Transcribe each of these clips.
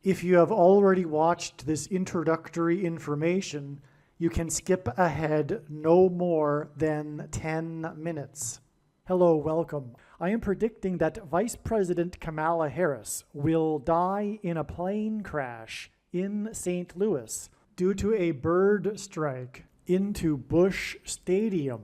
If you have already watched this introductory information, you can skip ahead no more than 10 minutes. Hello, welcome. I am predicting that Vice President Kamala Harris will die in a plane crash in St. Louis due to a bird strike into Busch Stadium.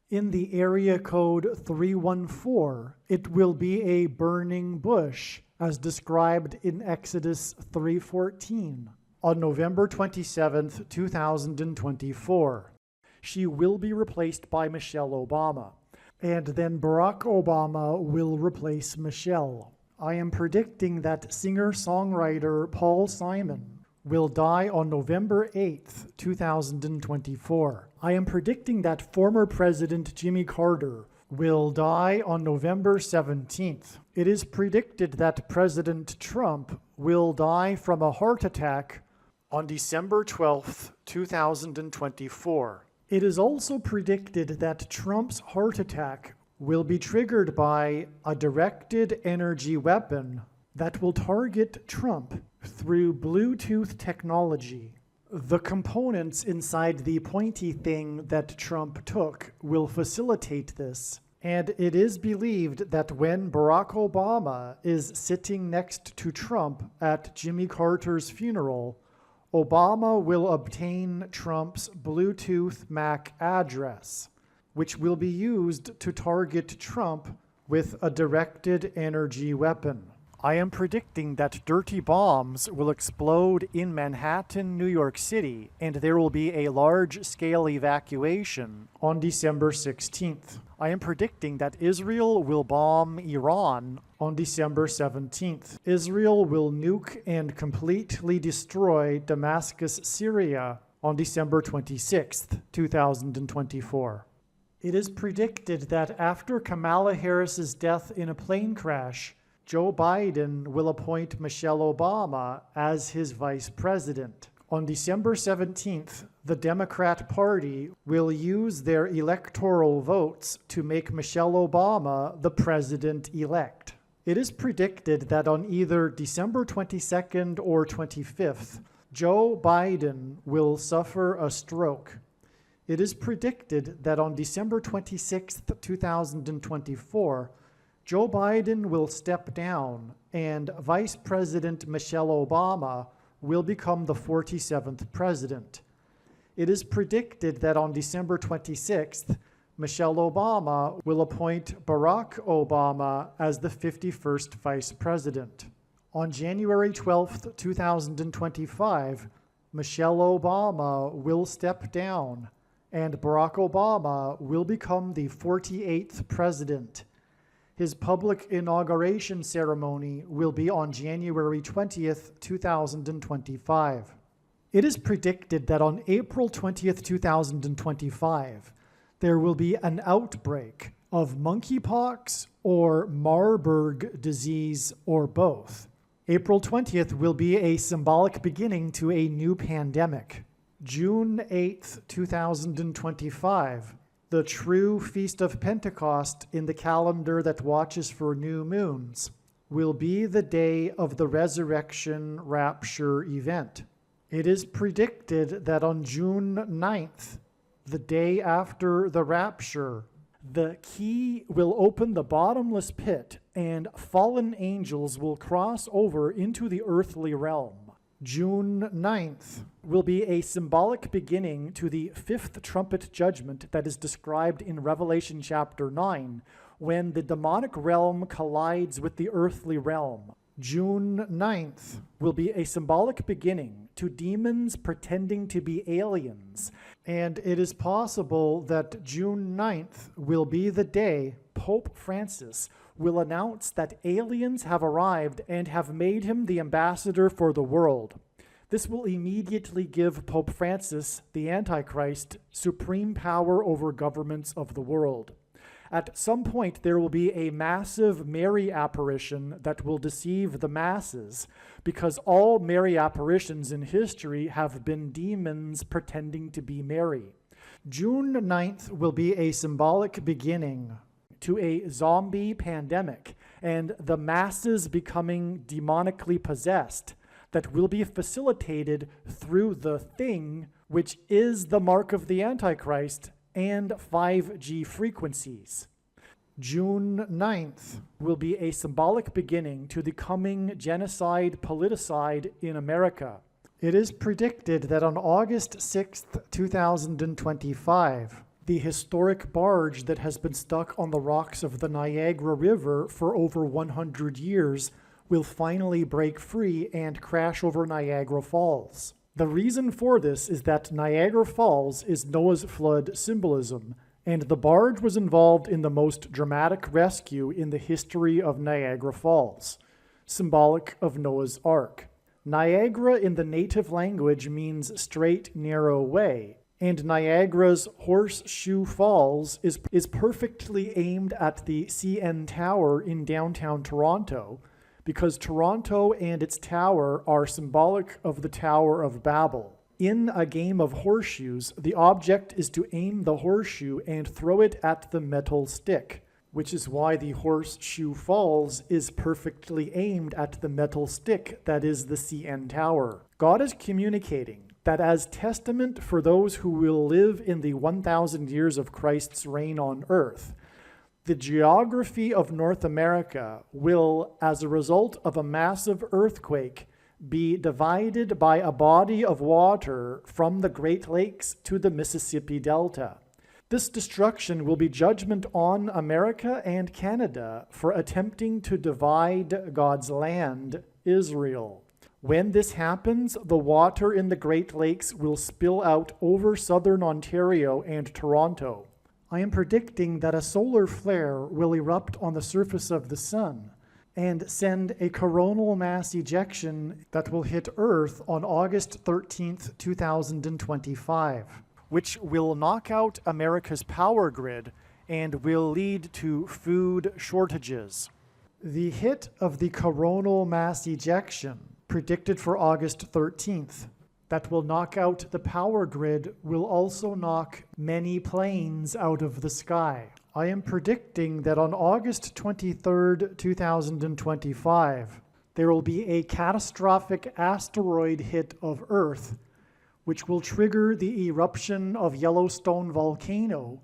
In the area code 314, it will be a burning bush, as described in Exodus 3:14, on November 27, 2024. She will be replaced by Michelle Obama, and then Barack Obama will replace Michelle. I am predicting that singer-songwriter Paul Simon will die on November 8th, 2024. I am predicting that former President Jimmy Carter will die on November 17th. It is predicted that President Trump will die from a heart attack on December 12th, 2024. It is also predicted that Trump's heart attack will be triggered by a directed energy weapon that will target Trump through Bluetooth technology. The components inside the pointy thing that Trump took will facilitate this, and it is believed that when Barack Obama is sitting next to Trump at Jimmy Carter's funeral, Obama will obtain Trump's Bluetooth MAC address, which will be used to target Trump with a directed energy weapon. I am predicting that dirty bombs will explode in Manhattan, New York City, and there will be a large-scale evacuation on December 16th. I am predicting that Israel will bomb Iran on December 17th. Israel will nuke and completely destroy Damascus, Syria on December 26th, 2024. It is predicted that after Kamala Harris's death in a plane crash, Joe Biden will appoint Michelle Obama as his vice president. On December 17th, the Democrat Party will use their electoral votes to make Michelle Obama the president-elect. It is predicted that on either December 22nd or 25th, Joe Biden will suffer a stroke. It is predicted that on December 26th, 2024, Joe Biden will step down and Vice President Michelle Obama will become the 47th president. It is predicted that on December 26th, Michelle Obama will appoint Barack Obama as the 51st vice president. On January 12th, 2025, Michelle Obama will step down and Barack Obama will become the 48th president. His public inauguration ceremony will be on January 20th, 2025. It is predicted that on April 20th, 2025, there will be an outbreak of monkeypox or Marburg disease or both. April 20th will be a symbolic beginning to a new pandemic. June 8th, 2025, the true Feast of Pentecost in the calendar that watches for new moons, will be the day of the resurrection rapture event. It is predicted that on June 9th, the day after the rapture, the key will open the bottomless pit and fallen angels will cross over into the earthly realm. June 9th will be a symbolic beginning to the fifth trumpet judgment that is described in Revelation chapter 9, when the demonic realm collides with the earthly realm. June 9th will be a symbolic beginning to demons pretending to be aliens, and it is possible that June 9th will be the day Pope Francis will announce that aliens have arrived and have made him the ambassador for the world. This will immediately give Pope Francis, the Antichrist, supreme power over governments of the world. At some point, there will be a massive Mary apparition that will deceive the masses, because all Mary apparitions in history have been demons pretending to be Mary. June 9th will be a symbolic beginning to a zombie pandemic and the masses becoming demonically possessed, that will be facilitated through the thing, which is the mark of the Antichrist, and 5G frequencies. June 9th will be a symbolic beginning to the coming genocide politicide in America. It is predicted that on August 6th, 2025, the historic barge that has been stuck on the rocks of the Niagara River for over 100 years will finally break free and crash over Niagara Falls. The reason for this is that Niagara Falls is Noah's flood symbolism, and the barge was involved in the most dramatic rescue in the history of Niagara Falls, symbolic of Noah's Ark. Niagara in the native language means straight, narrow way, and Niagara's Horseshoe Falls is perfectly aimed at the CN Tower in downtown Toronto, because Toronto and its tower are symbolic of the Tower of Babel. In a game of horseshoes, the object is to aim the horseshoe and throw it at the metal stick, which is why the Horseshoe Falls is perfectly aimed at the metal stick that is the CN Tower. God is communicating that as testament for those who will live in the 1,000 years of Christ's reign on earth, the geography of North America will, as a result of a massive earthquake, be divided by a body of water from the Great Lakes to the Mississippi Delta. This destruction will be judgment on America and Canada for attempting to divide God's land, Israel. When this happens, the water in the Great Lakes will spill out over southern Ontario and Toronto. I am predicting that a solar flare will erupt on the surface of the sun and send a coronal mass ejection that will hit Earth on August 13th, 2025, which will knock out America's power grid and will lead to food shortages. The hit of the coronal mass ejection, predicted for August 13th, that will knock out the power grid will also knock many planes out of the sky. I am predicting that on August 23rd, 2025, there will be a catastrophic asteroid hit of Earth, which will trigger the eruption of Yellowstone volcano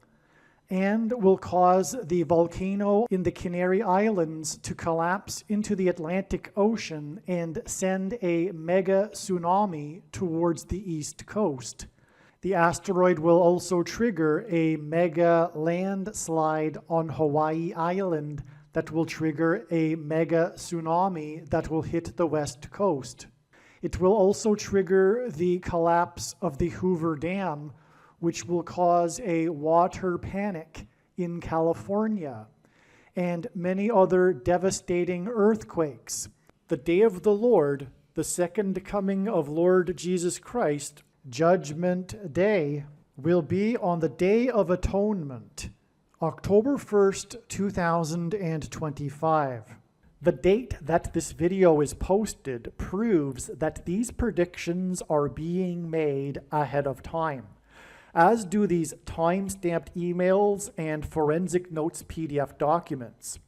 and will cause the volcano in the Canary Islands to collapse into the Atlantic Ocean and send a mega tsunami towards the east coast. The asteroid will also trigger a mega landslide on Hawaii Island that will trigger a mega tsunami that will hit the west coast. It will also trigger the collapse of the Hoover Dam, which will cause a water panic in California, and many other devastating earthquakes. The day of the Lord, the second coming of Lord Jesus Christ, Judgment Day, will be on the Day of Atonement, October 1st, 2025. The date that this video is posted proves that these predictions are being made ahead of time, as do these time-stamped emails and forensic notes PDF documents.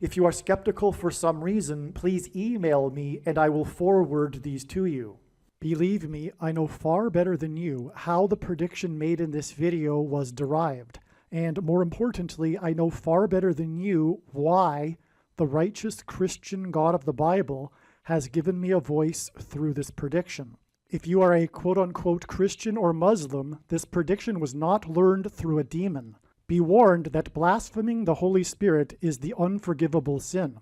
If you are skeptical for some reason, please email me and I will forward these to you. Believe me, I know far better than you how the prediction made in this video was derived. And more importantly, I know far better than you why the righteous Christian God of the Bible has given me a voice through this prediction. If you are a quote-unquote Christian or Muslim, this prediction was not learned through a demon. Be warned that blaspheming the Holy Spirit is the unforgivable sin.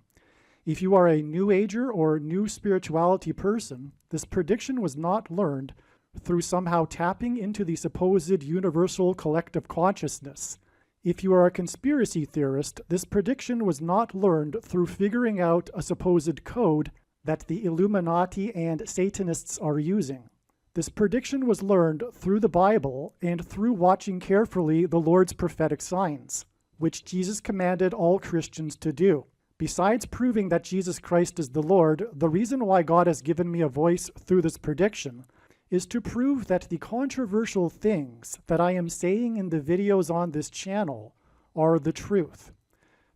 If you are a New Ager or New Spirituality person, this prediction was not learned through somehow tapping into the supposed universal collective consciousness. If you are a conspiracy theorist, this prediction was not learned through figuring out a supposed code that the Illuminati and Satanists are using. This prediction was learned through the Bible and through watching carefully the Lord's prophetic signs, which Jesus commanded all Christians to do. Besides proving that Jesus Christ is the Lord, the reason why God has given me a voice through this prediction is to prove that the controversial things that I am saying in the videos on this channel are the truth.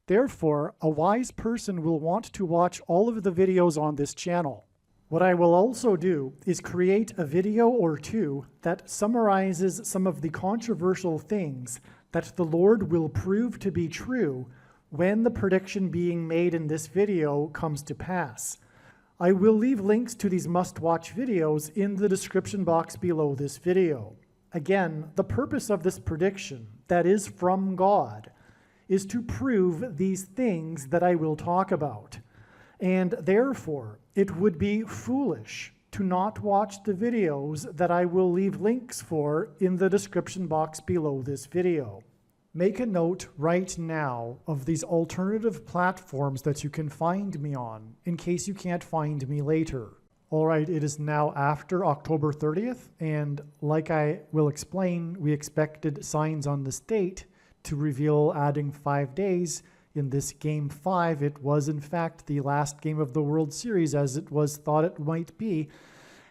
Therefore, a wise person will want to watch all of the videos on this channel. What I will also do is create a video or two that summarizes some of the controversial things that the Lord will prove to be true when the prediction being made in this video comes to pass. I will leave links to these must-watch videos in the description box below this video. Again, the purpose of this prediction, that is from God, is to prove these things that I will talk about. And therefore, it would be foolish to not watch the videos that I will leave links for in the description box below this video. Make a note right now of these alternative platforms that you can find me on, in case you can't find me later. All right, it is now after October 30th, and like I will explain, we expected signs on this date to reveal adding 5 days. In this Game 5, it was in fact the last game of the World Series as it was thought it might be.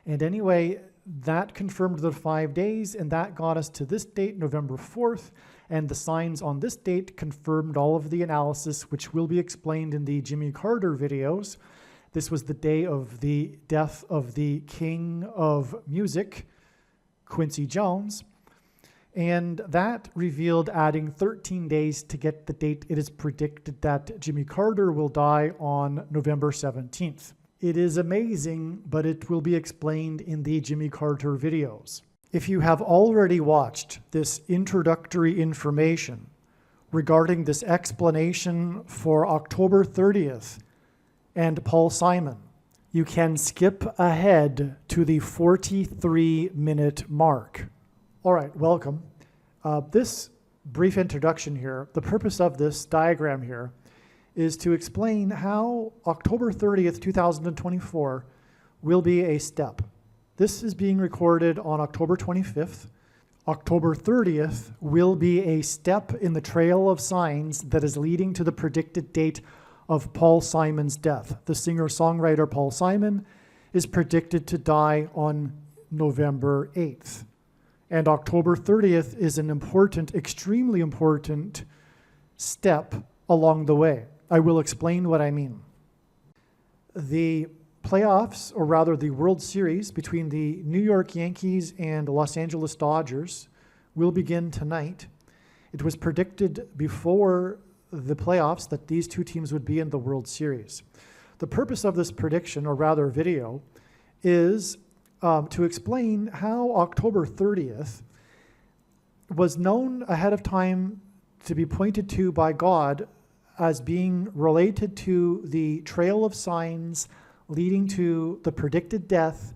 And anyway, that confirmed the 5 days, and that got us to this date, November 4th. And the signs on this date confirmed all of the analysis, which will be explained in the Jimmy Carter videos. This was the day of the death of the king of music, Quincy Jones. And that revealed adding 13 days to get the date. It is predicted that Jimmy Carter will die on November 17th. It is amazing, but it will be explained in the Jimmy Carter videos. If you have already watched this introductory information regarding this explanation for October 30th and Paul Simon, you can skip ahead to the 43-minute mark. All right, welcome. This brief introduction here, the purpose of this diagram here is to explain how October 30th, 2024 will be a step. This is being recorded on October 25th. October 30th will be a step in the trail of signs that is leading to the predicted date of Paul Simon's death. The singer-songwriter Paul Simon is predicted to die on November 8th. And October 30th is an important, extremely important step along the way. I will explain what I mean. The playoffs, or rather the World Series between the New York Yankees and Los Angeles Dodgers will begin tonight. It was predicted before the playoffs that these two teams would be in the World Series. The purpose of this prediction, or rather video, is to explain how October 30th was known ahead of time to be pointed to by God as being related to the trail of signs leading to the predicted death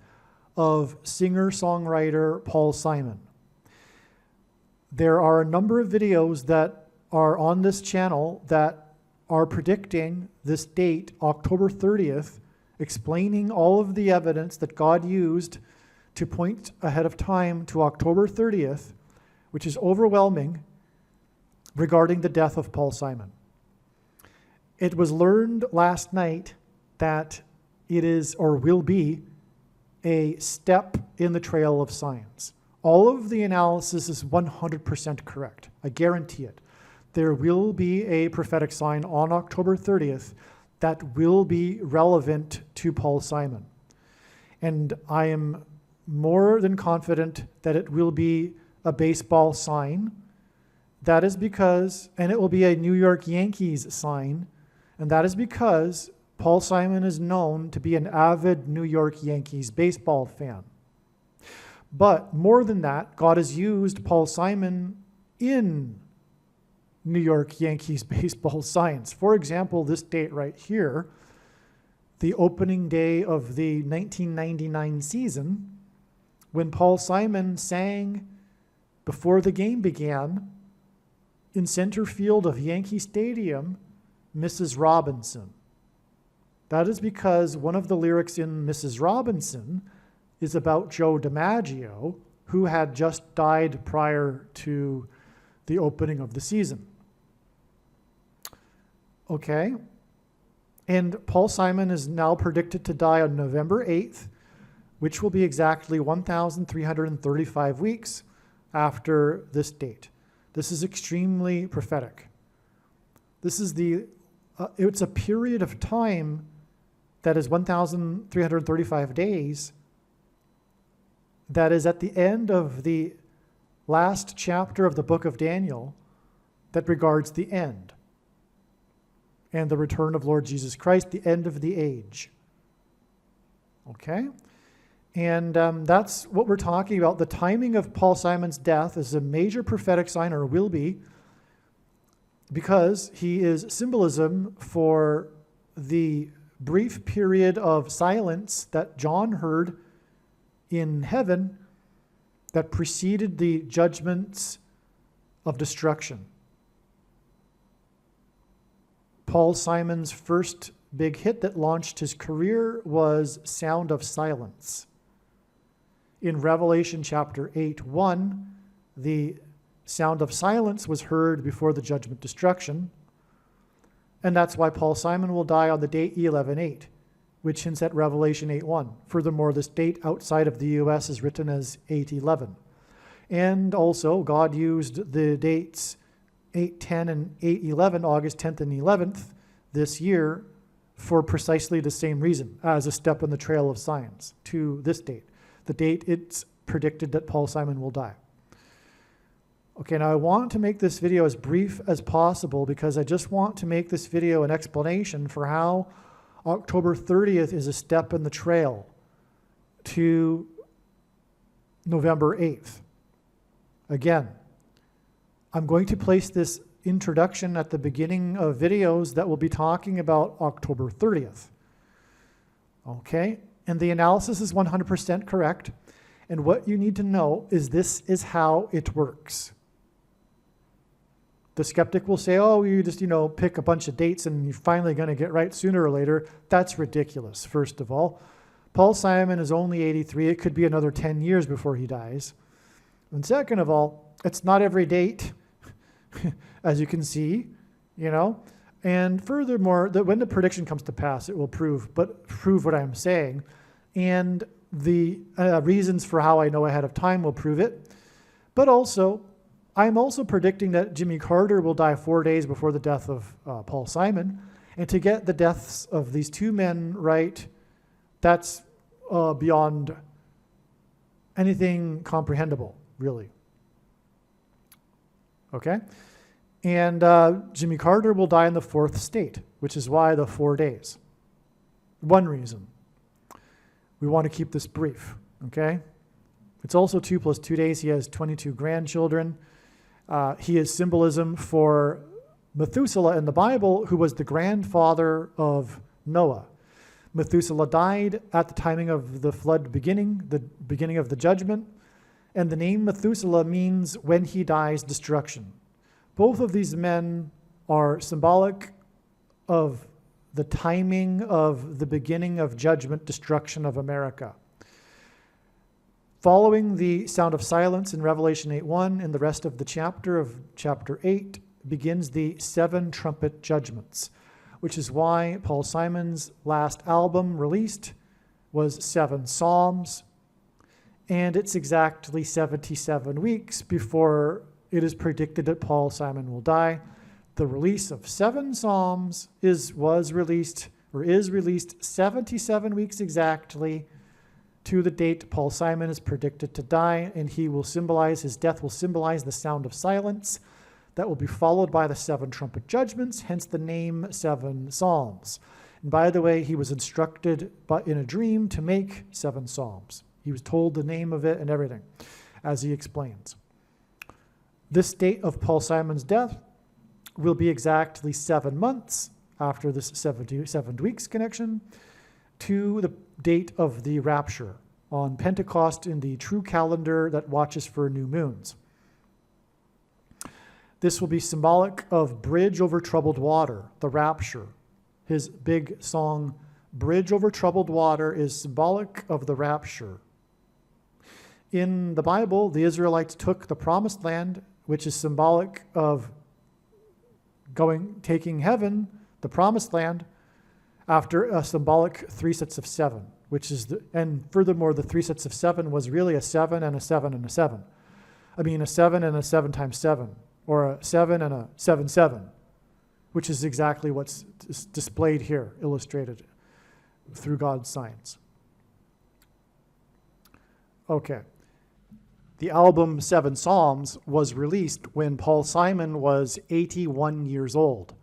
of singer-songwriter Paul Simon. There are a number of videos that are on this channel that are predicting this date, October 30th, explaining all of the evidence that God used to point ahead of time to October 30th, which is overwhelming, regarding the death of Paul Simon. It was learned last night that it is, or will be, a step in the trail of signs. All of the analysis is 100% correct. I guarantee it. There will be a prophetic sign on October 30th that will be relevant to Paul Simon. And I am more than confident that it will be a baseball sign. That is because, and it will be a New York Yankees sign, and that is because Paul Simon is known to be an avid New York Yankees baseball fan. But more than that, God has used Paul Simon in New York Yankees baseball signs. For example, this date right here, the opening day of the 1999 season, when Paul Simon sang before the game began in center field of Yankee Stadium, Mrs. Robinson. That is because one of the lyrics in Mrs. Robinson is about Joe DiMaggio, who had just died prior to the opening of the season. Okay, and Paul Simon is now predicted to die on November 8th, which will be exactly 1,335 weeks after this date. This is extremely prophetic. This is it's a period of time that is 1,335 days, that is at the end of the last chapter of the book of Daniel, that regards the end and the return of Lord Jesus Christ, the end of the age. Okay? And that's what we're talking about. The timing of Paul Simon's death is a major prophetic sign, or will be, because he is symbolism for the brief period of silence that John heard in heaven that preceded the judgments of destruction. Paul Simon's first big hit that launched his career was Sound of Silence. In Revelation chapter 8:1, the sound of silence was heard before the judgment destruction, and that's why Paul Simon will die on the date E11:8, which hints at Revelation 8:1. Furthermore, this date outside of the U.S. is written as 8:11. And also, God used the dates 8:10 and 8:11, August 10th and 11th this year, for precisely the same reason, as a step in the trail of science to this date, the date it's predicted that Paul Simon will die. Okay, now I want to make this video as brief as possible because I just want to make this video an explanation for how October 30th is a step in the trail to November 8th. Again, I'm going to place this introduction at the beginning of videos that will be talking about October 30th. Okay, and the analysis is 100% correct. And what you need to know is this is how it works. The skeptic will say, oh, you just, pick a bunch of dates and you're finally going to get right sooner or later. That's ridiculous, first of all. Paul Simon is only 83. It could be another 10 years before he dies. And second of all, it's not every date, as you can see, And furthermore, that when the prediction comes to pass, it will prove what I'm saying. And the reasons for how I know ahead of time will prove it. But also, I'm also predicting that Jimmy Carter will die 4 days before the death of Paul Simon. And to get the deaths of these two men right, that's beyond anything comprehensible, really. Okay? And Jimmy Carter will die in the fourth state, which is why the 4 days. One reason. We want to keep this brief, okay? It's also 2 + 2 days. He has 22 grandchildren. He is symbolism for Methuselah in the Bible, who was the grandfather of Noah. Methuselah died at the timing of the flood beginning, the beginning of the judgment, and the name Methuselah means when he dies, destruction. Both of these men are symbolic of the timing of the beginning of judgment, destruction of America. Following the sound of silence in Revelation 8:1 and the rest of the chapter of chapter 8 begins the 7 trumpet judgments, which is why Paul Simon's last album released was 7 Psalms, and it's exactly 77 weeks before it is predicted that Paul Simon will die. The release of 7 Psalms is released 77 weeks exactly to the date Paul Simon is predicted to die, and his death will symbolize the sound of silence that will be followed by the 7 trumpet judgments, hence the name 7 Psalms. And by the way, he was instructed in a dream to make 7 Psalms. He was told the name of it and everything, as he explains. This date of Paul Simon's death will be exactly 7 months after this 7 weeks connection to the date of the rapture on Pentecost in the true calendar that watches for new moons. This will be symbolic of Bridge Over Troubled Water, the rapture. His big song, Bridge Over Troubled Water, is symbolic of the rapture. In the Bible, the Israelites took the promised land, which is symbolic of taking heaven, the promised land, after a symbolic 3 sets of 7, and furthermore, the 3 sets of 7 was really a 7 and a 7 and a 7. I mean, a 7 and a 7 times 7, or a 7 and a 7, 7, which is exactly what's displayed here, illustrated. through God's signs. Okay. The album Seven Psalms was released when Paul Simon was 81 years old,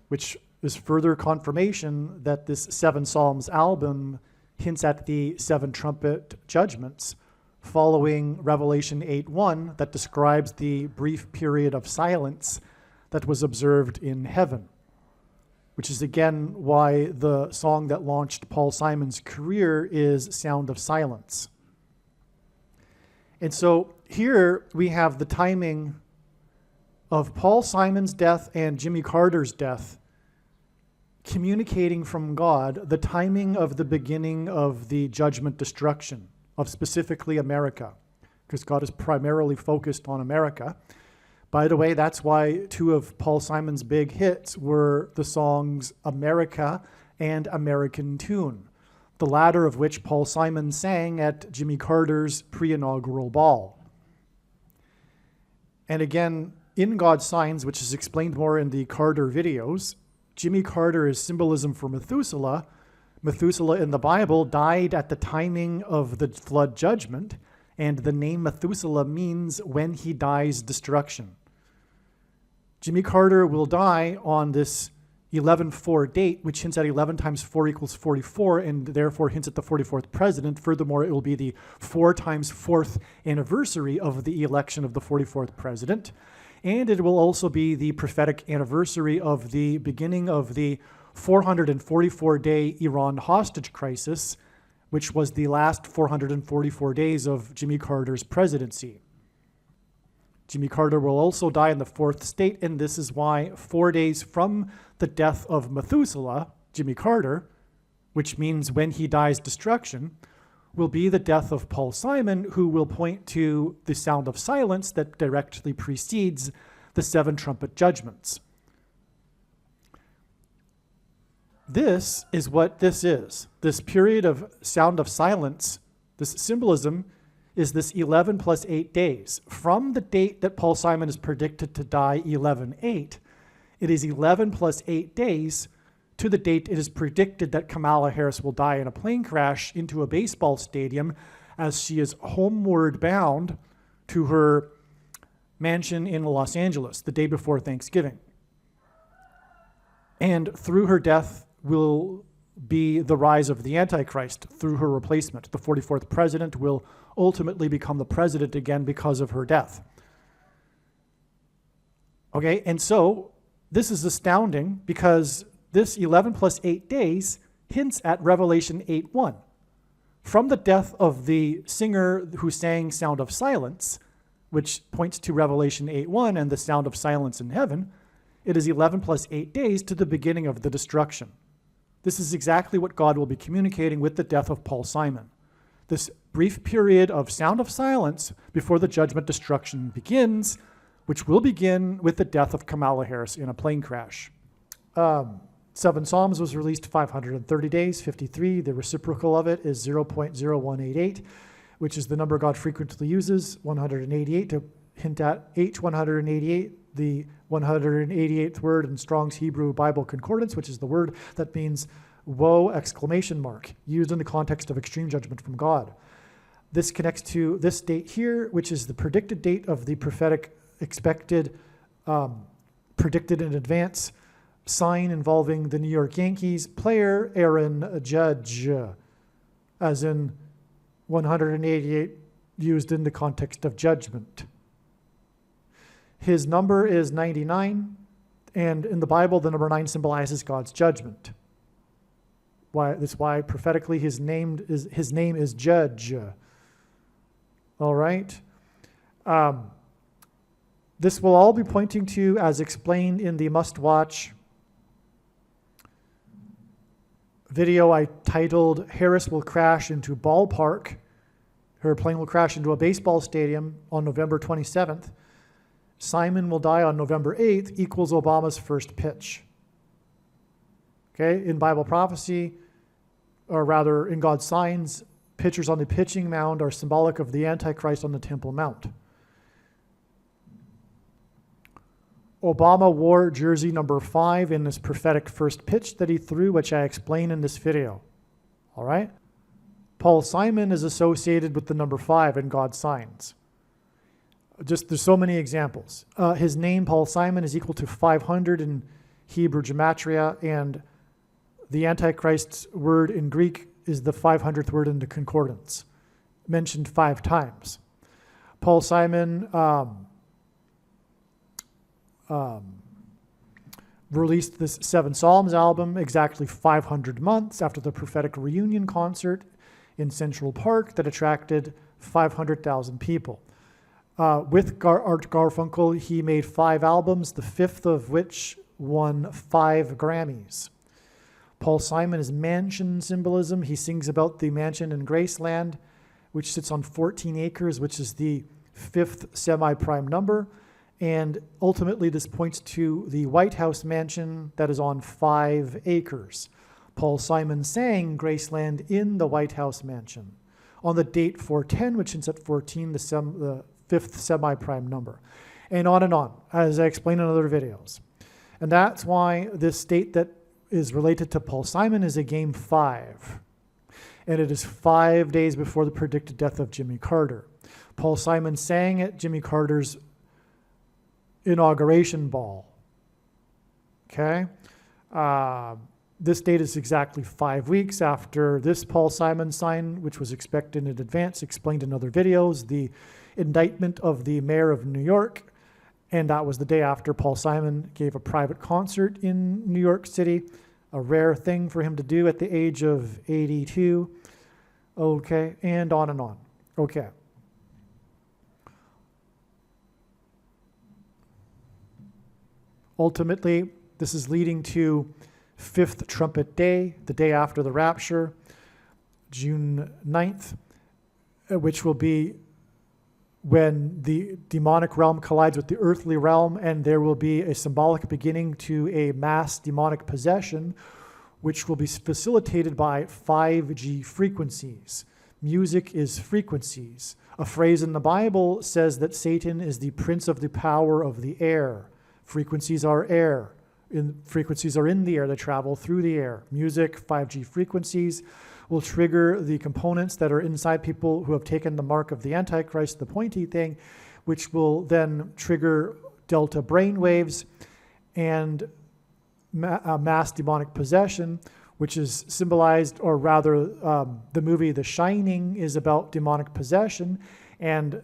which is further confirmation that this Seven Psalms album hints at the seven trumpet judgments following Revelation 8:1 that describes the brief period of silence that was observed in heaven, which is again why the song that launched Paul Simon's career is Sound of Silence. And so here we have the timing of Paul Simon's death and Jimmy Carter's death communicating from God the timing of the beginning of the judgment destruction of specifically America, because God is primarily focused on America. By the way, that's why two of Paul Simon's big hits were the songs America and American Tune, the latter of which Paul Simon sang at Jimmy Carter's pre-inaugural ball. And again, in God's Signs, which is explained more in the Carter videos, Jimmy Carter is symbolism for Methuselah. Methuselah in the Bible died at the timing of the flood judgment, and the name Methuselah means when he dies, destruction. Jimmy Carter will die on this 11-4 date, which hints at 11 times 4 equals 44, and therefore hints at the 44th president. Furthermore, it will be the 4 times 4th anniversary of the election of the 44th president. And it will also be the prophetic anniversary of the beginning of the 444-day Iran hostage crisis, which was the last 444 days of Jimmy Carter's presidency. Jimmy Carter will also die in the 4th state, and this is why 4 days from the death of Methuselah, Jimmy Carter, which means when he dies, destruction, will be the death of Paul Simon, who will point to the sound of silence that directly precedes the 7 trumpet judgments. This is what this is. This period of sound of silence, this symbolism, is this 11 plus 8 days. From the date that Paul Simon is predicted to die, 11/8, it is 11 plus 8 days to the date it is predicted that Kamala Harris will die in a plane crash into a baseball stadium as she is homeward bound to her mansion in Los Angeles the day before Thanksgiving. And through her death will be the rise of the Antichrist through her replacement. The 44th president will ultimately become the president again because of her death. Okay, and so this is astounding because this 11 plus 8 days hints at Revelation 8:1. From the death of the singer who sang Sound of Silence, which points to Revelation 8:1 and the sound of silence in heaven, it is 11 plus 8 days to the beginning of the destruction. This is exactly what God will be communicating with the death of Paul Simon. This brief period of sound of silence before the judgment destruction begins, which will begin with the death of Kamala Harris in a plane crash. Seven Psalms was released 530 days, 53. The reciprocal of it is 0.0188, which is the number God frequently uses, 188, to hint at H188, the 188th word in Strong's Hebrew Bible Concordance, which is the word that means woe, exclamation mark, used in the context of extreme judgment from God. This connects to this date here, which is the predicted date of the prophetic expected, predicted in advance sign involving the New York Yankees player Aaron Judge, as in 188 used in the context of judgment. His number is 99, and in the Bible, the number 9 symbolizes God's judgment. That's why prophetically his name is Judge. All right. This will all be pointing to, as explained in the must-watch video I titled, Harris Will Crash into Ballpark. Her plane will crash into a baseball stadium on November 27th. Simon will die on November 8th equals Obama's first pitch. Okay, in Bible prophecy, or rather in God's signs, pitchers on the pitching mound are symbolic of the Antichrist on the Temple Mount. Obama wore jersey number 5 in his prophetic first pitch that he threw, which I explain in this video. All right? Paul Simon is associated with the number 5 in God's signs. There's so many examples. His name, Paul Simon, is equal to 500 in Hebrew gematria, and the Antichrist's word in Greek is the 500th word in the concordance, mentioned 5 times. Paul Simon released this 7 Psalms album exactly 500 months after the prophetic reunion concert in Central Park that attracted 500,000 people. With Art Garfunkel, he made 5 albums, the 5th of which won 5 Grammys. Paul Simon is mansion symbolism. He sings about the mansion in Graceland, which sits on 14 acres, which is the 5th semi-prime number. And ultimately, this points to the White House mansion that is on 5 acres. Paul Simon sang Graceland in the White House mansion on the date 410, which is at 14, the 5th semi-prime number. And on, as I explained in other videos. And that's why this date that is related to Paul Simon is a game 5. And it is 5 days before the predicted death of Jimmy Carter. Paul Simon sang at Jimmy Carter's inauguration ball. Okay? This date is exactly 5 weeks after this Paul Simon sign, which was expected in advance, explained in other videos, the indictment of the mayor of New York. And that was the day after Paul Simon gave a private concert in New York City, a rare thing for him to do at the age of 82. Okay, and on. Okay. Ultimately, this is leading to 5th Trumpet Day, the day after the rapture, June 9th, which will be when the demonic realm collides with the earthly realm, and there will be a symbolic beginning to a mass demonic possession, which will be facilitated by 5G frequencies. Music is frequencies. A phrase in the Bible says that Satan is the prince of the power of the air. Frequencies are air. Frequencies are in the air. They travel through the air. Music, 5G frequencies, will trigger the components that are inside people who have taken the mark of the Antichrist, the pointy thing, which will then trigger delta brain waves and mass demonic possession, which is symbolized, or rather the movie The Shining is about demonic possession, and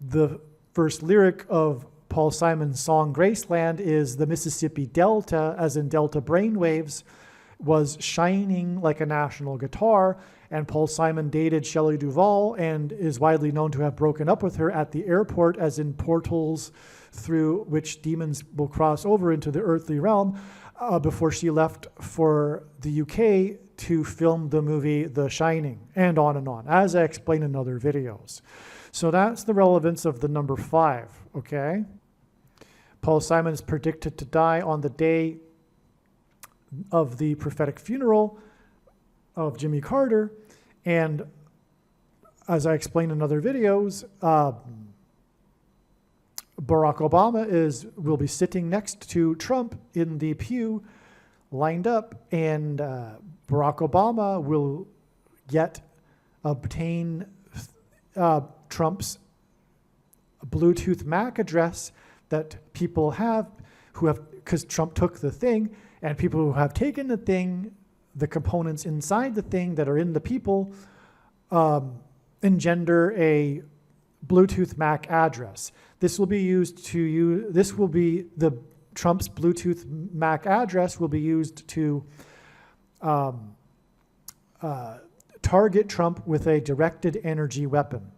the first lyric of Paul Simon's song Graceland is the Mississippi Delta, as in delta brain waves, was shining like a national guitar, and Paul Simon dated Shelley Duvall and is widely known to have broken up with her at the airport, as in portals through which demons will cross over into the earthly realm, before she left for the UK to film the movie The Shining, and on, as I explained in other videos. So that's the relevance of the number 5, okay? Paul Simon is predicted to die on the day of the prophetic funeral of Jimmy Carter, and as I explained in other videos, Barack Obama will be sitting next to Trump in the pew, lined up, and Barack Obama will obtain Trump's Bluetooth MAC address that people have because Trump took the thing, and people who have taken the thing, the components inside the thing that are in the people, engender a Bluetooth MAC address. This will be used to Trump's Bluetooth MAC address will be used to target Trump with a directed energy weapon.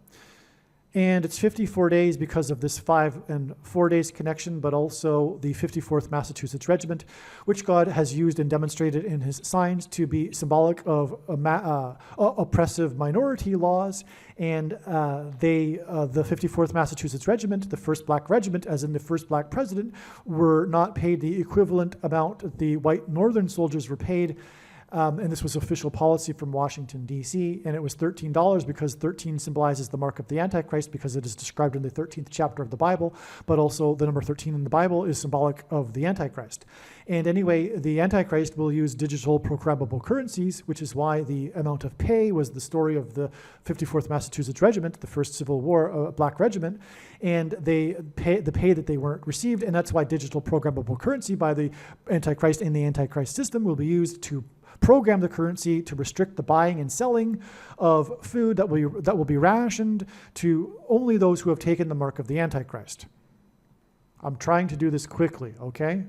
And it's 54 days because of this 5 and 4 days connection, but also the 54th Massachusetts Regiment, which God has used and demonstrated in his signs to be symbolic of oppressive minority laws. And the 54th Massachusetts Regiment, the first black regiment, as in the first black president, were not paid the equivalent amount the white northern soldiers were paid And this was official policy from Washington, D.C., and it was $13 because 13 symbolizes the mark of the Antichrist because it is described in the 13th chapter of the Bible, but also the number 13 in the Bible is symbolic of the Antichrist. And anyway, the Antichrist will use digital programmable currencies, which is why the amount of pay was the story of the 54th Massachusetts Regiment, the first Civil War black regiment, and the pay that they weren't received, and that's why digital programmable currency by the Antichrist and the Antichrist system will be used to program the currency to restrict the buying and selling of food that will be rationed to only those who have taken the mark of the Antichrist. I'm trying to do this quickly, okay?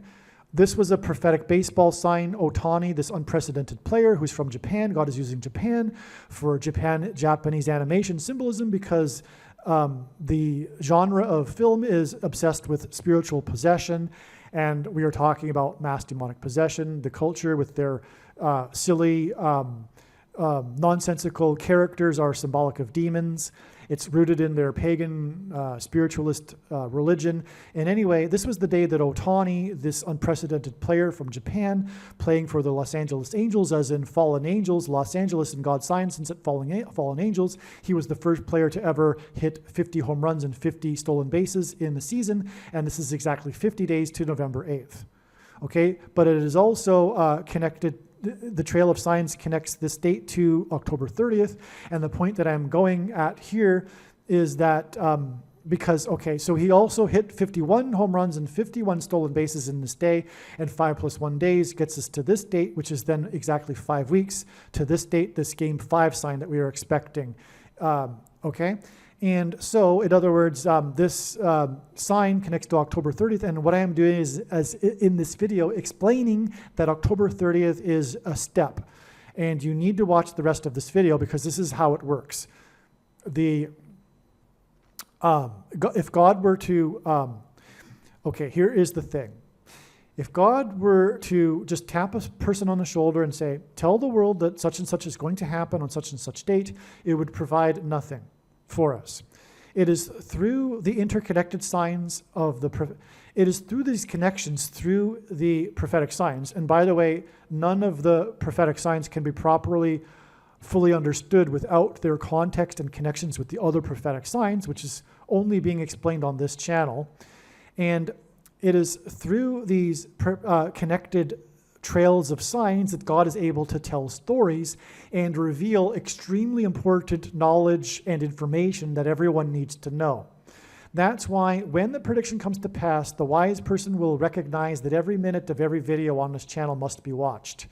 This was a prophetic baseball sign. Otani, this unprecedented player who's from Japan, God is using Japan for Japanese animation symbolism because the genre of film is obsessed with spiritual possession, and we are talking about mass demonic possession, the culture with their silly, nonsensical characters are symbolic of demons. It's rooted in their pagan spiritualist religion. And anyway, this was the day that Otani, this unprecedented player from Japan, playing for the Los Angeles Angels, as in fallen angels, Los Angeles in God's sign, since it fallen angels, he was the first player to ever hit 50 home runs and 50 stolen bases in the season. And this is exactly 50 days to November 8th. Okay, but it is also connected. The Trail of Signs connects this date to October 30th, and the point that I'm going at here is that because, okay, so he also hit 51 home runs and 51 stolen bases in this day, and 5 + 1 days gets us to this date, which is then exactly 5 weeks to this date, this Game 5 sign that we are expecting, okay? And so, in other words, this sign connects to October 30th, and what I am doing is, as in this video, explaining that October 30th is a step. And you need to watch the rest of this video because this is how it works. If God were to, okay, here is the thing. If God were to just tap a person on the shoulder and say, tell the world that such and such is going to happen on such and such date, it would provide nothing for us. It is through the interconnected signs of it is through these connections, through the prophetic signs. And by the way, none of the prophetic signs can be properly, fully understood without their context and connections with the other prophetic signs, which is only being explained on this channel. And it is through these connected trails of signs that God is able to tell stories and reveal extremely important knowledge and information that everyone needs to know. That's why when the prediction comes to pass, the wise person will recognize that every minute of every video on this channel must be watched.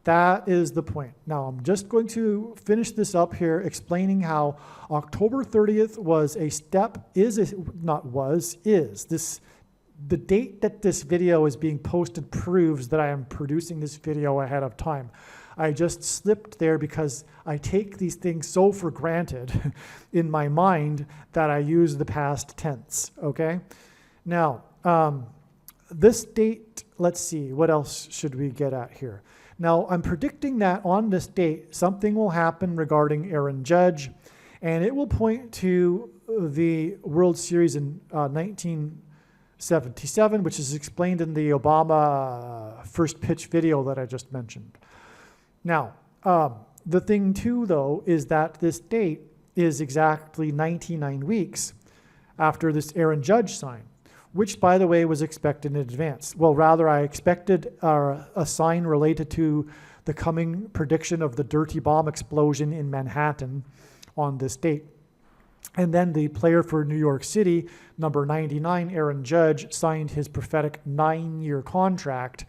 That is the point. Now, I'm just going to finish this up here, explaining how October 30th was a step, the date that this video is being posted proves that I am producing this video ahead of time. I just slipped there because I take these things so for granted in my mind that I use the past tense, okay? Now, this date, let's see, what else should we get at here? Now, I'm predicting that on this date, something will happen regarding Aaron Judge, and it will point to the World Series in 1977, which is explained in the Obama first pitch video that I just mentioned. Now, the thing too, though, is that this date is exactly 99 weeks after this Aaron Judge sign, which, by the way, was expected in advance. Well, rather, I expected a sign related to the coming prediction of the dirty bomb explosion in Manhattan on this date. And then the player for New York City, number 99, Aaron Judge, signed his prophetic 9-year contract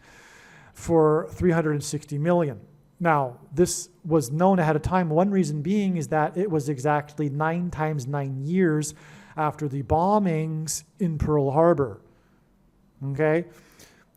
for $360 million. Now, this was known ahead of time. One reason being is that it was exactly 9 times 9 years after the bombings in Pearl Harbor. Okay?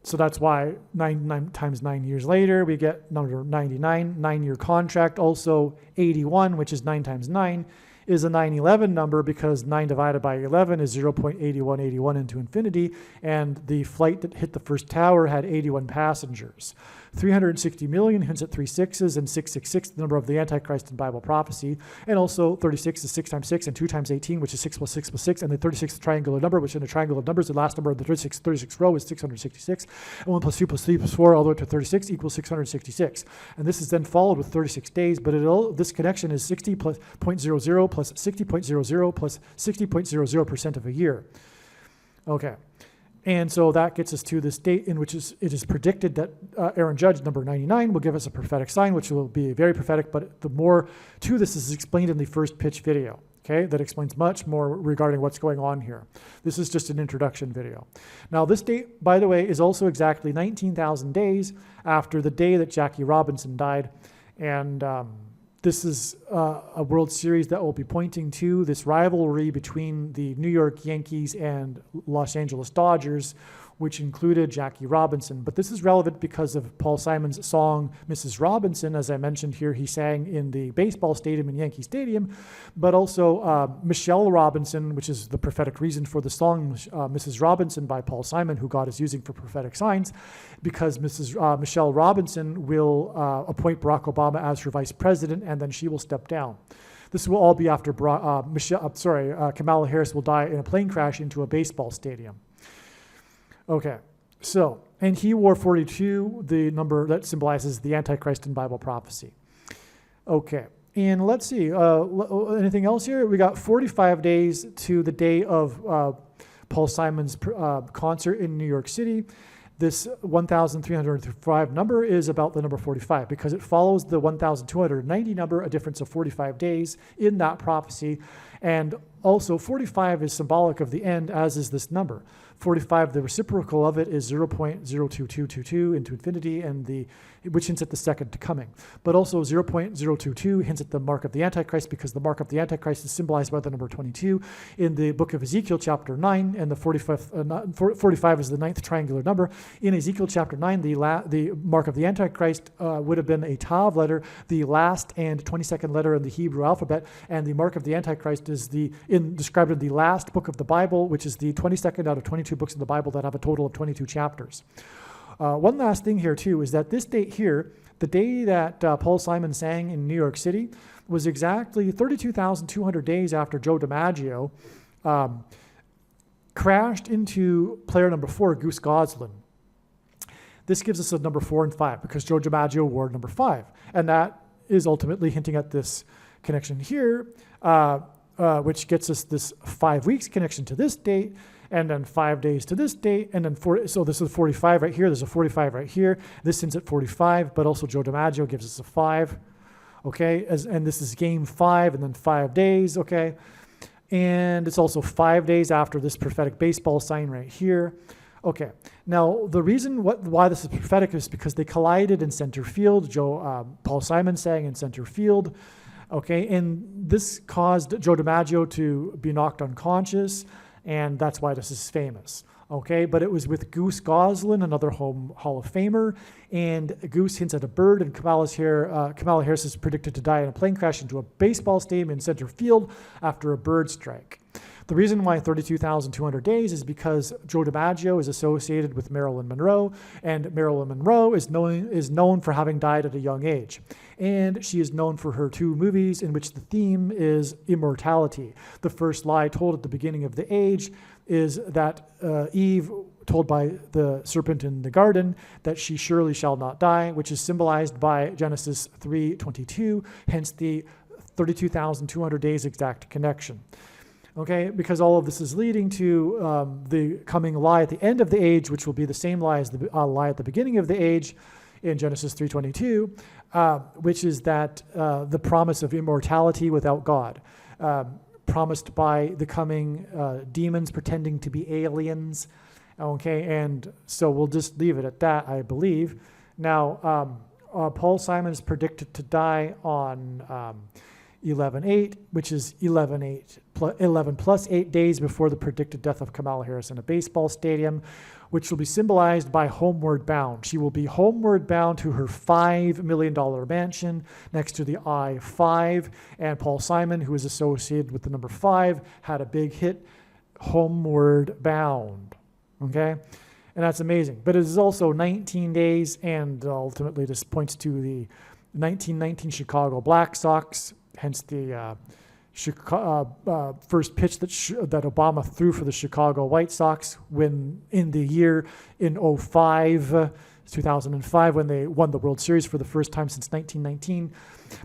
So that's why 9 times 9 years later, we get number 99, 9-year contract. Also 81, which is 9 times 9, is a 9/11 number because 9 divided by 11 is 0.8181 into infinity, and the flight that hit the first tower had 81 passengers. 360 million hints at 3 6s, and 666, the number of the Antichrist in Bible prophecy. And also 36 is 6 times 6, and 2 times 18, which is 6 plus 6 plus 6. And the 36 is a triangular number, which in a triangle of numbers, the last number of the 36 row is 666. And 1 plus 2 plus 3 plus 4 all the way to 36 equals 666. And this is then followed with 36 days, but this connection is 60 plus 0.00 plus 60.00 plus 60.00% of a year. Okay. And so that gets us to this date in which it is predicted that Aaron Judge, number 99, will give us a prophetic sign, which will be very prophetic, but the more to this is explained in the first pitch video, okay, that explains much more regarding what's going on here. This is just an introduction video. Now, this date, by the way, is also exactly 19,000 days after the day that Jackie Robinson died, and this is a World Series that will be pointing to this rivalry between the New York Yankees and Los Angeles Dodgers, which included Jackie Robinson. But this is relevant because of Paul Simon's song, Mrs. Robinson. As I mentioned here, he sang in the baseball stadium in Yankee Stadium, but also Michelle Robinson, which is the prophetic reason for the song Mrs. Robinson by Paul Simon, who God is using for prophetic signs, because Michelle Robinson will appoint Barack Obama as her vice president, and then she will step down. This will all be after Kamala Harris will die in a plane crash into a baseball stadium. Okay, so, and he wore 42, the number that symbolizes the Antichrist in Bible prophecy. Okay, and let's see, anything else here? We got 45 days to the day of Paul Simon's concert in New York City. This 1,305 number is about the number 45 because it follows the 1,290 number, a difference of 45 days in that prophecy. And also 45 is symbolic of the end, as is this number. 45, the reciprocal of it is 0.02222 into infinity, and which hints at the second coming. But also 0.022 hints at the mark of the Antichrist, because the mark of the Antichrist is symbolized by the number 22 in the book of Ezekiel chapter 9, and the 45 is the ninth triangular number. In Ezekiel chapter 9, the mark of the Antichrist would have been a Tav letter, the last and 22nd letter in the Hebrew alphabet, and the mark of the Antichrist is described in the last book of the Bible, which is the 22nd out of 22 books in the Bible that have a total of 22 chapters. One last thing here, too, is that this date here, the day that Paul Simon sang in New York City, was exactly 32,200 days after Joe DiMaggio crashed into player number 4, Goose Goslin. This gives us a number 4 and 5 because Joe DiMaggio wore number 5. And that is ultimately hinting at this connection here, which gets us this 5 weeks connection to this date, and then 5 days to this date, and then so this is 45 right here, there's a 45 right here, this ends at 45, but also Joe DiMaggio gives us a 5, okay, and this is game 5, and then 5 days, okay, and it's also 5 days after this prophetic baseball sign right here. Okay, now the reason why this is prophetic is because they collided in center field. Paul Simon sang in center field, okay, and this caused Joe DiMaggio to be knocked unconscious, and that's why this is famous. Okay, but it was with Goose Goslin, another Hall of Famer, and Goose hints at a bird, and Kamala Harris is predicted to die in a plane crash into a baseball stadium in center field after a bird strike. The reason why 32,200 days is because Joe DiMaggio is associated with Marilyn Monroe, and Marilyn Monroe is known for having died at a young age. And she is known for her 2 movies in which the theme is immortality. The first lie told at the beginning of the age is that Eve told by the serpent in the garden that she surely shall not die, which is symbolized by Genesis 3:22, hence the 32,200 days exact connection. Okay, because all of this is leading to the coming lie at the end of the age, which will be the same lie as the lie at the beginning of the age in Genesis 3:22, which is that the promise of immortality without God, promised by the coming demons pretending to be aliens. Okay, and so we'll just leave it at that, I believe. Now, Paul Simon is predicted to die on 11/8, which is 11 plus 8 days before the predicted death of Kamala Harris in a baseball stadium, which will be symbolized by Homeward Bound. She will be homeward bound to her $5 million mansion next to the I-5, and Paul Simon, who is associated with the number 5, had a big hit, Homeward Bound, okay? And that's amazing. But it is also 19 days, and ultimately this points to the 1919 Black Sox, hence the first pitch that Obama threw for the Chicago White Sox when in the year in 2005, when they won the World Series for the first time since 1919.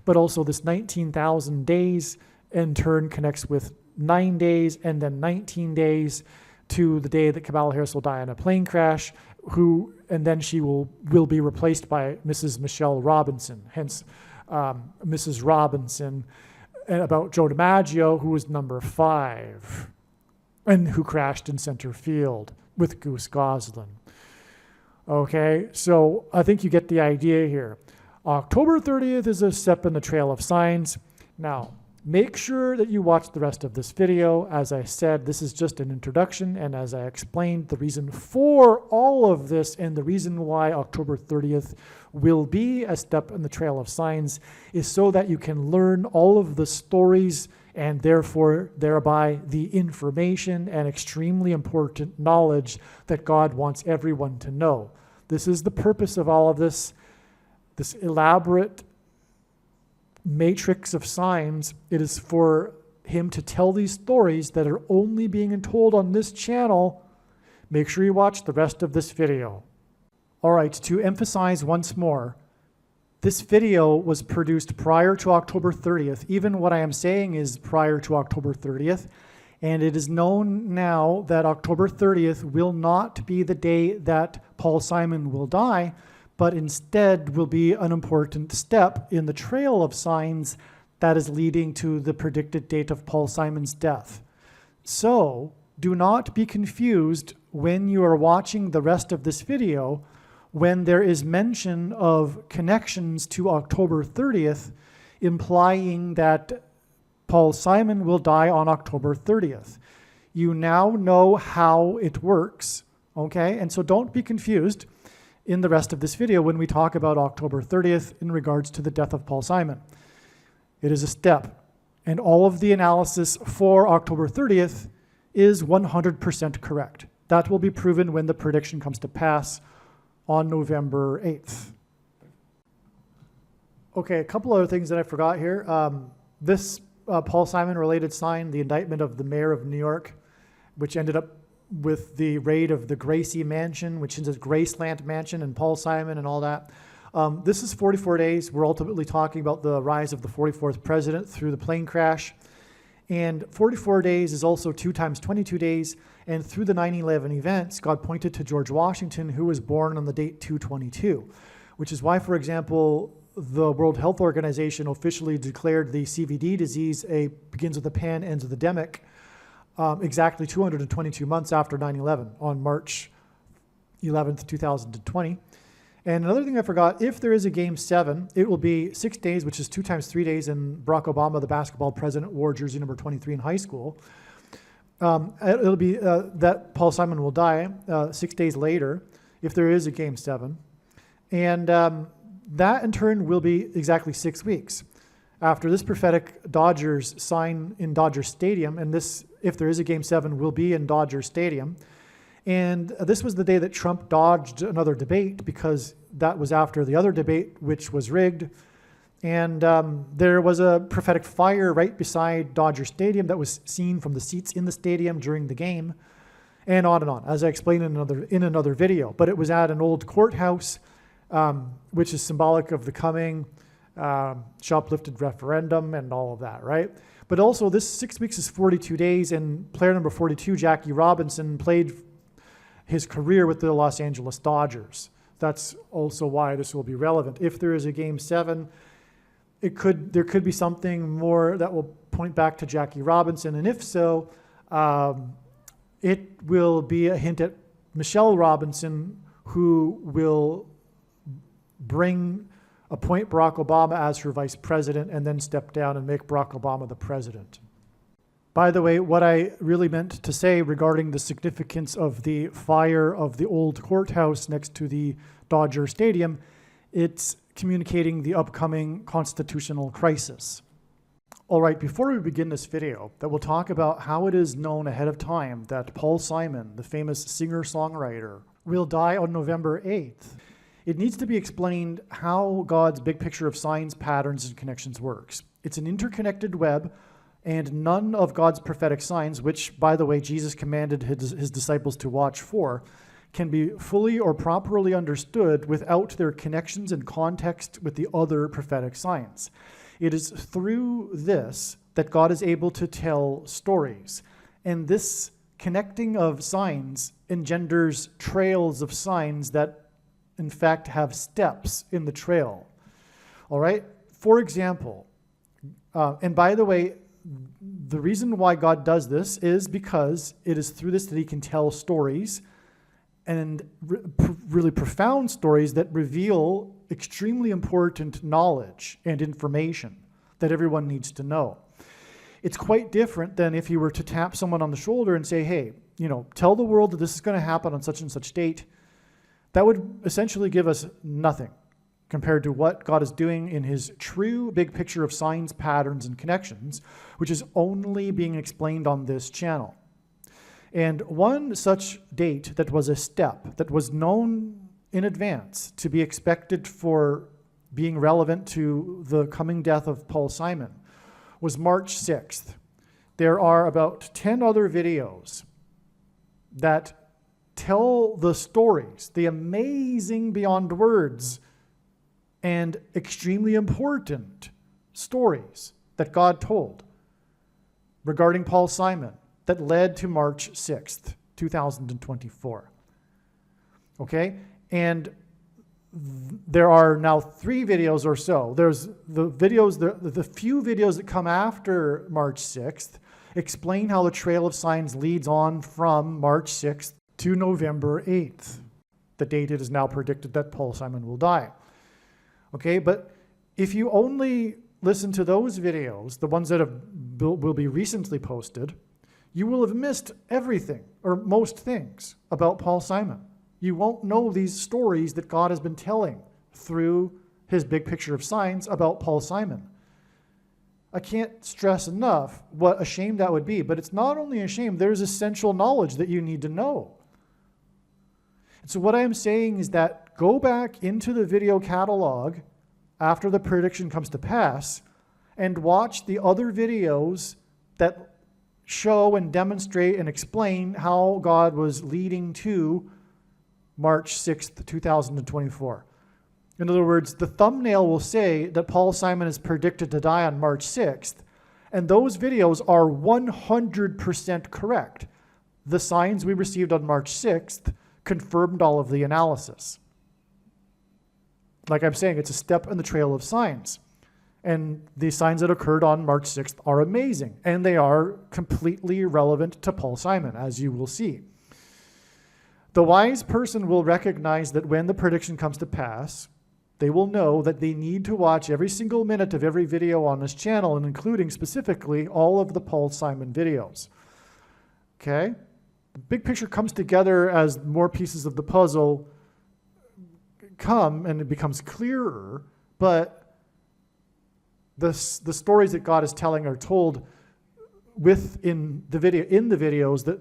But also this 19,000 days in turn connects with 9 days and then 19 days to the day that Kamala Harris will die in a plane crash, and then she will be replaced by Mrs. Michelle Robinson, hence Mrs. Robinson, and about Joe DiMaggio, who was number 5 and who crashed in center field with Goose Goslin. Okay, so I think you get the idea here. October 30th is a step in the trail of signs. Now, make sure that you watch the rest of this video. As I said, this is just an introduction, and as I explained, the reason for all of this and the reason why October 30th will be a step in the trail of signs is so that you can learn all of the stories and therefore thereby the information and extremely important knowledge that God wants everyone to know. This is the purpose of all of this elaborate matrix of signs. It is for him to tell these stories that are only being told on this channel. Make sure you watch the rest of this video. All right, to emphasize once more, this video was produced prior to October 30th. Even what I am saying is prior to October 30th. And it is known now that October 30th will not be the day that Paul Simon will die, but instead will be an important step in the trail of signs that is leading to the predicted date of Paul Simon's death. So do not be confused when you are watching the rest of this video when there is mention of connections to October 30th, implying that Paul Simon will die on October 30th. You now know how it works, okay? And so don't be confused in the rest of this video when we talk about October 30th in regards to the death of Paul Simon. It is a step, and all of the analysis for October 30th is 100% correct. That will be proven when the prediction comes to pass on November 8th. Okay, a couple other things that I forgot here. This Paul Simon related sign, the indictment of the mayor of New York, which ended up with the raid of the Gracie Mansion, which is a Graceland Mansion, and Paul Simon and all that. This is 44 days. We're ultimately talking about the rise of the 44th president through the plane crash. And 44 days is also 2 times 22 days. And through the 9/11 events, God pointed to George Washington, who was born on the date 2/22, which is why, for example, the World Health Organization officially declared the CVD disease begins with a pan, ends with a demic, exactly 222 months after 9/11 on March 11th, 2020. And another thing I forgot, if there is a Game 7, it will be 6 days, which is 2 times 3 days, and Barack Obama, the basketball president, wore jersey number 23 in high school. It'll be that Paul Simon will die 6 days later, if there is a Game 7. And that, in turn, will be exactly 6 weeks. After this prophetic Dodgers sign in Dodger Stadium, and this, if there is a Game 7, will be in Dodger Stadium. And this was the day that Trump dodged another debate because that was after the other debate, which was rigged. And there was a prophetic fire right beside Dodger Stadium that was seen from the seats in the stadium during the game, and on, as I explained in another video. But it was at an old courthouse, which is symbolic of the coming shoplifted referendum and all of that, right? But also this 6 weeks is 42 days, and player number 42, Jackie Robinson, played his career with the Los Angeles Dodgers. That's also why this will be relevant. If there is a Game 7, there could be something more that will point back to Jackie Robinson, and if so, it will be a hint at Michelle Robinson, who will appoint Barack Obama as her vice president and then step down and make Barack Obama the president. By the way, what I really meant to say regarding the significance of the fire of the old courthouse next to the Dodger Stadium, it's communicating the upcoming constitutional crisis. All right, before we begin this video, that we'll talk about how it is known ahead of time that Paul Simon, the famous singer-songwriter, will die on November 8th. It needs to be explained how God's big picture of signs, patterns, and connections works. It's an interconnected web, and none of God's prophetic signs, which, by the way, Jesus commanded his disciples to watch for, can be fully or properly understood without their connections and context with the other prophetic signs. It is through this that God is able to tell stories. And this connecting of signs engenders trails of signs that, in fact, have steps in the trail. All right? For example, and by the way, the reason why God does this is because it is through this that he can tell stories, and really profound stories that reveal extremely important knowledge and information that everyone needs to know. It's quite different than if you were to tap someone on the shoulder and say, hey, tell the world that this is going to happen on such and such date. That would essentially give us nothing compared to what God is doing in his true big picture of signs, patterns, and connections, which is only being explained on this channel. And one such date that was a step, that was known in advance to be expected for being relevant to the coming death of Paul Simon, was March 6th. There are about 10 other videos that tell the stories, the amazing beyond words and extremely important stories that God told regarding Paul Simon that led to March 6th, 2024. Okay? And there are now 3 videos or so. There's the videos, the few videos that come after March 6th explain how the trail of signs leads on from March 6th to November 8th, the date it is now predicted that Paul Simon will die. Okay, but if you only listen to those videos, the ones that will be recently posted, you will have missed everything, or most things, about Paul Simon. You won't know these stories that God has been telling through his big picture of signs about Paul Simon. I can't stress enough what a shame that would be, but it's not only a shame, there's essential knowledge that you need to know. And so what I am saying is that go back into the video catalog after the prediction comes to pass and watch the other videos that show and demonstrate and explain how God was leading to March 6th, 2024. In other words, the thumbnail will say that Paul Simon is predicted to die on March 6th, and those videos are 100% correct. The signs we received on March 6th confirmed all of the analysis. Like I'm saying, it's a step in the trail of signs. And the signs that occurred on March 6th are amazing, and they are completely relevant to Paul Simon, as you will see. The wise person will recognize that when the prediction comes to pass, they will know that they need to watch every single minute of every video on this channel, and including specifically all of the Paul Simon videos. Okay? The big picture comes together as more pieces of the puzzle come, and it becomes clearer, but the stories that God is telling are told in the videos that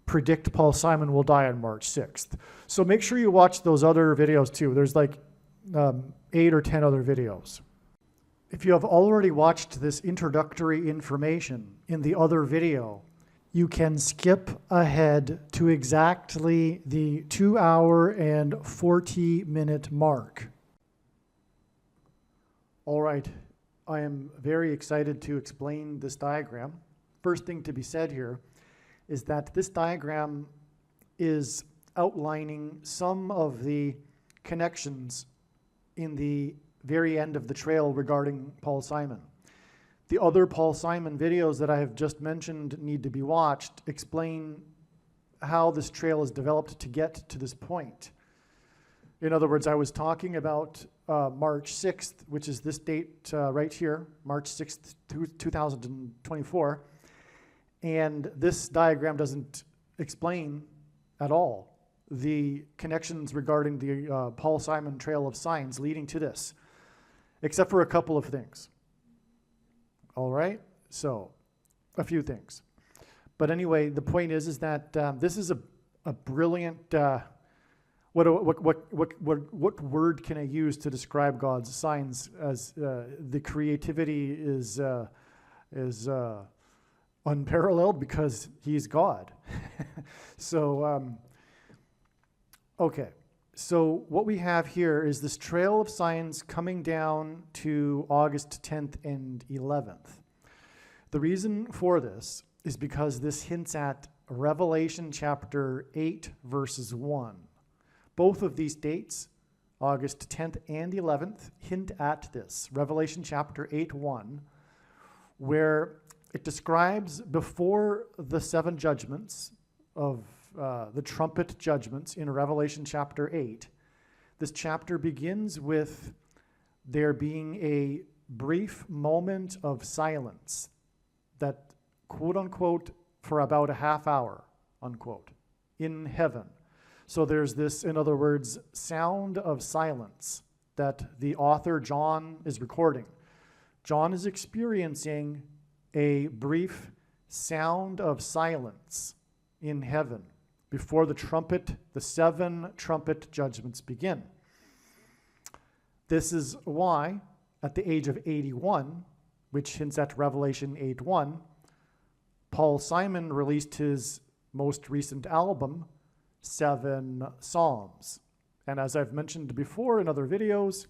predict Paul Simon will die on March 6th. So make sure you watch those other videos too. There's like 8 or 10 other videos. If you have already watched this introductory information in the other video, you can skip ahead to exactly the 2-hour and 40-minute mark. All right. I am very excited to explain this diagram. First thing to be said here is that this diagram is outlining some of the connections in the very end of the trail regarding Paul Simon. The other Paul Simon videos that I have just mentioned need to be watched explain how this trail is developed to get to this point. In other words, I was talking about March 6th, which is this date right here, March 6th, 2024. And this diagram doesn't explain at all the connections regarding the Paul Simon trail of signs leading to this, except for a couple of things. All right? So, a few things. But anyway, the point is that this is a brilliant. What word can I use to describe God's signs? As the creativity is unparalleled because He's God. So, okay. So what we have here is this trail of signs coming down to August 10th and 11th. The reason for this is because this hints at Revelation chapter 8, verses 1. Both of these dates, August 10th and 11th, hint at this. Revelation chapter 8, 1, where it describes before the seven judgments of the trumpet judgments in Revelation chapter 8. This chapter begins with there being a brief moment of silence that, quote unquote, for about a half hour, unquote, in heaven. So there's this, in other words, sound of silence that the author John is recording. John is experiencing a brief sound of silence in heaven before the seven trumpet judgments begin. This is why, at the age of 81, which hints at Revelation 8:1, Paul Simon released his most recent album, 7 Psalms. And as I've mentioned before in other videos,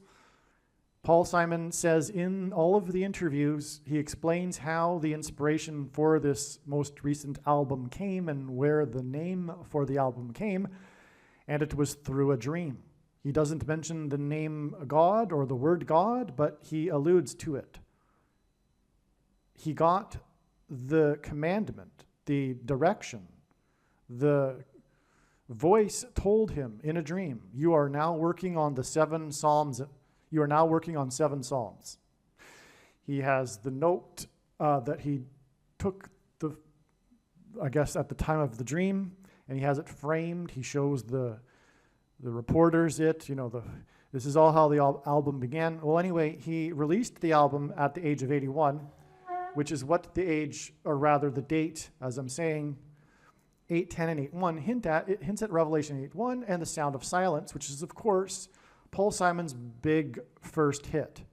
Paul Simon says in all of the interviews, he explains how the inspiration for this most recent album came and where the name for the album came, and it was through a dream. He doesn't mention the name God or the word God, but he alludes to it. He got the commandment, the direction, the voice told him in a dream, you are now working on the 7 Psalms. You are now working on 7 Psalms. He has the note that he took, I guess, at the time of the dream, and he has it framed. He shows the reporters it. This is all how the album began. Well, anyway, he released the album at the age of 81, which is what the age, or rather the date, as I'm saying, 8:10 and 8:1 hints at Revelation 8:1 and the sound of silence, which is, of course, Paul Simon's big first hit.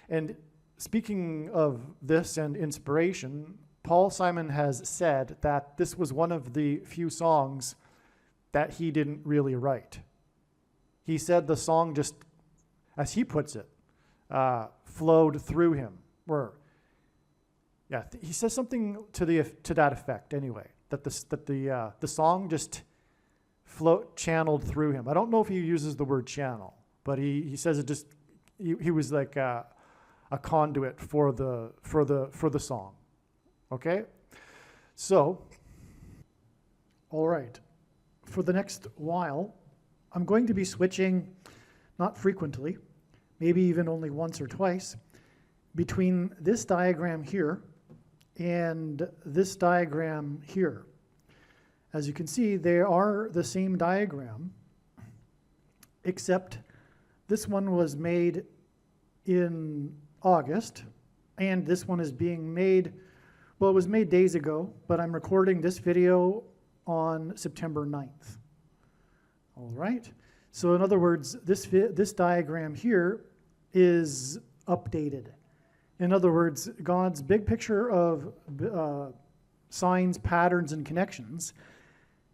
And speaking of this and inspiration, Paul Simon has said that this was one of the few songs that he didn't really write. He said the song just, as he puts it, flowed through him. He says something to that effect anyway, that the song just channeled through him. I don't know if he uses the word channel, but he says it just, he was like a conduit for the song. Okay? So, all right. For the next while, I'm going to be switching, not frequently, maybe even only once or twice, between this diagram here and this diagram here. As you can see, they are the same diagram, except this one was made in August, and this one is being made, well, it was made days ago, but I'm recording this video on September 9th. All right? So in other words, this diagram here is updated. In other words, God's big picture of signs, patterns, and connections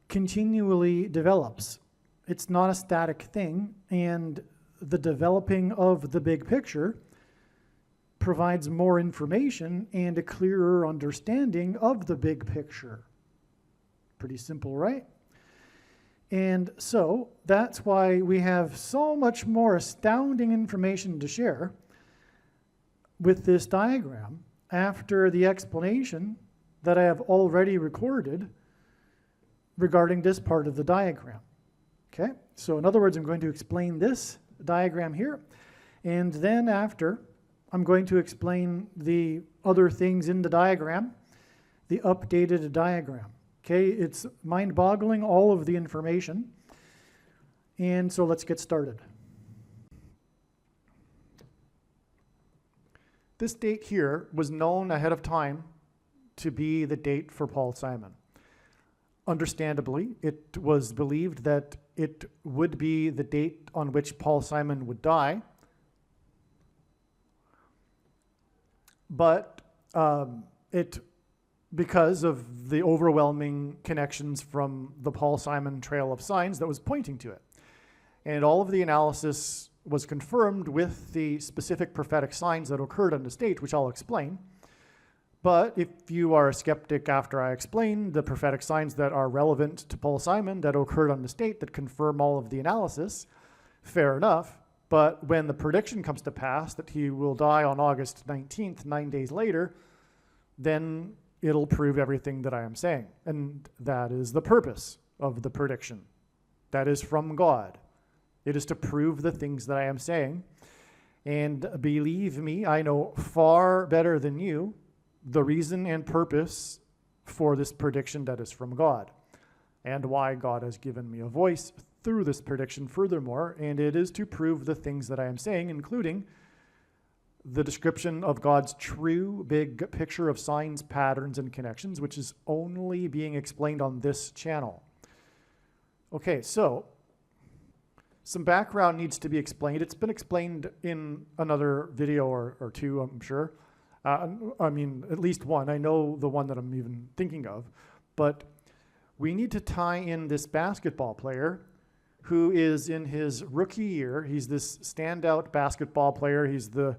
continually develops. It's not a static thing, and the developing of the big picture provides more information and a clearer understanding of the big picture. Pretty simple, right? And so that's why we have so much more astounding information to share with this diagram after the explanation that I have already recorded regarding this part of the diagram. Okay, so in other words, I'm going to explain this diagram here, and then after, I'm going to explain the other things in the diagram, the updated diagram. Okay, it's mind-boggling, all of the information, and so let's get started. this date here was known ahead of time to be the date for Paul Simon. Understandably, it was believed that it would be the date on which Paul Simon would die. But because of the overwhelming connections from the Paul Simon Trail of Signs that was pointing to it. And all of the analysis was confirmed with the specific prophetic signs that occurred on the state, which I'll explain. But if you are a skeptic after I explain the prophetic signs that are relevant to Paul Simon that occurred on the state that confirm all of the analysis, fair enough. But when the prediction comes to pass that he will die on August 19th, 9 days later, then it'll prove everything that I am saying. And that is the purpose of the prediction. That is from God. It is to prove the things that I am saying. And believe me, I know far better than you the reason and purpose for this prediction that is from God, and why God has given me a voice through this prediction furthermore, and it is to prove the things that I am saying, including the description of God's true big picture of signs, patterns, and connections, which is only being explained on this channel. Okay, so some background needs to be explained. It's been explained in another video or two, I'm sure. I mean, at least one. I know the one that I'm even thinking of. But we need to tie in this basketball player who is in his rookie year. He's this standout basketball player. He's the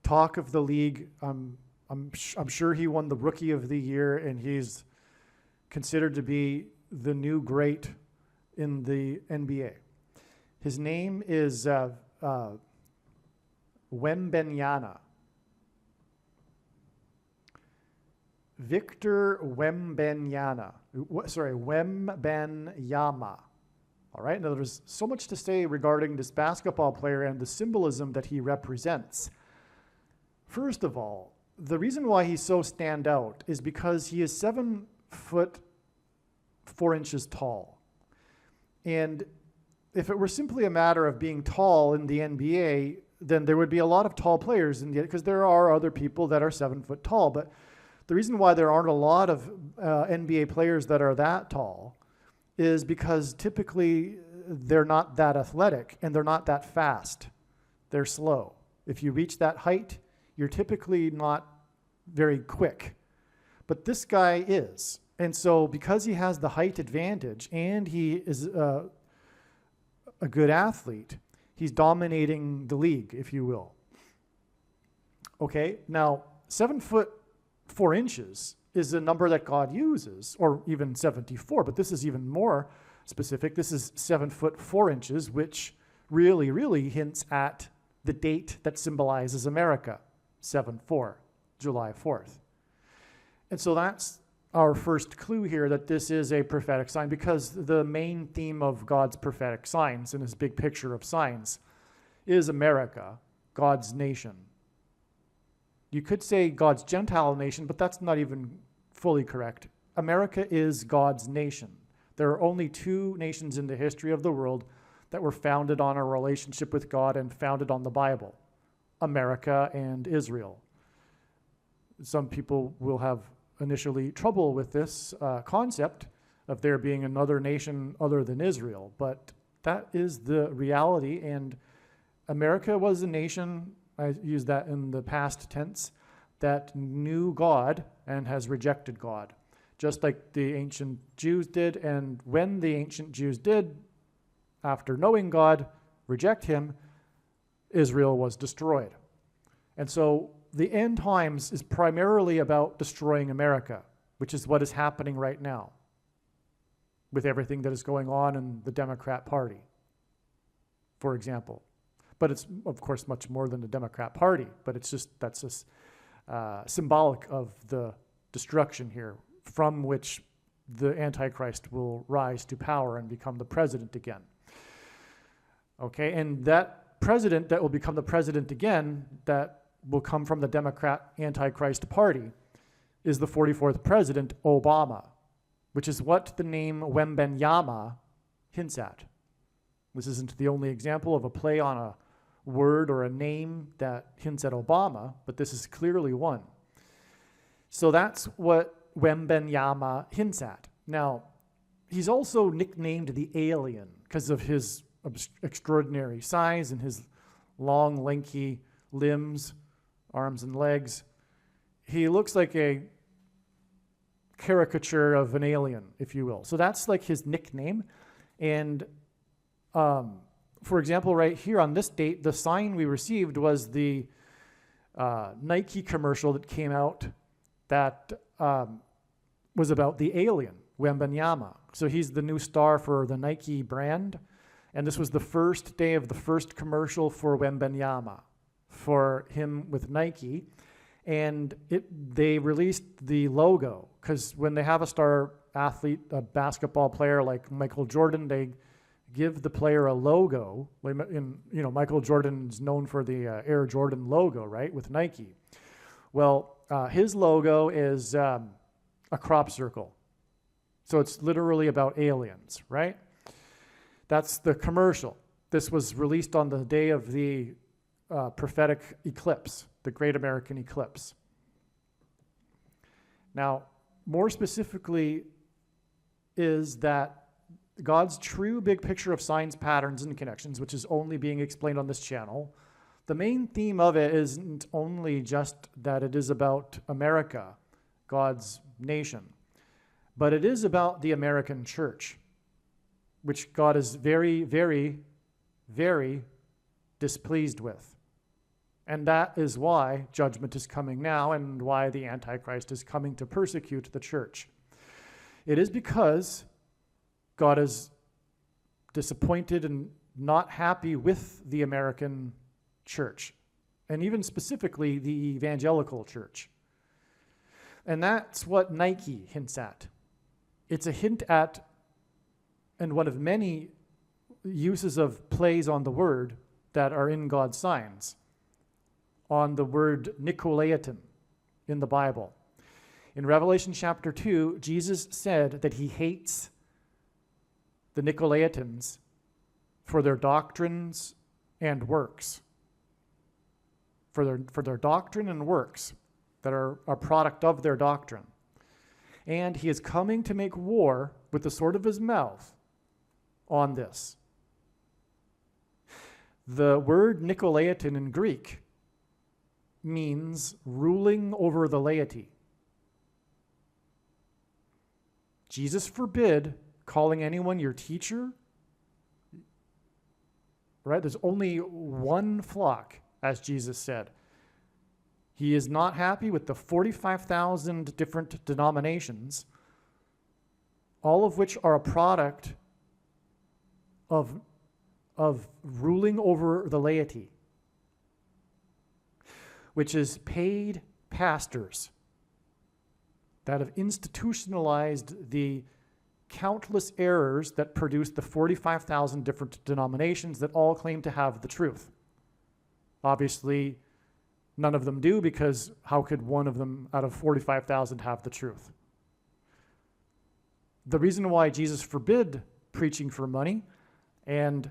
talk of the league. I'm sure he won the Rookie of the Year, and he's considered to be the new great in the NBA. His name is Wembanyama. Victor Wembanyama. Wembanyama. All right, now there's so much to say regarding this basketball player and the symbolism that he represents. First of all, the reason why he's so stand out is because he is 7 foot 4 inches tall. And if it were simply a matter of being tall in the NBA, then there would be a lot of tall players in the, because there are other people that are 7 foot tall. But the reason why there aren't a lot of NBA players that are that tall is because typically they're not that athletic and they're not that fast. They're slow. If you reach that height, you're typically not very quick. But this guy is. And so because he has the height advantage and he is a good athlete, he's dominating the league, if you will. Okay, now 7 foot 4 inches is a number that God uses, or even 74, but this is even more specific. This is 7 foot 4 inches, which really hints at the date that symbolizes America, 7/4, July 4th. And so that's our first clue here that this is a prophetic sign, because the main theme of God's prophetic signs in his big picture of signs is America, God's nation. You could say God's Gentile nation, but that's not even fully correct. America is God's nation. There are only 2 nations in the history of the world that were founded on a relationship with God and founded on the Bible: America and Israel. Some people will have initially trouble with this concept of there being another nation other than Israel, but that is the reality. And America was a nation, I use that in the past tense, that knew God and has rejected God, just like the ancient Jews did. And when the ancient Jews did, after knowing God, reject him, Israel was destroyed. And so the end times is primarily about destroying America, which is what is happening right now with everything that is going on in the Democrat Party, for example. But it's, of course, much more than the Democrat Party, but it's just, that's just symbolic of the destruction here, from which the Antichrist will rise to power and become the president again. Okay, and that president that will become the president again, that will come from the Democrat Antichrist Party, is the 44th president, Obama, which is what the name Wembanyama hints at. This isn't the only example of a play on a word or a name that hints at Obama, but this is clearly one. So that's what Wembanyama hints at. Now, he's also nicknamed the alien because of his extraordinary size and his long, lanky limbs, arms and legs. He looks like a caricature of an alien, if you will. So that's like his nickname. And for example, right here on this date, the sign we received was the Nike commercial that came out that was about the alien, Wembanyama. So he's the new star for the Nike brand. And this was the first day of the first commercial for Wembanyama, for him with Nike. And they released the logo, because when they have a star athlete, a basketball player like Michael Jordan, they give the player a logo. Michael Jordan's known for the Air Jordan logo, right, with Nike. Well, his logo is a crop circle. So it's literally about aliens, right? That's the commercial. This was released on the day of the prophetic eclipse, the Great American Eclipse. Now, more specifically is that God's true big picture of signs, patterns, and connections, which is only being explained on this channel, the main theme of it isn't only just that it is about America, God's nation, but it is about the American church, which God is very, very, very displeased with. And that is why judgment is coming now and why the Antichrist is coming to persecute the church. It is because God is disappointed and not happy with the American church, and even specifically the evangelical church. And that's what Nike hints at. It's a hint at, and one of many uses of plays on the word that are in God's signs, on the word Nicolaitan in the Bible. In Revelation chapter 2, Jesus said that he hates the Nicolaitans for their doctrines and works. For their doctrine and works that are a product of their doctrine. And he is coming to make war with the sword of his mouth on this. The word Nicolaitan in Greek means ruling over the laity. Jesus forbid calling anyone your teacher. Right? There's only one flock, as Jesus said. He is not happy with the 45,000 different denominations, all of which are a product of ruling over the laity, which is paid pastors that have institutionalized the countless errors that produce the 45,000 different denominations that all claim to have the truth. Obviously, none of them do, because how could one of them out of 45,000 have the truth? The reason why Jesus forbid preaching for money and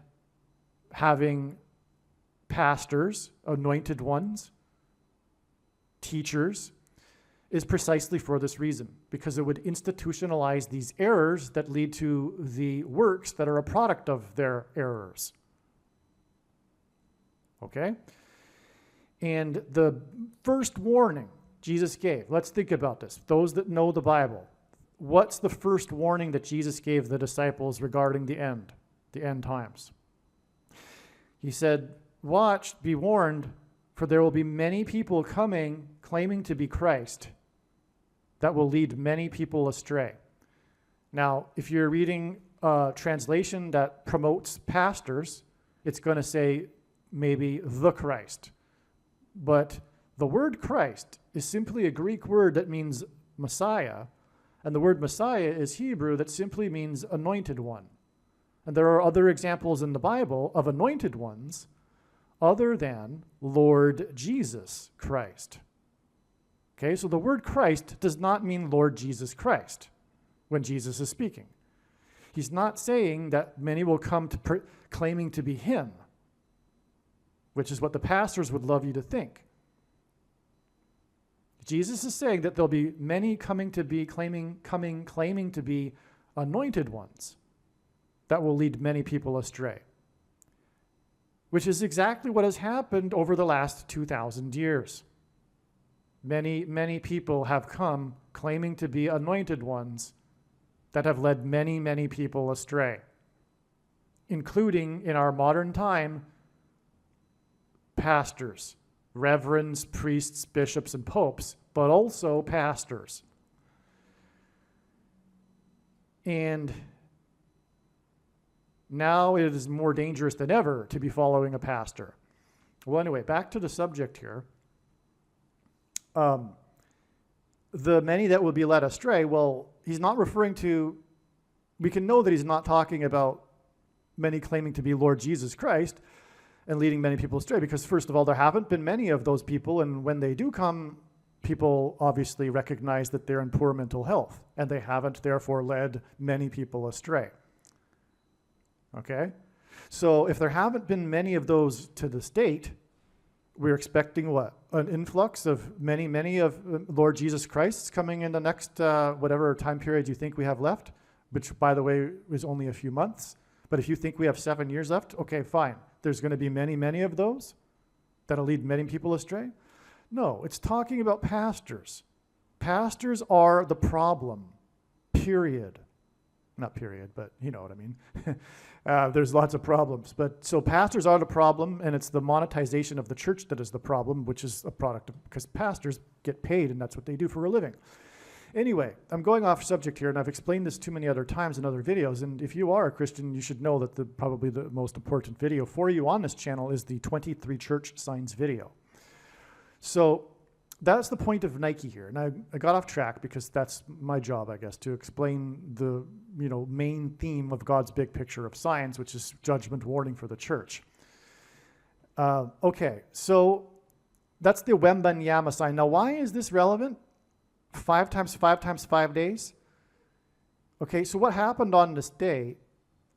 having pastors, anointed ones, teachers, is precisely for this reason, because it would institutionalize these errors that lead to the works that are a product of their errors. Okay? And the first warning Jesus gave, let's think about this. Those that know the Bible, what's the first warning that Jesus gave the disciples regarding the end times? He said, watch, be warned, for there will be many people coming claiming to be Christ that will lead many people astray. Now, if you're reading a translation that promotes pastors, it's going to say maybe the Christ. But the word Christ is simply a Greek word that means Messiah, and the word Messiah is Hebrew that simply means anointed one. And there are other examples in the Bible of anointed ones other than Lord Jesus Christ. Okay, so the word Christ does not mean Lord Jesus Christ when Jesus is speaking. He's not saying that many will come to claiming to be him. which is what the pastors would love you to think. Jesus is saying that there'll be many claiming to be anointed ones that will lead many people astray, which is exactly what has happened over the last 2,000 years. Many, many people have come claiming to be anointed ones that have led many, many people astray, including in our modern time, pastors, reverends, priests, bishops, and popes, but also pastors. And now it is more dangerous than ever to be following a pastor. Well, anyway, back to the subject here. The many that will be led astray, well, he's not referring to, we can know that he's not talking about many claiming to be Lord Jesus Christ and leading many people astray, because first of all, there haven't been many of those people, and when they do come, people obviously recognize that they're in poor mental health, and they haven't therefore led many people astray. Okay? So if there haven't been many of those to this date, we're expecting what? An influx of many of Lord Jesus Christ's coming in the next whatever time period you think we have left, which, by the way, is only a few months. But if you think we have 7 years left, okay, fine. There's going to be many of those that'll lead many people astray. No, it's talking about pastors. Pastors are the problem, period. Not period, but you know what I mean. There's lots of problems. But so pastors are the problem, and it's the monetization of the church that is the problem, which is a product of, because pastors get paid, and that's what they do for a living. Anyway, I'm going off subject here, and I've explained this too many other times in other videos, and if you are a Christian, you should know that probably the most important video for you on this channel is the 23 church signs video. So that's the point of Nike here. And I got off track because that's my job, I guess, to explain the main theme of God's big picture of signs, which is judgment warning for the church. Okay, so that's the Wembanyama sign. Now, why is this relevant? 5 times 5 times 5 days? Okay, so what happened on this day,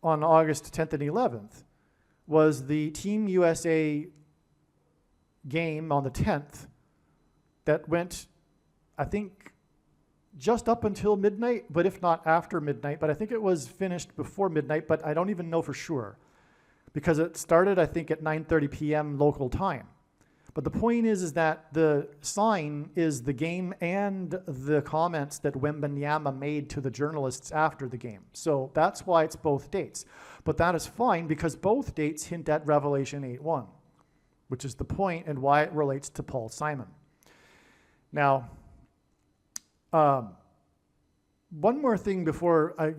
on August 10th and 11th, was the Team USA game on the 10th that went, I think, just up until midnight, but if not after midnight. But I think it was finished before midnight, but I don't even know for sure, because it started, I think, at 9:30 p.m. local time. But the point is that the sign is the game and the comments that Wembanyama made to the journalists after the game. So that's why it's both dates. But that is fine, because both dates hint at Revelation 8:1, which is the point and why it relates to Paul Simon. Now, one more thing before I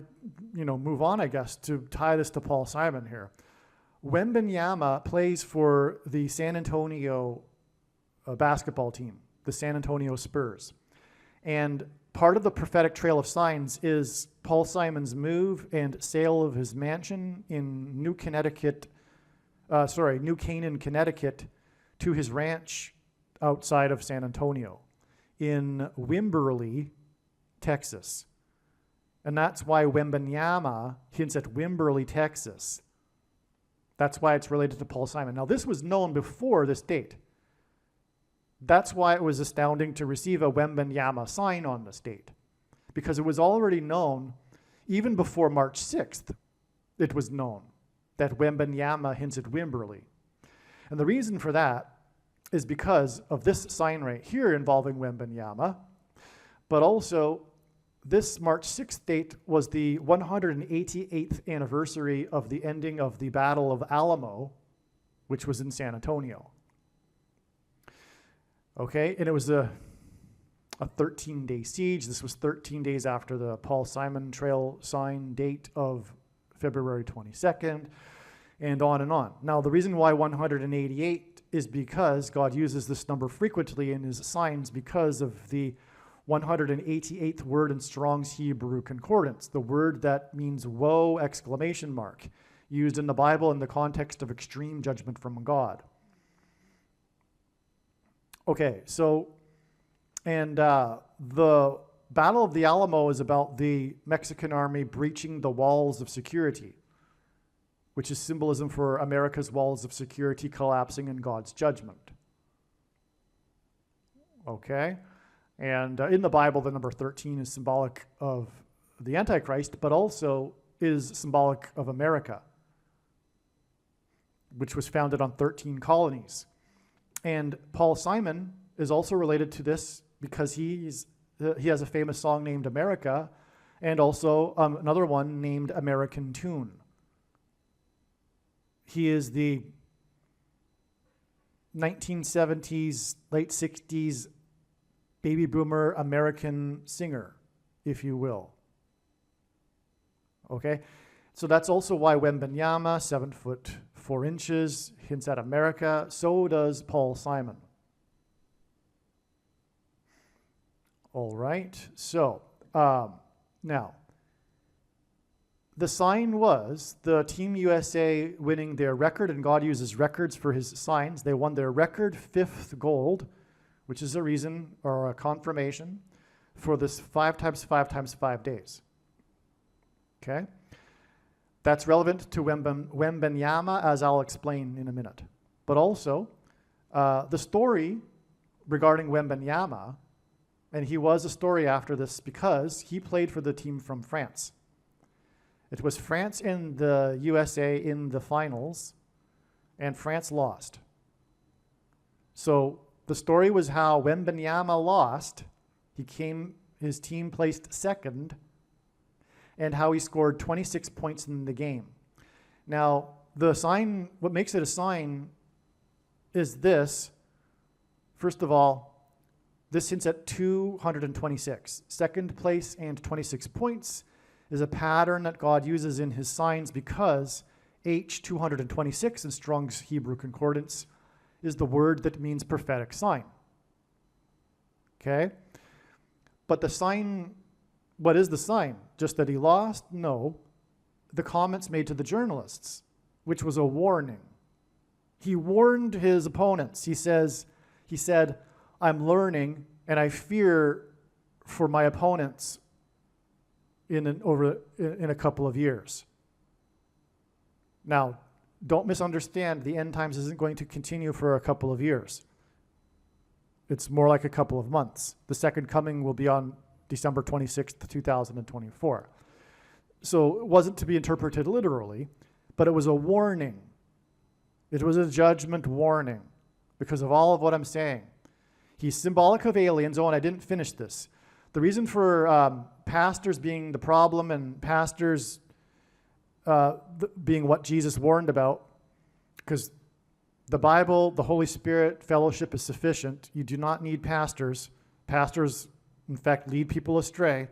move on, I guess, to tie this to Paul Simon here. Wembanyama plays for the San Antonio basketball team, the San Antonio Spurs. And part of the prophetic trail of signs is Paul Simon's move and sale of his mansion in New Canaan, Connecticut, to his ranch outside of San Antonio in Wimberley, Texas. And that's why Wembanyama hints at Wimberley, Texas. That's why it's related to Paul Simon. Now, this was known before this date. That's why it was astounding to receive a Wembanyama sign on this date, because it was already known, even before March 6th, it was known that Wembanyama hints at Wimberley. And the reason for that is because of this sign right here involving Wembanyama, but also this March 6th date was the 188th anniversary of the ending of the Battle of Alamo, which was in San Antonio. Okay, and it was a 13-day siege. This was 13 days after the Paul Simon Trail sign date of February 22nd, and on and on. Now, the reason why 188 is because God uses this number frequently in his signs because of the 188th word in Strong's Hebrew Concordance, the word that means woe, ! Used in the Bible in the context of extreme judgment from God. Okay, so, and the Battle of the Alamo is about the Mexican army breaching the walls of security, which is symbolism for America's walls of security collapsing and God's judgment. Okay? And in the Bible, the number 13 is symbolic of the Antichrist, but also is symbolic of America, which was founded on 13 colonies. And Paul Simon is also related to this because he has a famous song named America, and also another one named American Tune. He is the 1970s, late 60s baby boomer American singer, if you will. Okay? So that's also why Wembanyama, 7 foot 4 inches, hints at America. So does Paul Simon. All right. So now, the sign was the Team USA winning their record, and God uses records for his signs. They won their record 5th gold, which is a reason or a confirmation for this 5 times 5 times 5 days. Okay? That's relevant to Wembanyama, as I'll explain in a minute. But also, the story regarding Wembanyama, and he was a story after this because he played for the team from France. It was France and the USA in the finals, and France lost. So the story was how Wembanyama lost. His team placed second, and how he scored 26 points in the game. Now, the sign, what makes it a sign is this. First of all, this hints at 226. Second place and 26 points is a pattern that God uses in his signs because H226 in Strong's Hebrew Concordance is the word that means prophetic sign. Okay? But the sign, what is the sign? Just that he lost? No. The comments made to the journalists, which was a warning. He warned his opponents. He said, I'm learning and I fear for my opponents in a couple of years. Now, don't misunderstand, the end times isn't going to continue for a couple of years. It's more like a couple of months. The second coming will be on December 26th, 2024. So it wasn't to be interpreted literally, but it was a warning. It was a judgment warning because of all of what I'm saying. He's symbolic of aliens. Oh, and I didn't finish this. The reason for pastors being the problem and pastors being what Jesus warned about, because the Bible, the Holy Spirit, fellowship is sufficient. You do not need pastors. Pastors, in fact, lead people astray.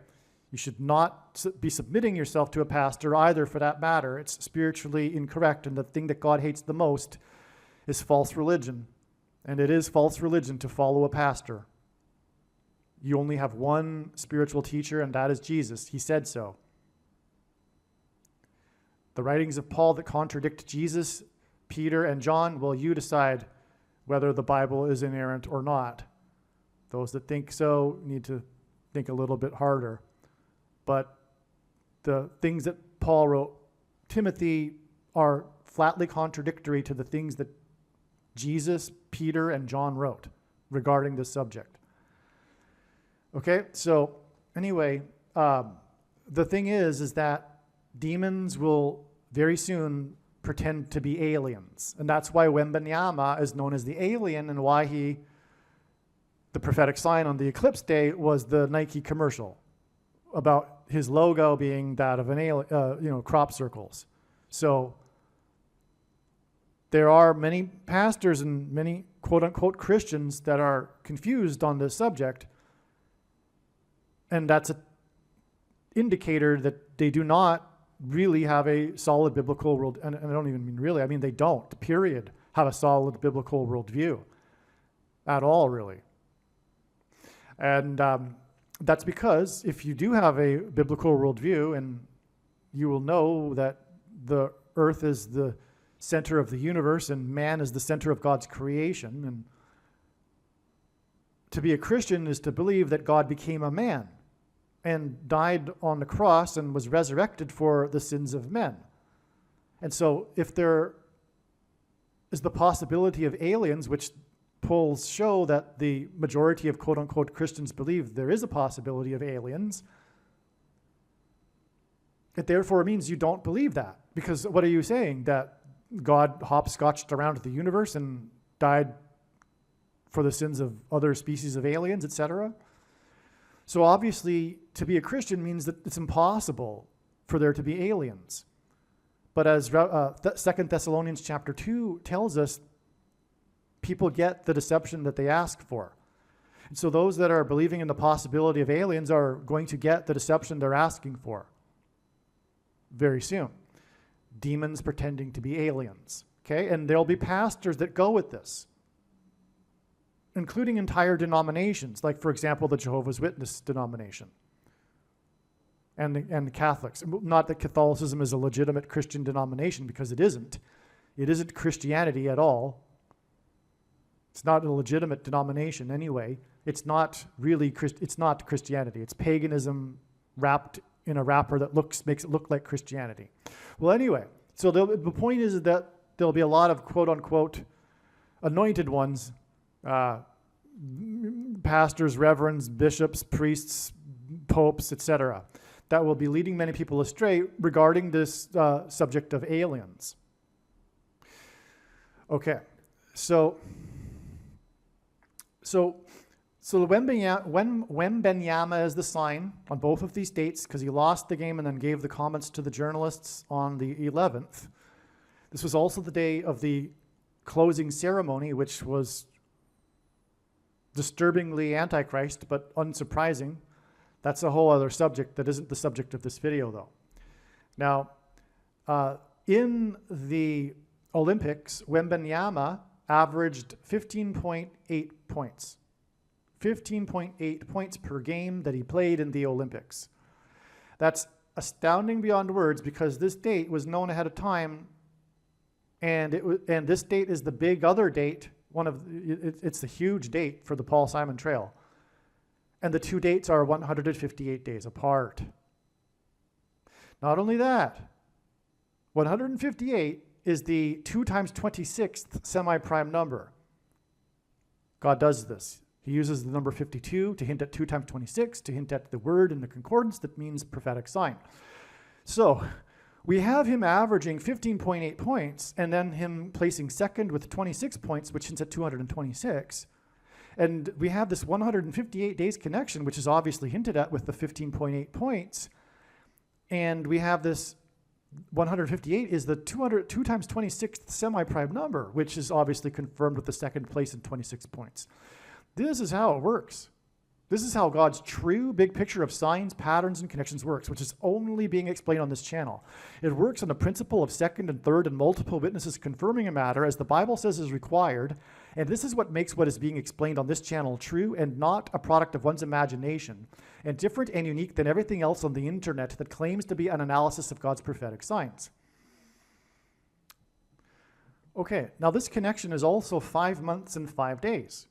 You should not be submitting yourself to a pastor either, for that matter. It's spiritually incorrect, and the thing that God hates the most is false religion. And it is false religion to follow a pastor. You only have one spiritual teacher, and that is Jesus. He said so. The writings of Paul that contradict Jesus, Peter, and John, well, you decide whether the Bible is inerrant or not. Those that think so need to think a little bit harder. But the things that Paul wrote Timothy are flatly contradictory to the things that Jesus, Peter, and John wrote regarding this subject. Okay, so anyway, the thing is that demons will very soon pretend to be aliens. And that's why Wembanyama is known as the alien, and why the prophetic sign on the eclipse day was the Nike commercial about his logo being that of an alien, crop circles. So there are many pastors and many quote-unquote Christians that are confused on this subject, and that's an indicator that they do not really have a solid biblical world, and I don't even mean really, I mean they don't, period, have a solid biblical worldview at all, really. And that's because if you do have a biblical worldview, and you will know that the earth is the center of the universe and man is the center of God's creation, and to be a Christian is to believe that God became a man and died on the cross and was resurrected for the sins of men. And so if there is the possibility of aliens, which polls show that the majority of quote-unquote Christians believe there is a possibility of aliens, it therefore means you don't believe that. Because what are you saying? That God hopscotched around the universe and died for the sins of other species of aliens, etc.? So obviously, to be a Christian means that it's impossible for there to be aliens. But as 2 Thessalonians chapter 2 tells us, people get the deception that they ask for. And so those that are believing in the possibility of aliens are going to get the deception they're asking for very soon. Demons pretending to be aliens. Okay? And there'll be pastors that go with this, including entire denominations, like, for example, the Jehovah's Witness denomination and the Catholics. Not that Catholicism is a legitimate Christian denomination, because it isn't. It isn't Christianity at all. It's not a legitimate denomination anyway. It's not really it's not Christianity. It's paganism wrapped in a wrapper that makes it look like Christianity. Well, anyway, so the point is that there'll be a lot of quote-unquote anointed ones, pastors, reverends, bishops, priests, popes, etc., that will be leading many people astray regarding this subject of aliens. Okay, so Wembanyama is the sign on both of these dates, because he lost the game and then gave the comments to the journalists on the 11th. This was also the day of the closing ceremony, which was disturbingly antichrist, but unsurprising. That's a whole other subject that isn't the subject of this video, though. Now, in the Olympics, Wembanyama averaged 15.8 points. 15.8 points per game that he played in the Olympics. That's astounding beyond words, because this date was known ahead of time, and this date is the big other date. It's the huge date for the Paul Simon Trail. And the two dates are 158 days apart. Not only that, 158 is the 2 times 26th semi-prime number. God does this. He uses the number 52 to hint at 2 times 26, to hint at the word in the concordance that means prophetic sign. So we have him averaging 15.8 points, and then him placing second with 26 points, which hints at 226. And we have this 158 days connection, which is obviously hinted at with the 15.8 points. And we have this 158 is the 2 times 26th semi-prime number, which is obviously confirmed with the second place and 26 points. This is how it works. This is how God's true big picture of signs, patterns, and connections works, which is only being explained on this channel. It works on the principle of second and third and multiple witnesses confirming a matter as the Bible says is required, and this is what makes what is being explained on this channel true and not a product of one's imagination, and different and unique than everything else on the internet that claims to be an analysis of God's prophetic signs. Okay, now this connection is also 5 months and 5 days.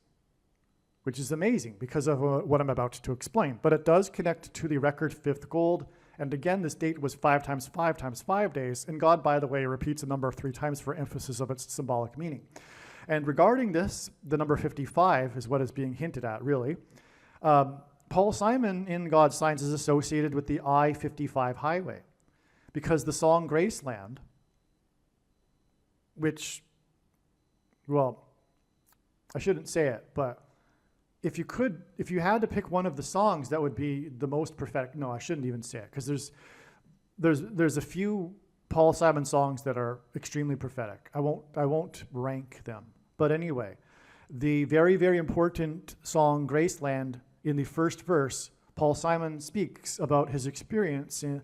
Which is amazing because of what I'm about to explain. But it does connect to the record 5th gold. And again, this date was 5 times 5 times 5 days. And God, by the way, repeats a number 3 times for emphasis of its symbolic meaning. And regarding this, the number 55 is what is being hinted at, really. Paul Simon in God's Signs is associated with the I-55 highway because the song Graceland, which, well, I shouldn't say it, but if you had to pick one of the songs that would be the most prophetic, no, I shouldn't even say it, because there's a few Paul Simon songs that are extremely prophetic. I won't rank them. But anyway, the very, very important song Graceland, in the first verse, Paul Simon speaks about his experience in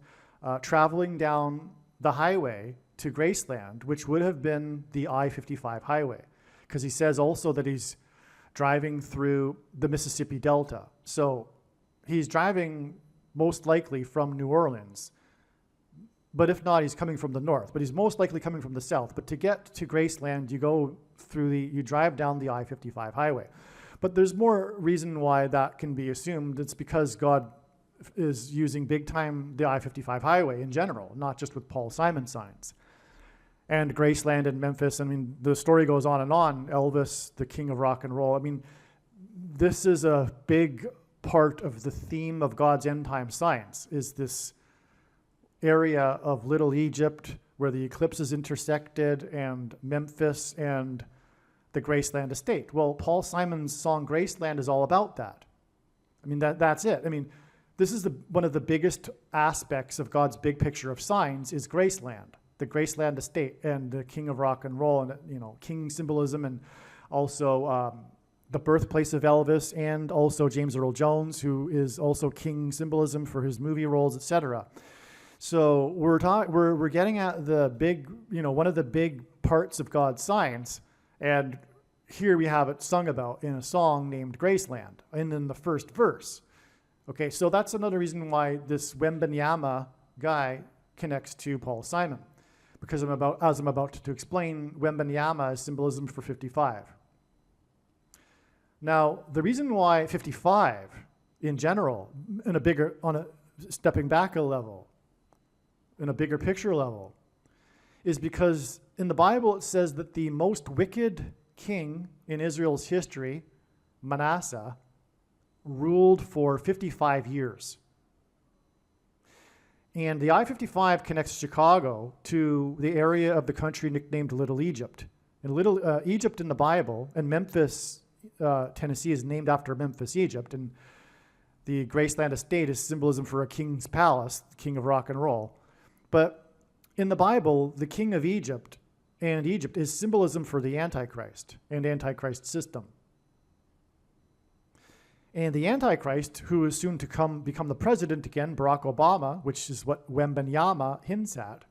traveling down the highway to Graceland, which would have been the I-55 highway, because he says also that he's driving through the Mississippi Delta. So he's driving most likely from New Orleans. But if not, he's coming from the north. But he's most likely coming from the south. But to get to Graceland, you drive down the I-55 highway. But there's more reason why that can be assumed. It's because God is using big time the I-55 highway in general, not just with Paul Simon signs. and Graceland and Memphis. I mean, the story goes on and on. Elvis, the king of rock and roll. I mean, this is a big part of the theme of God's end time signs, is this area of Little Egypt where the eclipses intersected, and Memphis and the Graceland estate. Well, Paul Simon's song Graceland is all about that. I mean, that's it. I mean, this is one of the biggest aspects of God's big picture of signs is Graceland, the Graceland estate, and the king of rock and roll, and king symbolism, and also the birthplace of Elvis, and also James Earl Jones, who is also king symbolism for his movie roles, etc. So we're getting at the big, one of the big parts of God's signs, and here we have it sung about in a song named Graceland, and in the first verse. Okay, so that's another reason why this Wembanyama guy connects to Paul Simon, because as I'm about to explain, Wembanyama is symbolism for 55. Now, the reason why 55 in general, stepping back a level, in a bigger picture level, is because in the Bible it says that the most wicked king in Israel's history, Manasseh, ruled for 55 years. And the I-55 connects Chicago to the area of the country nicknamed Little Egypt. And Little Egypt in the Bible, and Memphis, Tennessee is named after Memphis, Egypt, and the Graceland estate is symbolism for a king's palace, the king of rock and roll. But in the Bible, the king of Egypt and Egypt is symbolism for the Antichrist and Antichrist system. And the Antichrist, who is soon to become the president again, Barack Obama, which is what Wembanyama hints at,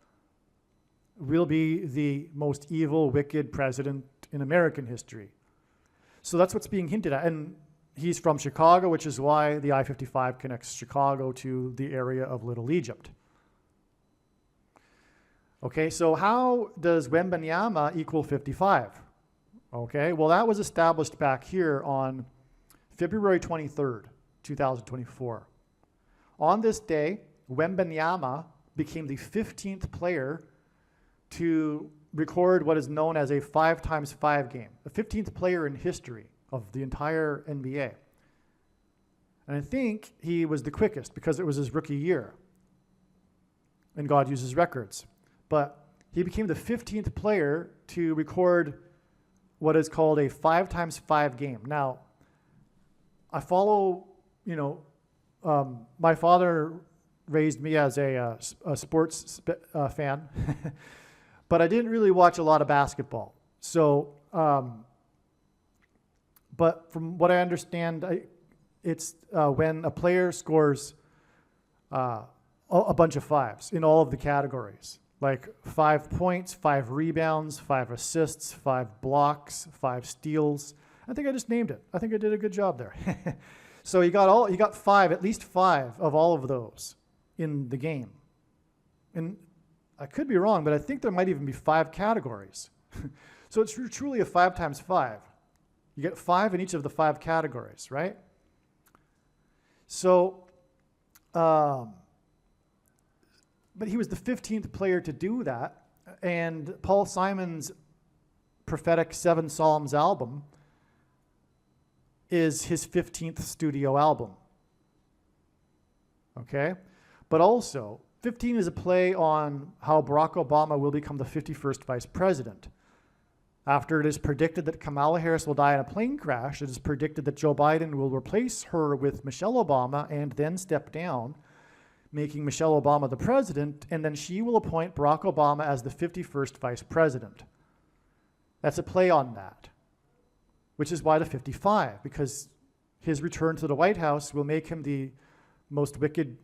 will be the most evil, wicked president in American history. So that's what's being hinted at. And he's from Chicago, which is why the I-55 connects Chicago to the area of Little Egypt. Okay, so how does Wembanyama equal 55? Okay, well, that was established back here on February 23rd, 2024. On this day, Wembanyama became the 15th player to record what is known as a 5x5 game, the 15th player in history of the entire NBA. And I think he was the quickest because it was his rookie year. And God uses records. But he became the 15th player to record what is called a 5x5 game. Now, I follow, my father raised me as a sports fan, but I didn't really watch a lot of basketball. So, but from what I understand, it's when a player scores a bunch of fives in all of the categories, like 5 points, 5 rebounds, 5 assists, 5 blocks, 5 steals. I think I just named it. I think I did a good job there. So you got 5, at least 5 of all of those in the game. And I could be wrong, but I think there might even be 5 categories. So it's truly a 5x5. You get 5 in each of the 5 categories, right? So, but he was the 15th player to do that. And Paul Simon's prophetic 7 Psalms album is his 15th studio album. Okay? But also, 15 is a play on how Barack Obama will become the 51st vice president. After it is predicted that Kamala Harris will die in a plane crash, it is predicted that Joe Biden will replace her with Michelle Obama and then step down, making Michelle Obama the president, and then she will appoint Barack Obama as the 51st vice president. That's a play on that, which is why the 55, because his return to the White House will make him the most wicked,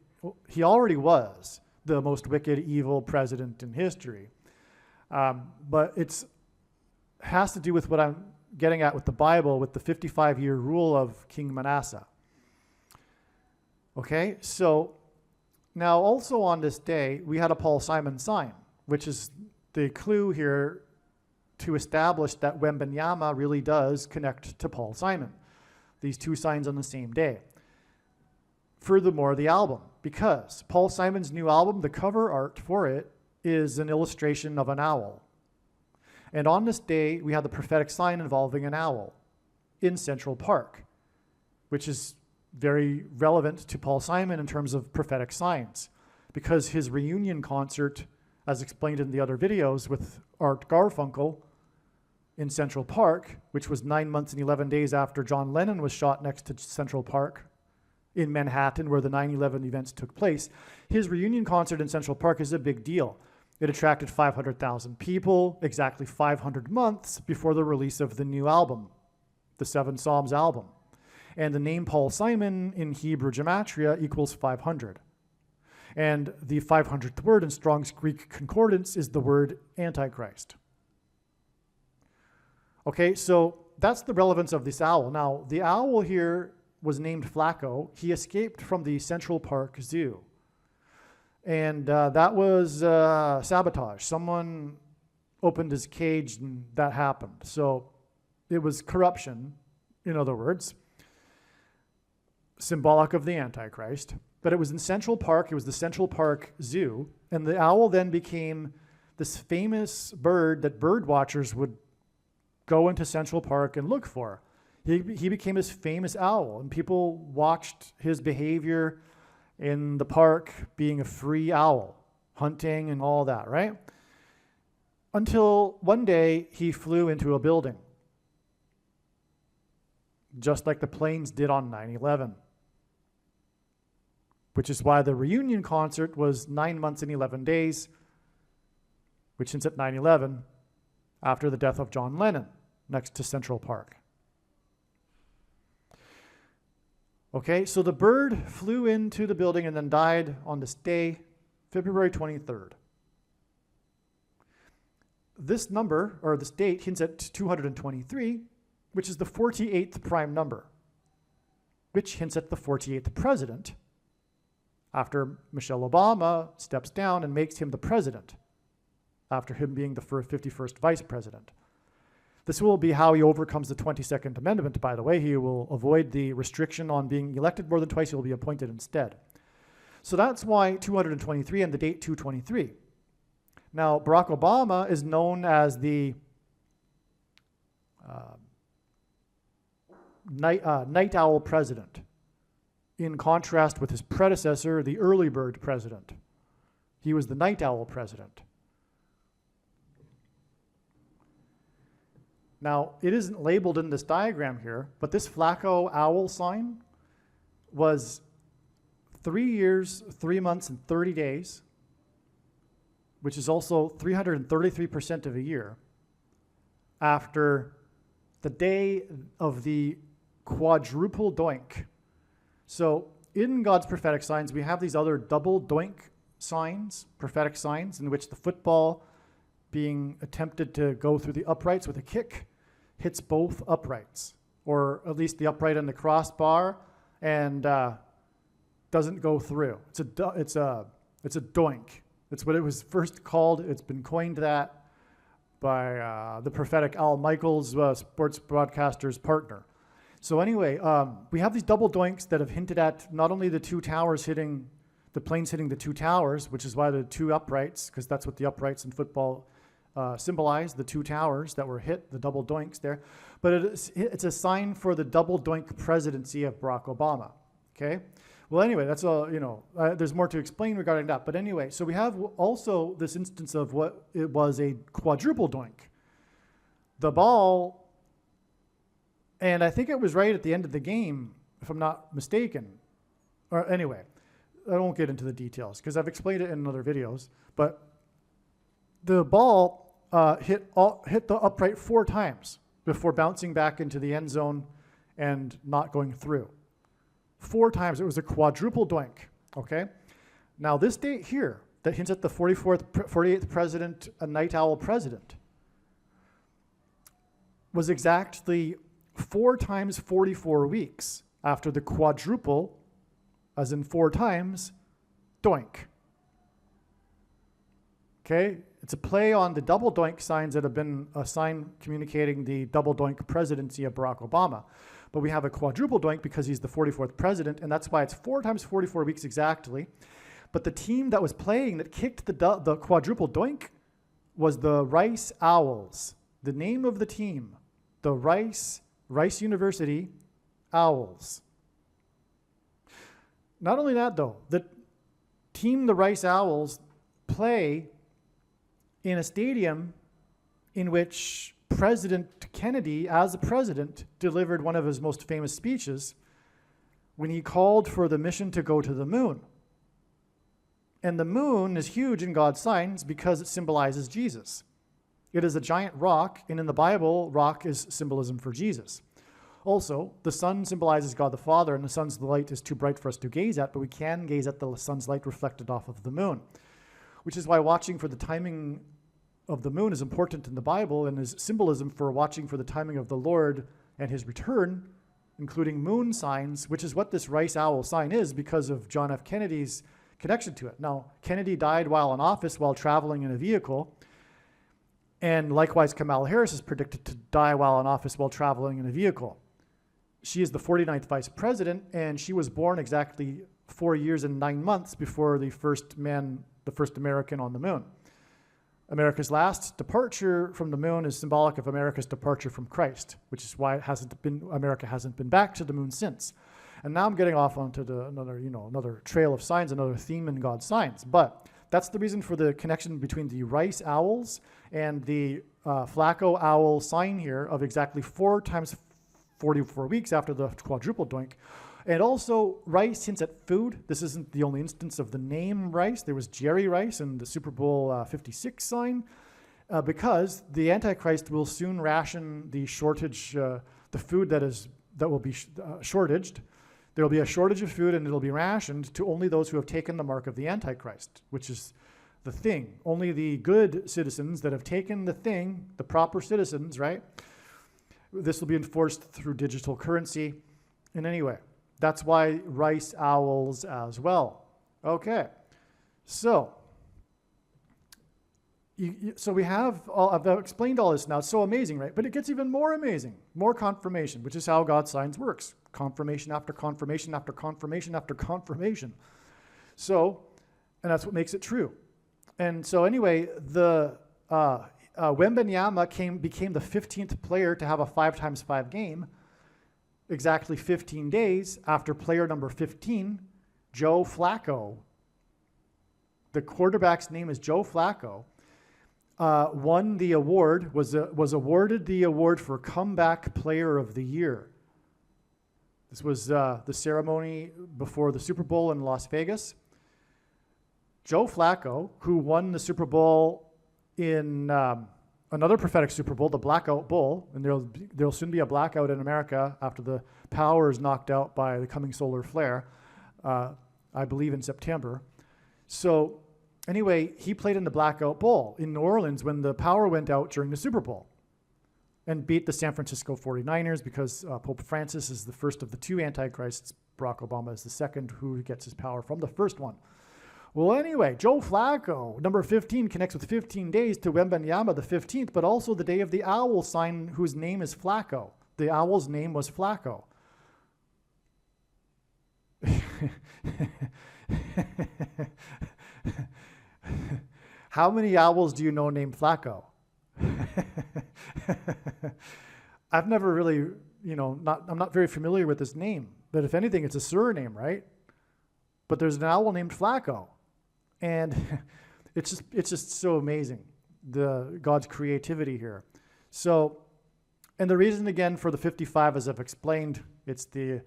he already was the most wicked, evil president in history. But it has to do with what I'm getting at with the Bible, with the 55-year rule of King Manasseh. Okay, so now also on this day, we had a Paul Simon sign, which is the clue here to establish that Wembanyama really does connect to Paul Simon. These 2 signs on the same day. Furthermore, the album, because Paul Simon's new album, the cover art for it is an illustration of an owl. And on this day, we had the prophetic sign involving an owl in Central Park, which is very relevant to Paul Simon in terms of prophetic signs, because his reunion concert, as explained in the other videos with Art Garfunkel in Central Park, which was 9 months and 11 days after John Lennon was shot next to Central Park in Manhattan, where the 9/11 events took place. His reunion concert in Central Park is a big deal. It attracted 500,000 people, exactly 500 months before the release of the new album, the Seven Psalms album. And the name Paul Simon in Hebrew gematria equals 500. And the 500th word in Strong's Greek Concordance is the word Antichrist. Okay, so that's the relevance of this owl. Now, the owl here was named Flacco. He escaped from the Central Park Zoo. And that was sabotage. Someone opened his cage and that happened. So it was corruption, in other words, symbolic of the Antichrist. But it was in Central Park. It was the Central Park Zoo. And the owl then became this famous bird that bird watchers would go into Central Park and look for. He became this famous owl, and people watched his behavior in the park, being a free owl, hunting and all that, right? Until one day he flew into a building, just like the planes did on 9/11, which is why the reunion concert was 9 months and 11 days, which ends at 9/11, after the death of John Lennon, next to Central Park. Okay, so the bird flew into the building and then died on this day, February 23rd. This number, or this date, hints at 223, which is the 48th prime number, which hints at the 48th president, after Michelle Obama steps down and makes him the president, after him being the 51st vice president. This will be how he overcomes the 22nd Amendment, by the way. He will avoid the restriction on being elected more than twice. He will be appointed instead. So that's why 223 and the date 223. Now, Barack Obama is known as the night owl president, in contrast with his predecessor, the early bird president. He was the night owl president. Now, it isn't labeled in this diagram here, but this Flacco owl sign was 3 years, 3 months, and 30 days, which is also 333% of a year, after the day of the quadruple doink. So in God's prophetic signs, we have these other double doink signs, prophetic signs, in which the football being attempted to go through the uprights with a kick hits both uprights, or at least the upright and the crossbar, and doesn't go through. It's a doink. It's what it was first called. It's been coined that by the prophetic Al Michaels, sports broadcaster's partner. So anyway, we have these double doinks that have hinted at not only the two towers hitting, the planes hitting the two towers, which is why the two uprights, because that's what the uprights in football symbolize, the two towers that were hit, the double doinks there. But it's a sign for the double doink presidency of Barack Obama, okay? Well, anyway, that's all, there's more to explain regarding that. But anyway, so we have also this instance of what it was a quadruple doink. The ball, and I think it was right at the end of the game, if I'm not mistaken. Or anyway, I won't get into the details because I've explained it in other videos. But the ball hit the upright 4 times before bouncing back into the end zone and not going through. 4 times. It was a quadruple doink, okay? Now, this date here that hints at the 48th president, a night owl president, was exactly 4 times 44 weeks after the quadruple, as in 4 times, doink. Okay? It's a play on the double doink signs that have been a sign communicating the double doink presidency of Barack Obama. But we have a quadruple doink because he's the 44th president, and that's why it's 4 times 44 weeks exactly. But the team that was playing that kicked the quadruple doink was the Rice Owls. the name of the team, the Rice University Owls. Not only that, though, the Rice Owls play in a stadium in which President Kennedy, as the president, delivered one of his most famous speeches when he called for the mission to go to the moon. And the moon is huge in God's signs because it symbolizes Jesus. It is a giant rock, and in the Bible, rock is symbolism for Jesus. Also, the sun symbolizes God the Father, and the sun's light is too bright for us to gaze at, but we can gaze at the sun's light reflected off of the moon, which is why watching for the timing of the moon is important in the Bible and is symbolism for watching for the timing of the Lord and his return, including moon signs, which is what this Rice Owl sign is because of John F. Kennedy's connection to it. Now, Kennedy died while in office while traveling in a vehicle, and likewise Kamala Harris is predicted to die while in office while traveling in a vehicle. She is the 49th vice president, and she was born exactly 4 years and 9 months before the first American on the moon. America's last departure from the moon is symbolic of America's departure from Christ, which is why America hasn't been back to the moon since. And now I'm getting off onto another trail of signs, another theme in God's signs. But that's the reason for the connection between the Rice Owls and the Flacco Owl sign here of exactly 4 times 44 weeks after the quadruple doink. And also, Rice hints at food. This isn't the only instance of the name Rice. There was Jerry Rice in the Super Bowl 56 sign, because the Antichrist will soon ration the shortage, the food that will be shortaged. There will be a shortage of food, and it'll be rationed to only those who have taken the mark of the Antichrist, which is the thing. Only the good citizens that have taken the thing, the proper citizens, right? This will be enforced through digital currency. And anyway, that's why Rice Owls as well. Okay, so we have I've explained all this now. It's so amazing, right? But it gets even more amazing, more confirmation, which is how God's signs works. Confirmation after confirmation after confirmation after confirmation. So, and that's what makes it true. And so anyway, the Wembanyama became the 15th player to have a 5x5 game, exactly 15 days after player number 15, Joe Flacco. The quarterback's name is Joe Flacco. Won the award, was awarded the award for Comeback Player of the Year. This was the ceremony before the Super Bowl in Las Vegas. Joe Flacco, who won the Super Bowl in another prophetic Super Bowl, the Blackout Bowl, and there'll soon be a blackout in America after the power is knocked out by the coming solar flare, I believe in September. So anyway, he played in the Blackout Bowl in New Orleans when the power went out during the Super Bowl and beat the San Francisco 49ers because Pope Francis is the first of the 2 antichrists. Barack Obama is the second who gets his power from the first one. Well, anyway, Joe Flacco, number 15, connects with 15 days to Wembanyama, the 15th, but also the day of the owl sign whose name is Flacco. The owl's name was Flacco. How many owls do you know named Flacco? I've never really, I'm not very familiar with this name, but if anything, it's a surname, right? But there's an owl named Flacco. And it's just so amazing, God's creativity here. So, and the reason again for the 55, as I've explained, it's the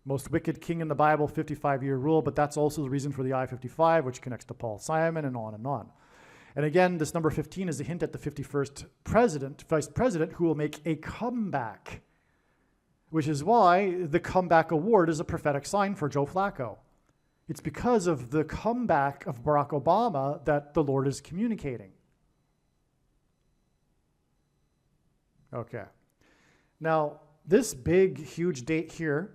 most wicked king in the Bible, 55-year rule, but that's also the reason for the I-55, which connects to Paul Simon and on and on. And again, this number 15 is a hint at the 51st vice president who will make a comeback, which is why the comeback award is a prophetic sign for Joe Flacco. It's because of the comeback of Barack Obama that the Lord is communicating. Okay. Now, this big, huge date here,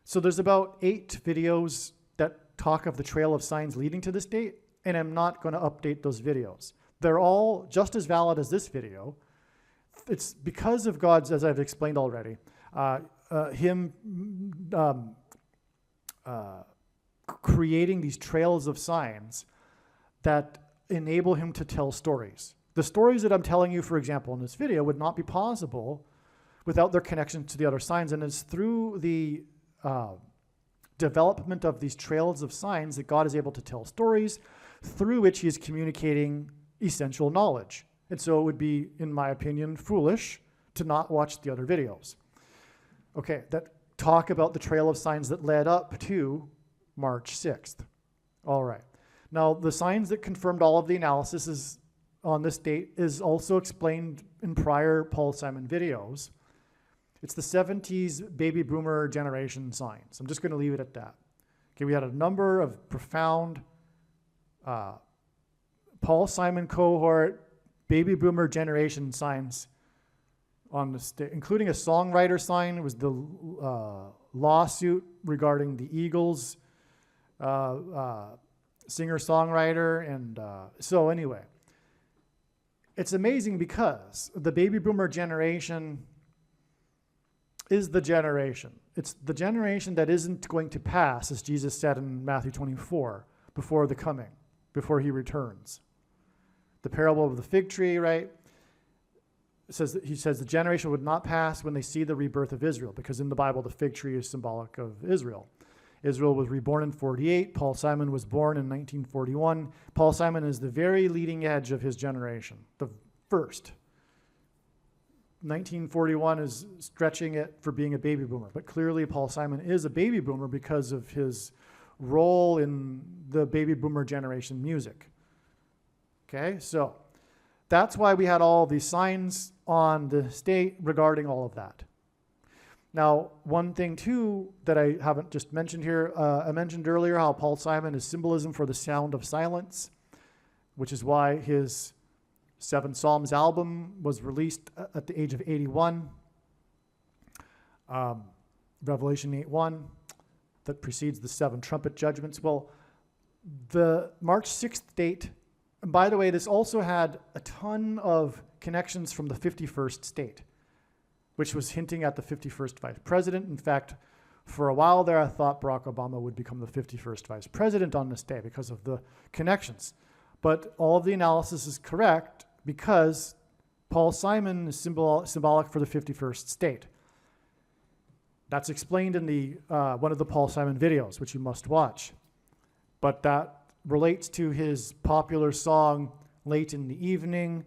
so there's about 8 videos that talk of the trail of signs leading to this date, and I'm not going to update those videos. They're all just as valid as this video. It's because of God's, as I've explained already, creating these trails of signs that enable him to tell stories. The stories that I'm telling you, for example, in this video would not be possible without their connection to the other signs. And it's through the development of these trails of signs that God is able to tell stories through which he is communicating essential knowledge. And so it would be, in my opinion, foolish to not watch the other videos. Okay, that talk about the trail of signs that led up to March 6th. All right. Now, the signs that confirmed all of the analysis is on this date is also explained in prior Paul Simon videos. It's the 70s baby boomer generation signs. I'm just going to leave it at that. Okay, we had a number of profound Paul Simon cohort baby boomer generation signs on the state, including a songwriter sign. It was the lawsuit regarding the Eagles singer-songwriter. And so anyway, it's amazing because the baby boomer generation is the generation. It's the generation that isn't going to pass, as Jesus said in Matthew 24, before the coming, before he returns. The parable of the fig tree, right? He says the generation would not pass when they see the rebirth of Israel, because in the Bible, the fig tree is symbolic of Israel. Israel was reborn in 48. Paul Simon was born in 1941. Paul Simon is the very leading edge of his generation, the first. 1941 is stretching it for being a baby boomer, but clearly Paul Simon is a baby boomer because of his role in the baby boomer generation music. Okay, so that's why we had all these signs on the state regarding all of that. Now, one thing too that I haven't just mentioned here, I mentioned earlier how Paul Simon is symbolism for the sound of silence, which is why his 7 Psalms album was released at the age of 81. Revelation 8:1, that precedes the 7 trumpet judgments. Well, the March 6th date, and by the way, this also had a ton of connections from the 51st state, which was hinting at the 51st vice president. In fact, for a while there, I thought Barack Obama would become the 51st vice president on this day because of the connections. But all of the analysis is correct because Paul Simon is symbolic for the 51st state. That's explained in the one of the Paul Simon videos, which you must watch. But that relates to his popular song, Late in the Evening,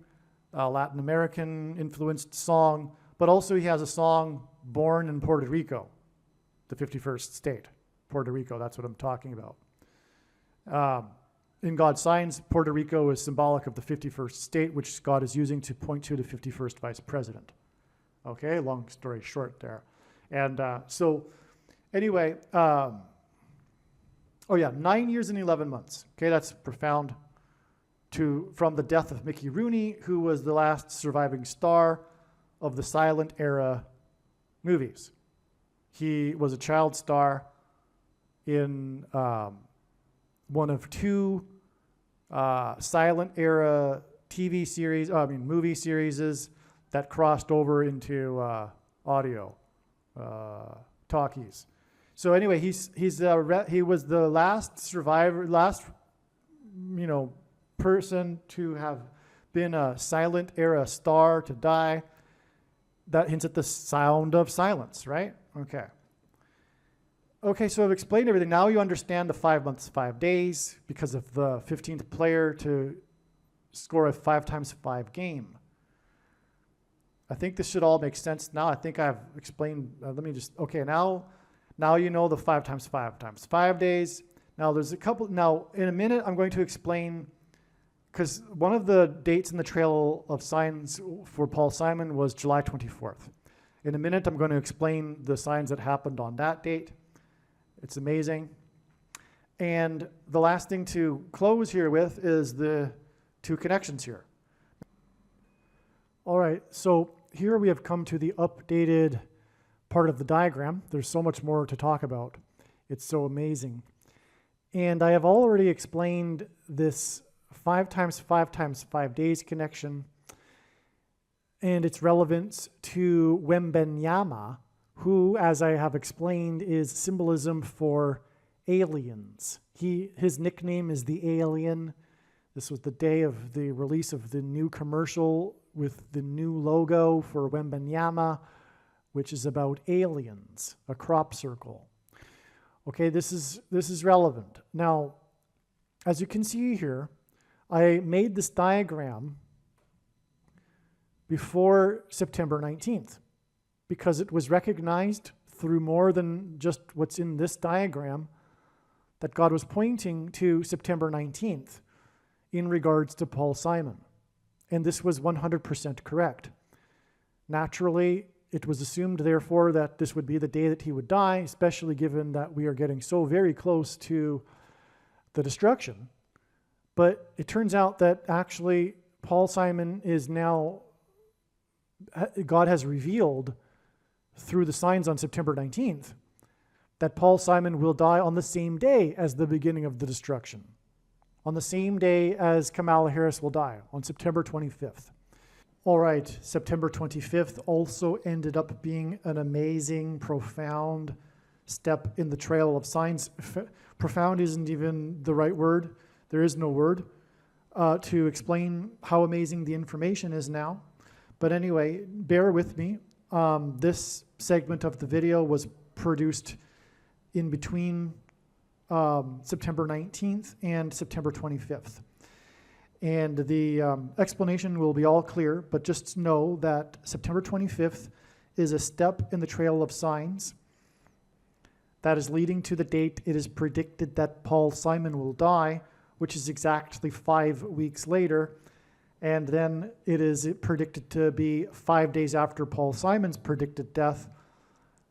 Latin American influenced song, but also he has a song, Born in Puerto Rico, the 51st state. Puerto Rico, that's what I'm talking about. In God's signs, Puerto Rico is symbolic of the 51st state, which God is using to point to the 51st vice president. Okay, long story short there. And so anyway, 9 years and 11 months. Okay, that's profound. From the death of Mickey Rooney, who was the last surviving star of the silent era movies. He was a child star in one of 2 silent era movie series that crossed over into audio talkies. So anyway, he was the last survivor, person to have been a silent era star to die. That hints at the sound of silence, right? Okay. Okay, so I've explained everything. Now you understand the 5 months, 5 days because of the 15th player to score a 5x5 game. I think this should all make sense now. I think I've explained, now you know the 5x5 days. Now there's in a minute I'm going to explain, because one of the dates in the Trail of Signs for Paul Simon was July 24th. In a minute I'm going to explain the signs that happened on that date. It's amazing. And the last thing to close here with is the 2 connections here. All right, so here we have come to the updated part of the diagram. There's so much more to talk about. It's so amazing. And I have already explained this 5x5 days connection and its relevance to Wembenyama, who, as I have explained, is symbolism for aliens. His nickname is the alien. This was the day of the release of the new commercial with the new logo for Wembanyama, which is about aliens, a crop circle. Okay, this is relevant. Now, as you can see here, I made this diagram before September 19th because it was recognized through more than just what's in this diagram that God was pointing to September 19th in regards to Paul Simon. And this was 100% correct. Naturally, it was assumed, therefore, that this would be the day that he would die, especially given that we are getting so very close to the destruction. But it turns out that actually Paul Simon is now, God has revealed through the signs on September 19th that Paul Simon will die on the same day as the beginning of the destruction, on the same day as Kamala Harris will die, on September 25th. All right, September 25th also ended up being an amazing, profound step in the trail of signs. Profound isn't even the right word. There is no word to explain how amazing the information is now. But anyway, bear with me. This segment of the video was produced in between September 19th and September 25th. And the explanation will be all clear, but just know that September 25th is a step in the trail of signs that is leading to the date it is predicted that Paul Simon will die, which is exactly 5 weeks later. And then it is predicted to be 5 days after Paul Simon's predicted death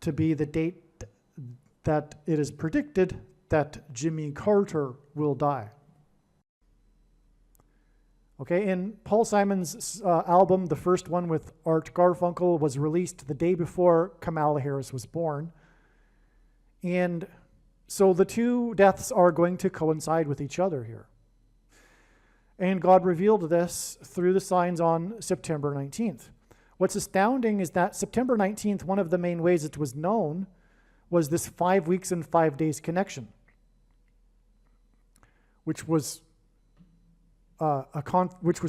to be the date that it is predicted that Jimmy Carter will die. Okay, and Paul Simon's album, the first one with Art Garfunkel, was released the day before Kamala Harris was born. And so the two deaths are going to coincide with each other here. And God revealed this through the signs on September 19th. What's astounding is that September 19th, one of the main ways it was known was this 5 weeks and 5 days connection, which was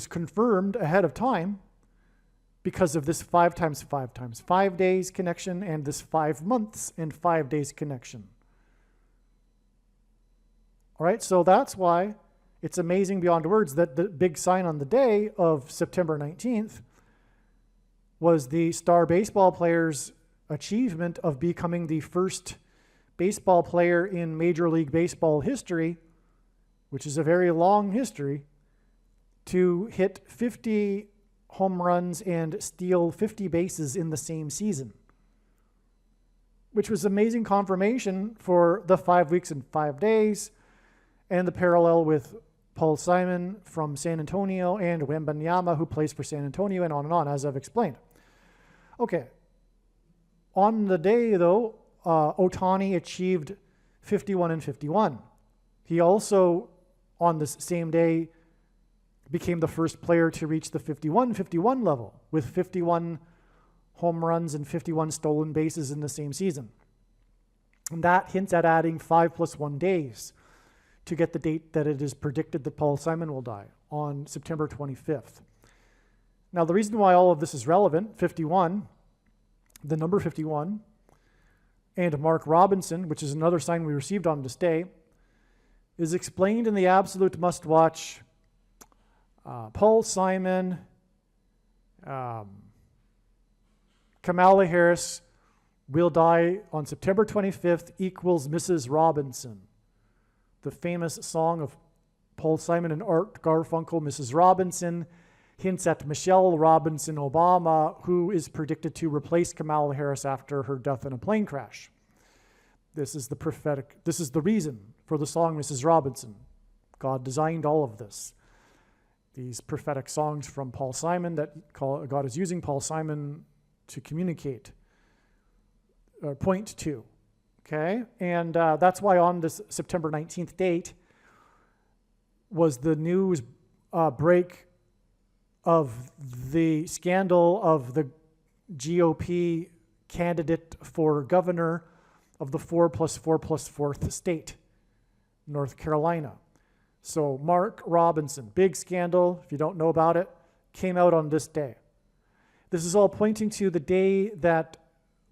confirmed ahead of time because of this 5 times 5 times 5 days connection and this 5 months and 5 days connection. All right, so that's why it's amazing beyond words that the big sign on the day of September 19th was the star baseball player's achievement of becoming the first baseball player in Major League Baseball history, which is a very long history, to hit 50 home runs and steal 50 bases in the same season, which was amazing confirmation for the 5 weeks and 5 days and the parallel with Paul Simon from San Antonio and Wembanyama, who plays for San Antonio, and on, as I've explained. Okay. On the day, though, Ohtani achieved 51 and 51. He also, on this same day, became the first player to reach the 51-51 level with 51 home runs and 51 stolen bases in the same season. And that hints at adding 5 + 1 days to get the date that it is predicted that Paul Simon will die on September 25th. Now, the reason why all of this is relevant, 51, the number 51, and Mark Robinson, which is another sign we received on this day, is explained in the absolute must-watch Paul Simon, Kamala Harris will die on September 25th equals Mrs. Robinson. The famous song of Paul Simon and Art Garfunkel, Mrs. Robinson, hints at Michelle Robinson Obama, who is predicted to replace Kamala Harris after her death in a plane crash. This is the reason for the song Mrs. Robinson. God designed all of this. These prophetic songs from Paul Simon that God is using Paul Simon to communicate, or point to. Okay? And that's why on this September 19th date was the news break of the scandal of the GOP candidate for governor of the 4+4+4th state, North Carolina. So Mark Robinson, big scandal, if you don't know about it, came out on this day. This is all pointing to the day that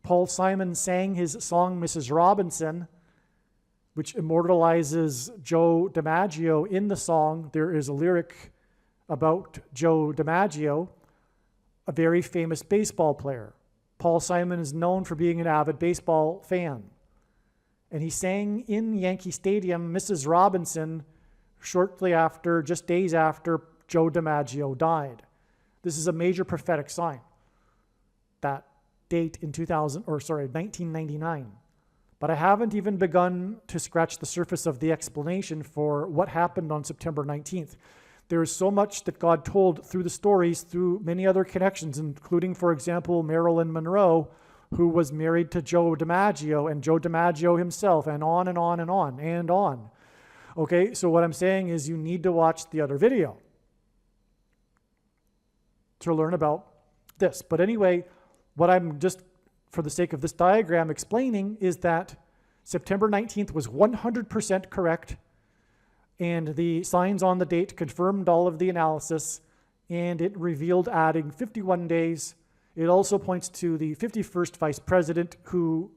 Paul Simon sang his song, Mrs. Robinson, which immortalizes Joe DiMaggio in the song. There is a lyric about Joe DiMaggio, a very famous baseball player. Paul Simon is known for being an avid baseball fan. And he sang in Yankee Stadium, Mrs. Robinson, shortly after, just days after Joe DiMaggio died. This is a major prophetic sign. That date in 1999. But I haven't even begun to scratch the surface of the explanation for what happened on September 19th. There is so much that God told through the stories, through many other connections, including, for example, Marilyn Monroe, who was married to Joe DiMaggio, and Joe DiMaggio himself, and on and on and on and on. Okay, so what I'm saying is you need to watch the other video to learn about this. But anyway, what I'm just, for the sake of this diagram, explaining is that September 19th was 100% correct, and the signs on the date confirmed all of the analysis, and it revealed adding 51 days. It also points to the 51st vice president who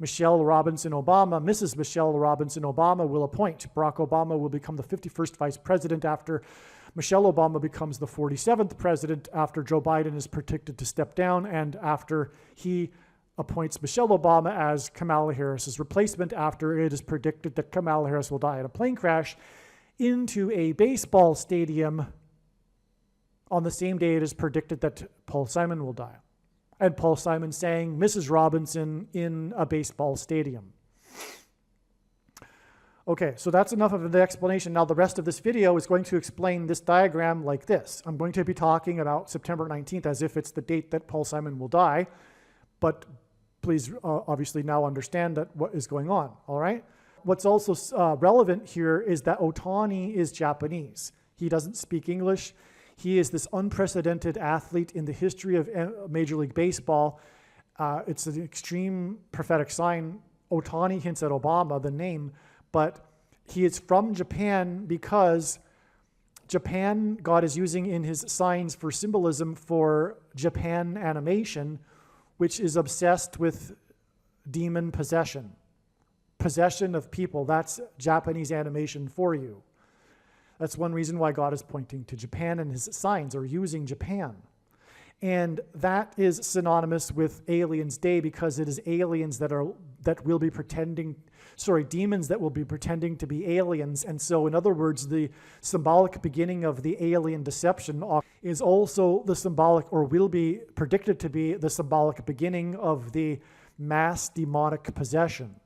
Michelle Robinson Obama, Mrs. Michelle Robinson Obama, will appoint. Barack Obama will become the 51st vice president after Michelle Obama becomes the 47th president, after Joe Biden is predicted to step down, and after he appoints Michelle Obama as Kamala Harris's replacement, after it is predicted that Kamala Harris will die in a plane crash into a baseball stadium on the same day it is predicted that Paul Simon will die. And Paul Simon sang Mrs. Robinson in a baseball stadium. Okay, so that's enough of the explanation. Now the rest of this video is going to explain this diagram like this. I'm going to be talking about September 19th as if it's the date that Paul Simon will die, but please obviously now understand that what is going on, all right? What's also relevant here is that Ohtani is Japanese. He doesn't speak English. He is this unprecedented athlete in the history of Major League Baseball. It's an extreme prophetic sign. Ohtani hints at Obama, the name, but he is from Japan because Japan, God is using in his signs for symbolism for Japan animation, which is obsessed with demon possession. Possession of people, that's Japanese animation for you. That's one reason why God is pointing to Japan, and his signs are using Japan. And that is synonymous with Aliens Day, because it is aliens that will be pretending, demons that will be pretending to be aliens. And so, in other words, the symbolic beginning of the alien deception is also the symbolic, or will be predicted to be the symbolic beginning of the mass demonic possession.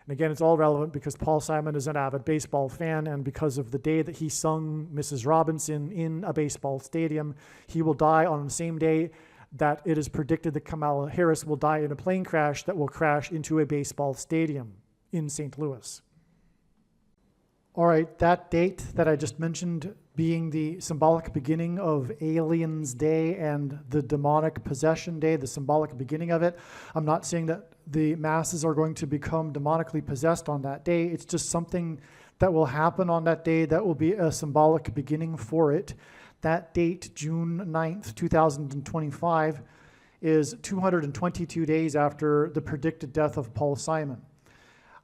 And again, it's all relevant because Paul Simon is an avid baseball fan, and because of the day that he sung Mrs. Robinson in a baseball stadium, he will die on the same day that it is predicted that Kamala Harris will die in a plane crash that will crash into a baseball stadium in St. Louis. All right, that date that I just mentioned being the symbolic beginning of Aliens Day and the demonic possession day, the symbolic beginning of it. I'm not saying that the masses are going to become demonically possessed on that day. It's just something that will happen on that day that will be a symbolic beginning for it. That date, June 9th, 2025, is 222 days after the predicted death of Paul Simon.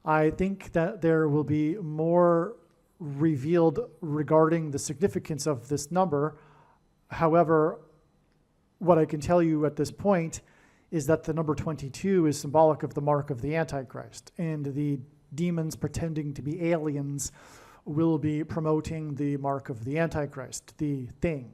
I think that there will be more revealed regarding the significance of this number. However, what I can tell you at this point is that the number 22 is symbolic of the mark of the Antichrist, and the demons pretending to be aliens will be promoting the mark of the Antichrist, the thing.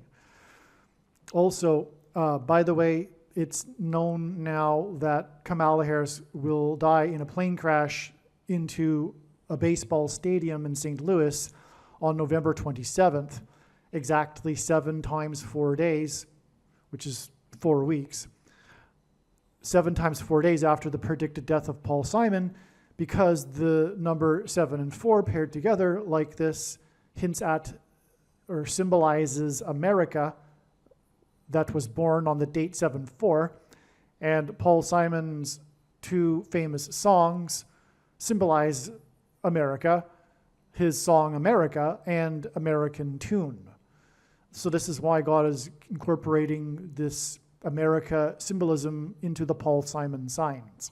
Also, by the way, it's known now that Kamala Harris will die in a plane crash into a baseball stadium in St. Louis on November 27th, exactly 7 times 4 days, which is 4 weeks. 7 times 4 days after the predicted death of Paul Simon, because the number 7 and 4 paired together like this hints at or symbolizes America that was born on the date 7-4, and Paul Simon's 2 famous songs symbolize America. his song America and American Tune. So this is why God is incorporating this America symbolism into the Paul Simon signs.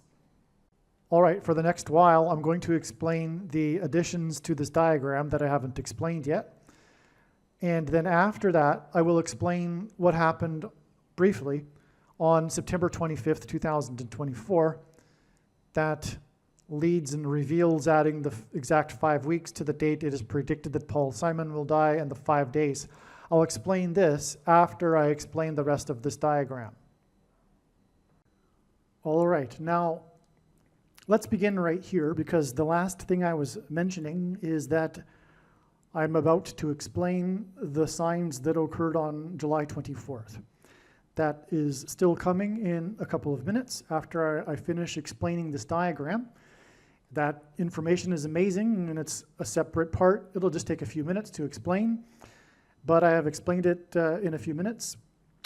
All right, for the next while, I'm going to explain the additions to this diagram that I haven't explained yet. And then after that, I will explain what happened briefly on September 25th, 2024, that leads and reveals adding the exact 5 weeks to the date it is predicted that Paul Simon will die and the 5 days. I'll explain this after I explain the rest of this diagram. All right, now let's begin right here, because the last thing I was mentioning is that I'm about to explain the signs that occurred on July 24th. That is still coming in a couple of minutes after I finish explaining this diagram. That information is amazing, and it's a separate part. It'll just take a few minutes to explain, but I have explained it in a few minutes.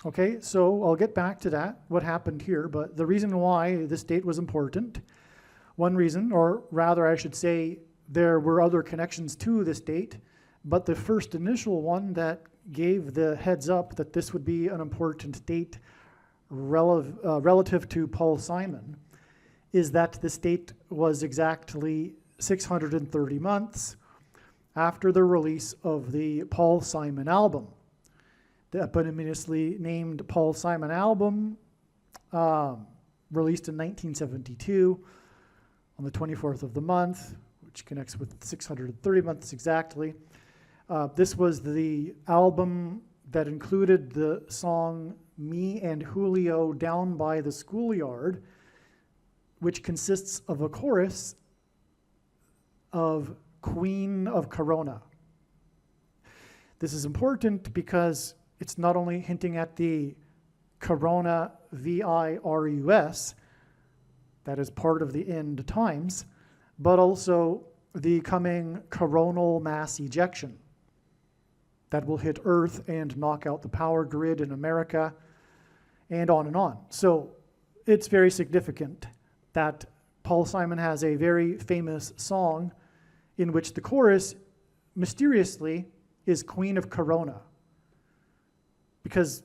Okay, so I'll get back to that, what happened here, but the reason why this date was important, one reason, or rather I should say there were other connections to this date, but the first initial one that gave the heads up that this would be an important date relative to Paul Simon is that this date was exactly 630 months after the release of the Paul Simon album. The eponymously named Paul Simon album, released in 1972 on the 24th of the month, which connects with 630 months exactly. This was the album that included the song Me and Julio Down by the Schoolyard, which consists of a chorus of Queen of Corona. This is important because it's not only hinting at the Corona virus, that is part of the end times, but also the coming coronal mass ejection that will hit Earth and knock out the power grid in America, and on and on. So it's very significant that Paul Simon has a very famous song in which the chorus mysteriously is Queen of Corona. Because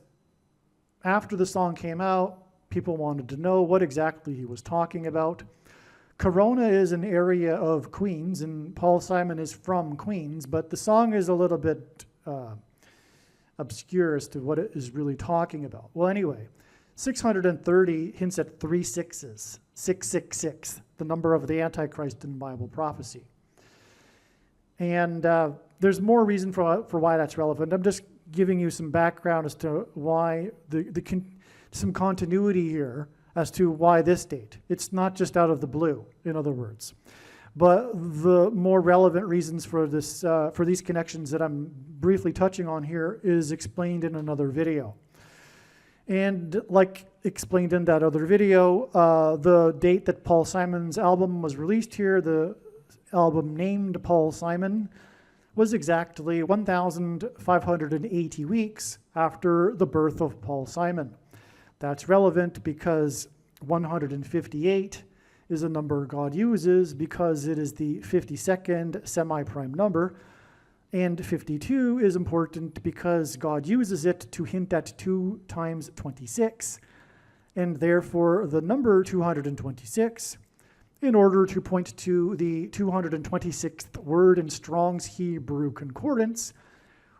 after the song came out, people wanted to know what exactly he was talking about. Corona is an area of Queens, and Paul Simon is from Queens, but the song is a little bit obscure as to what it is really talking about. Well, anyway, 630 hints at 3 sixes, 666, the number of the Antichrist in Bible prophecy. And there's more reason for why that's relevant. I'm just giving you some background as to why, some continuity here as to why this date. It's not just out of the blue, in other words. But the more relevant reasons for this, for these connections that I'm briefly touching on here is explained in another video. And like explained in that other video, the date that Paul Simon's album was released here, the album named Paul Simon, was exactly 1,580 weeks after the birth of Paul Simon. That's relevant because 158 is a number God uses because it is the 52nd semi-prime number, and 52 is important because God uses it to hint at 2 times 26, and therefore the number 226, in order to point to the 226th word in Strong's Hebrew Concordance,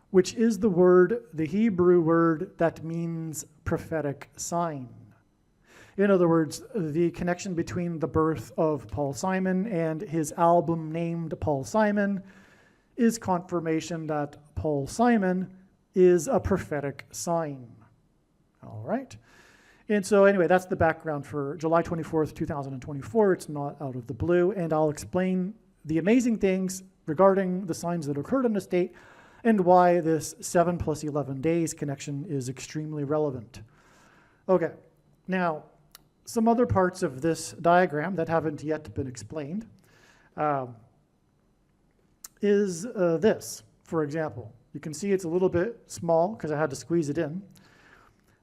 which is the Hebrew word that means prophetic sign. In other words, the connection between the birth of Paul Simon and his album named Paul Simon is confirmation that Paul Simon is a prophetic sign. All right. And so anyway, that's the background for July 24th, 2024. It's not out of the blue, and I'll explain the amazing things regarding the signs that occurred on this date and why this 7 + 11 days connection is extremely relevant. Okay, now, some other parts of this diagram that haven't yet been explained is this, for example. You can see it's a little bit small because I had to squeeze it in,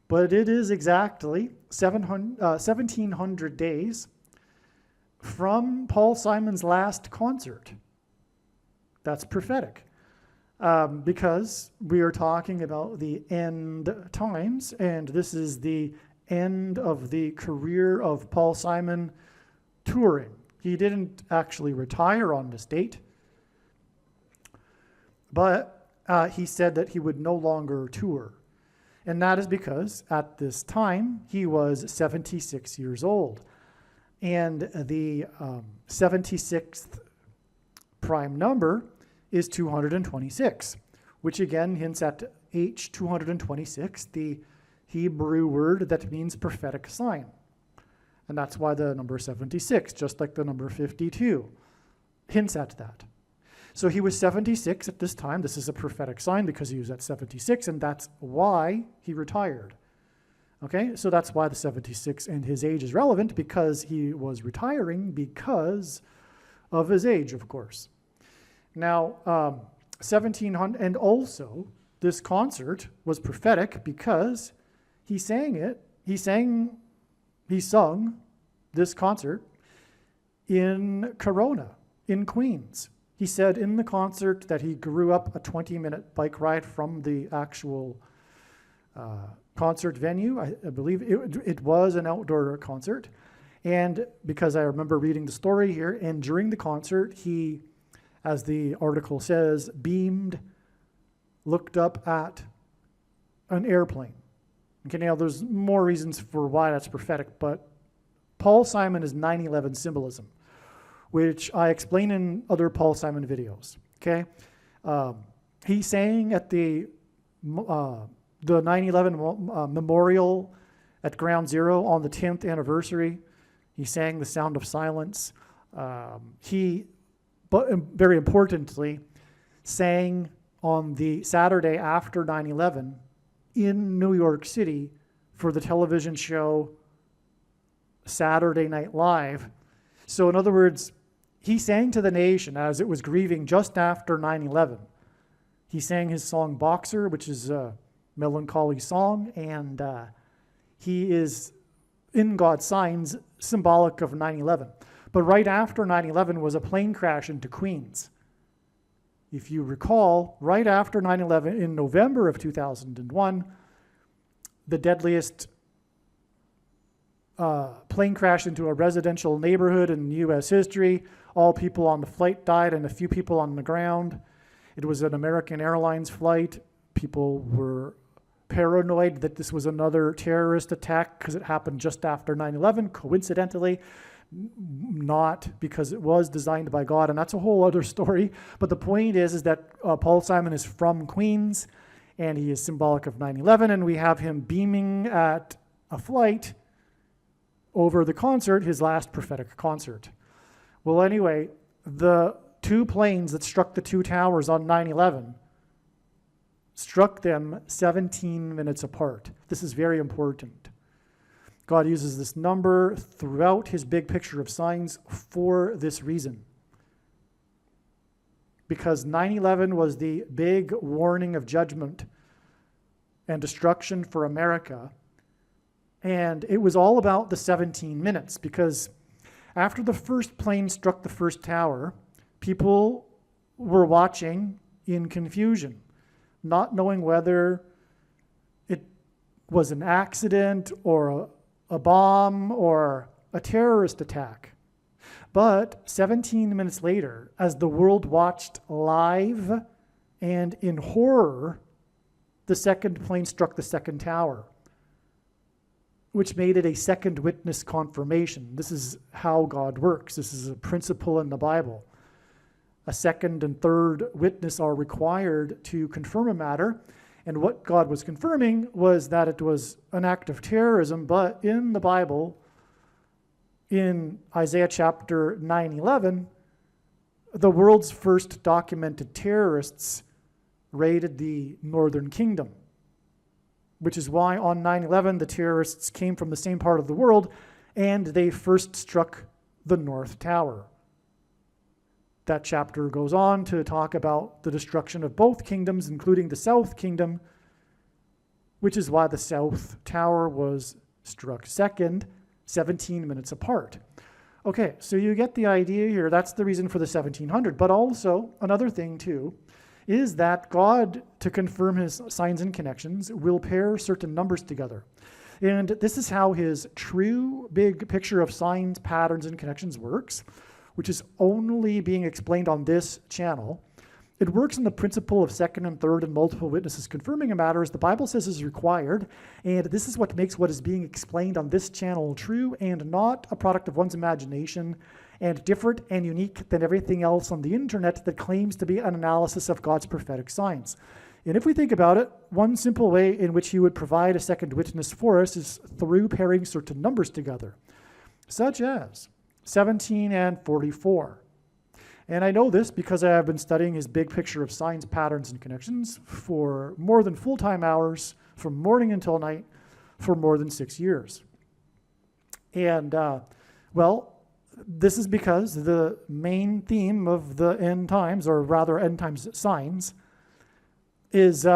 but it is exactly 1,700 days from Paul Simon's last concert. That's prophetic. Because we are talking about the end times, and this is the end of the career of Paul Simon touring. He didn't actually retire on this date, but he said that he would no longer tour. And that is because at this time he was 76 years old. And the 76th prime number is 226, which again hints at H226, the Hebrew word that means prophetic sign. And that's why the number 76, just like the number 52, hints at that. So he was 76 at this time. This is a prophetic sign because he was at 76, and that's why he retired. Okay, so that's why the 76 and his age is relevant, because he was retiring because of his age, of course. Now, 1700, and also this concert was prophetic because he sung this concert in Corona, in Queens. He said in the concert that he grew up a 20-minute bike ride from the actual concert venue. I believe it was an outdoor concert. And because I remember reading the story here, and during the concert, he, as the article says, looked up at an airplane. Okay, now there's more reasons for why that's prophetic, but Paul Simon is 9/11 symbolism, which I explain in other Paul Simon videos. Okay, he sang at the 9/11 memorial at Ground Zero on the 10th anniversary. He sang the Sound of Silence. But very importantly, sang on the Saturday after 9/11 in New York City for the television show Saturday Night Live. So in other words, he sang to the nation as it was grieving just after 9/11. He sang his song Boxer, which is a melancholy song, and he is, in God's signs, symbolic of 9/11. But right after 9/11 was a plane crash into Queens. If you recall, right after 9/11, in November of 2001, the deadliest plane crash into a residential neighborhood in U.S. history. All people on the flight died and a few people on the ground. It was an American Airlines flight. People were paranoid that this was another terrorist attack because it happened just after 9/11, coincidentally, not because it was designed by God, and that's a whole other story. But the point is that Paul Simon is from Queens, and he is symbolic of 9/11, and we have him beaming at a flight over the concert, his last prophetic concert. Well, anyway, the two planes that struck the two towers on 9/11 struck them 17 minutes apart. This is very important. God uses this number throughout his big picture of signs for this reason. Because 9/11 was the big warning of judgment and destruction for America. And it was all about the 17 minutes, because after the first plane struck the first tower, people were watching in confusion, not knowing whether it was an accident or a bomb or a terrorist attack. But 17 minutes later, as the world watched live and in horror, the second plane struck the second tower, which made it a second witness confirmation. This is how God works. This is a principle in the Bible. A second and third witness are required to confirm a matter. And what God was confirming was that it was an act of terrorism, but in the Bible, in Isaiah chapter 9:11, the world's first documented terrorists raided the northern kingdom, which is why on 9/11 the terrorists came from the same part of the world and they first struck the North Tower. That chapter goes on to talk about the destruction of both kingdoms, including the South Kingdom, which is why the South Tower was struck second, 17 minutes apart. Okay, so you get the idea here. That's the reason for the 1700. But also, another thing too, is that God, to confirm his signs and connections, will pair certain numbers together. And this is how his true big picture of signs, patterns, and connections works, which is only being explained on this channel. It works in the principle of second and third and multiple witnesses confirming a matter as the Bible says is required, and this is what makes what is being explained on this channel true and not a product of one's imagination and different and unique than everything else on the internet that claims to be an analysis of God's prophetic signs. And if we think about it, one simple way in which he would provide a second witness for us is through pairing certain numbers together, such as 17 and 44. And I know this because I have been studying his big picture of signs, patterns, and connections for more than full-time hours, from morning until night, for more than 6 years. And, well, this is because the main theme of the end times, or rather end times signs, is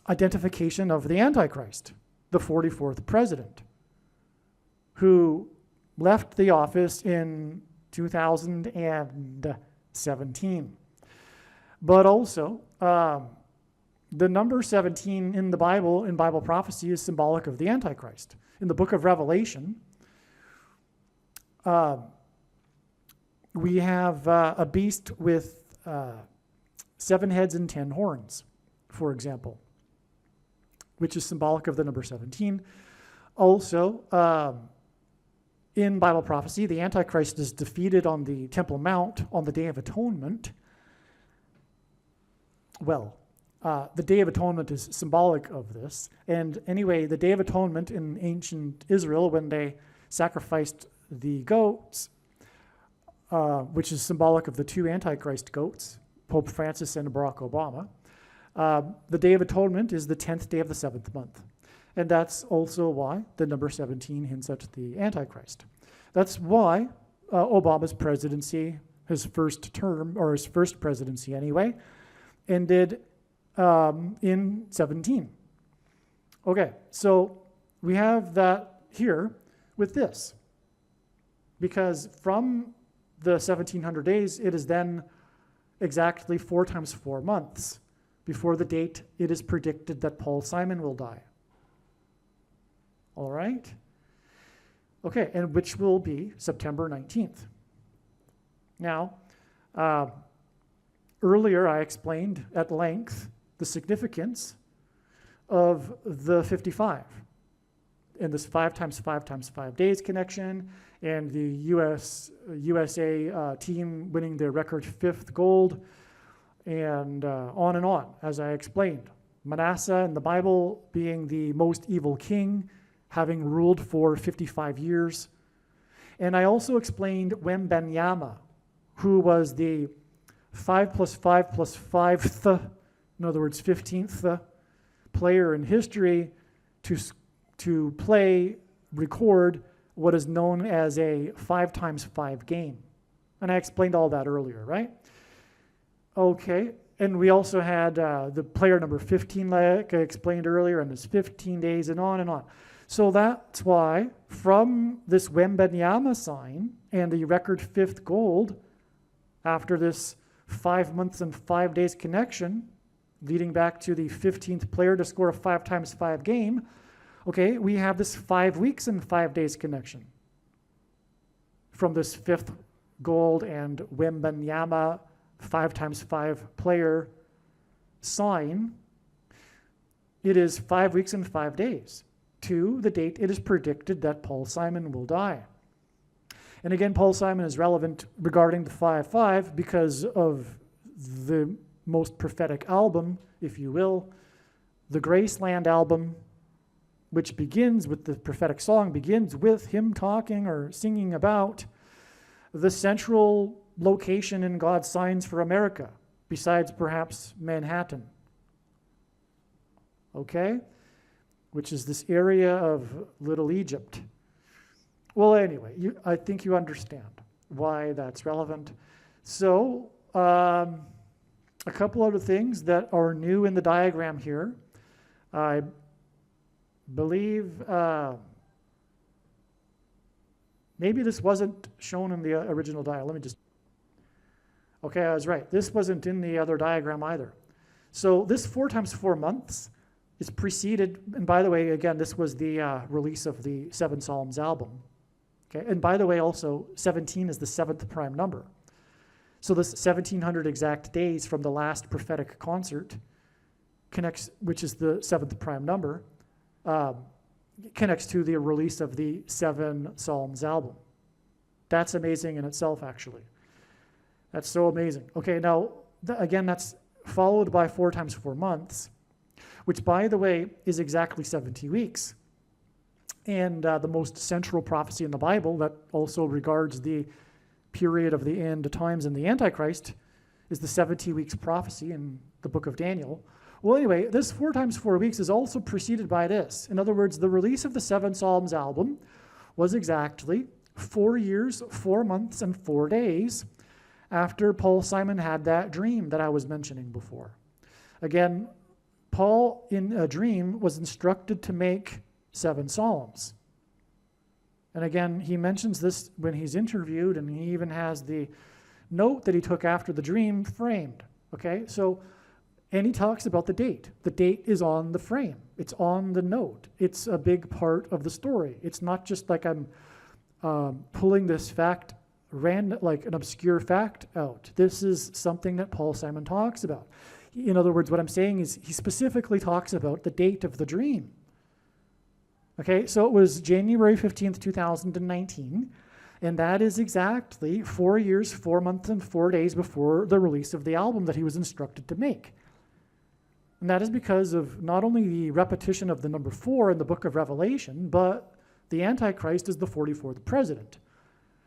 identification of the Antichrist, the 44th president, who left the office in 2017. But also, the number 17 in the Bible, in Bible prophecy, is symbolic of the Antichrist. In the book of Revelation, we have a beast with 7 heads and 10 horns, for example, which is symbolic of the number 17. Also, in Bible prophecy, the Antichrist is defeated on the Temple Mount on the Day of Atonement. Well, the Day of Atonement is symbolic of this. And anyway, the Day of Atonement in ancient Israel, when they sacrificed the goats, which is symbolic of the 2 Antichrist goats, Pope Francis and Barack Obama, the Day of Atonement is the 10th day of the 7th month. And that's also why the number 17 hints at the Antichrist. That's why Obama's presidency, his first term, or his first presidency anyway, ended in 17. Okay, so we have that here with this. Because from the 1700 days, it is then exactly 4 times 4 months before the date it is predicted that Paul Simon will die. All right? Okay, and which will be September 19th. Now, earlier I explained at length the significance of the 55 and this 5 times 5 times 5 days connection and the USA team winning their record 5th gold and on, as I explained. Manasseh in the Bible being the most evil king, having ruled for 55 years. And I also explained Wembanyama, who was the 5 plus 5 plus 5th, in other words, 15th player in history to record what is known as a 5 times 5 game. And I explained all that earlier, right? Okay, and we also had the player number 15, like I explained earlier, and his 15 days and on and on. So that's why from this Wembanyama sign and the record 5th gold after this 5 months and 5 days connection, leading back to the 15th player to score a 5 times 5 game, okay, we have this 5 weeks and 5 days connection from this 5th gold and Wembanyama 5 times 5 player sign. It is 5 weeks and 5 days to the date it is predicted that Paul Simon will die. And again, Paul Simon is relevant regarding the 5-5 because of the most prophetic album, if you will, the Graceland album, which begins with the prophetic song, begins with him talking or singing about the central location in God's signs for America, besides perhaps Manhattan. Okay? Which is this area of Little Egypt. Well, anyway, I think you understand why that's relevant. So, a couple other things that are new in the diagram here. I believe Maybe this wasn't shown in the original diagram. Let me just... Okay, I was right. This wasn't in the other diagram either. So this 4 times 4 months is preceded, and by the way, again, this was the release of the Seven Psalms album. Okay, and by the way, also, 17 is the 7th prime number. So this 1700 exact days from the last prophetic concert connects, which is the 7th prime number, connects to the release of the Seven Psalms album. That's amazing in itself, actually. That's so amazing. Okay, now, again, that's followed by 4 times 4 months, which, by the way, is exactly 70 weeks. And the most central prophecy in the Bible that also regards the period of the end times and the Antichrist is the 70 weeks prophecy in the book of Daniel. Well, anyway, this 4 times 4 weeks is also preceded by this. In other words, the release of the Seven Psalms album was exactly 4 years, 4 months, and 4 days after Paul Simon had that dream that I was mentioning before. Again, Paul, in a dream, was instructed to make 7 psalms. And again, he mentions this when he's interviewed, and he even has the note that he took after the dream framed. Okay, so, and he talks about the date. The date is on the frame. It's on the note. It's a big part of the story. It's not just like I'm pulling this fact, like an obscure fact out. This is something that Paul Simon talks about. In other words, what I'm saying is he specifically talks about the date of the dream. Okay, so it was January 15th, 2019, and that is exactly 4 years, 4 months, and 4 days before the release of the album that he was instructed to make. And that is because of not only the repetition of the number 4 in the book of Revelation, but the Antichrist is the 44th president,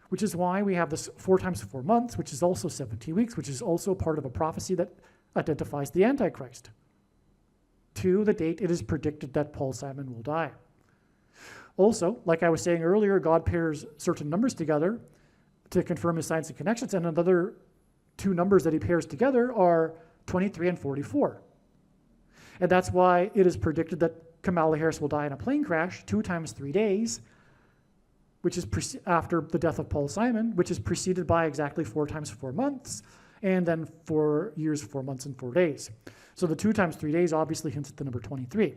which is why we have this 4 times 4 months, which is also 70 weeks, which is also part of a prophecy that identifies the Antichrist. To the date it is predicted that Paul Simon will die. Also, like I was saying earlier, God pairs certain numbers together to confirm his signs and connections, and another 2 numbers that he pairs together are 23 and 44. And that's why it is predicted that Kamala Harris will die in a plane crash 2 times 3 days, which is after the death of Paul Simon, which is preceded by exactly 4 times 4 months, and then 4 years, 4 months, and 4 days. So the 2 times 3 days obviously hints at the number 23.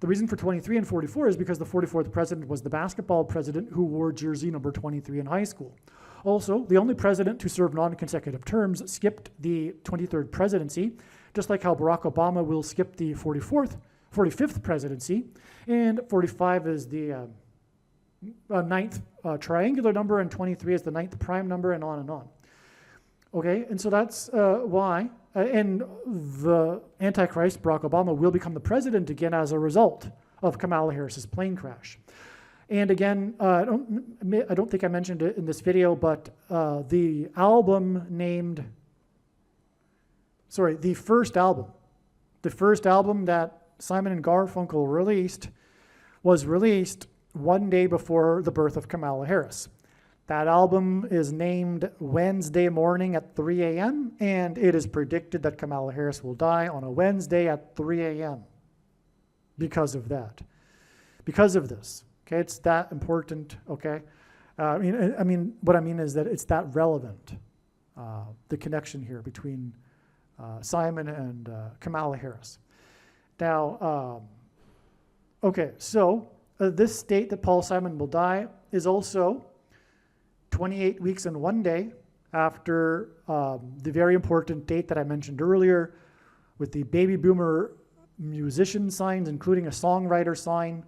The reason for 23 and 44 is because the 44th president was the basketball president who wore jersey number 23 in high school. Also, the only president to serve non-consecutive terms skipped the 23rd presidency, just like how Barack Obama will skip the 45th presidency, and 45 is the 9th triangular number, and 23 is the 9th prime number, and on and on. Okay, and so that's why, and the Antichrist, Barack Obama, will become the president again as a result of Kamala Harris's plane crash. And again, I don't think I mentioned it in this video, but the first album that Simon and Garfunkel released was released 1 day before the birth of Kamala Harris. That album is named Wednesday Morning at 3 a.m., and it is predicted that Kamala Harris will die on a Wednesday at 3 a.m. because of that. Because of this. Okay, it's that important, okay? I mean, what I mean is that it's that relevant, the connection here between Simon and Kamala Harris. Now, okay, so this date that Paul Simon will die is also 28 weeks and 1 day after the very important date that I mentioned earlier with the baby boomer musician signs, including a songwriter sign.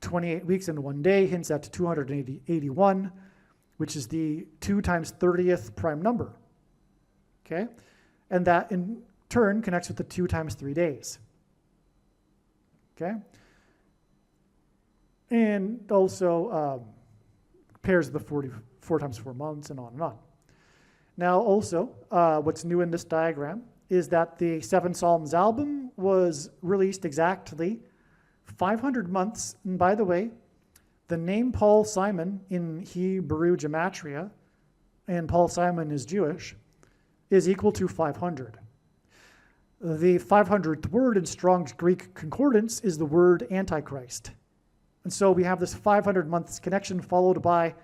28 weeks and 1 day hints at 281, which is the 2 times 30th prime number. Okay? And that in turn connects with the 2 times 3 days. Okay? And also pairs the 44 times 4 months and on and on. Now also, what's new in this diagram is that the Seven Psalms album was released exactly 500 months, and by the way, the name Paul Simon in Hebrew gematria, and Paul Simon is Jewish, is equal to 500. The 500th word in Strong's Greek Concordance is the word Antichrist. And so we have this 500 months connection followed by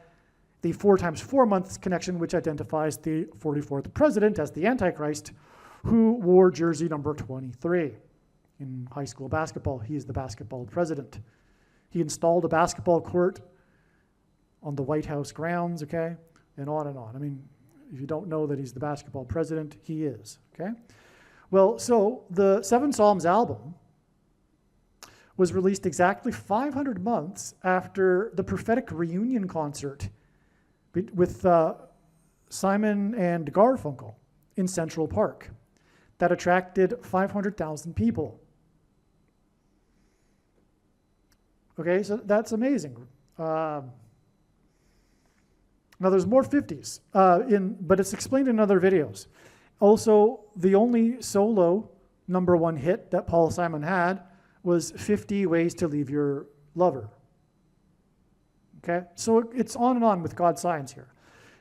the 4 times 4 months connection, which identifies the 44th president as the Antichrist, who wore jersey number 23 in high school basketball. He is the basketball president. He installed a basketball court on the White House grounds, okay, and on and on. I mean, if you don't know that he's the basketball president, he is, okay? Well, so the Seven Psalms album was released exactly 500 months after the prophetic reunion concert with Simon and Garfunkel in Central Park that attracted 500,000 people. Okay, so that's amazing. Now there's more 50s, but it's explained in other videos. Also, the only solo #1 hit that Paul Simon had was 50 Ways to Leave Your Lover. Okay, so it's on and on with God's signs here.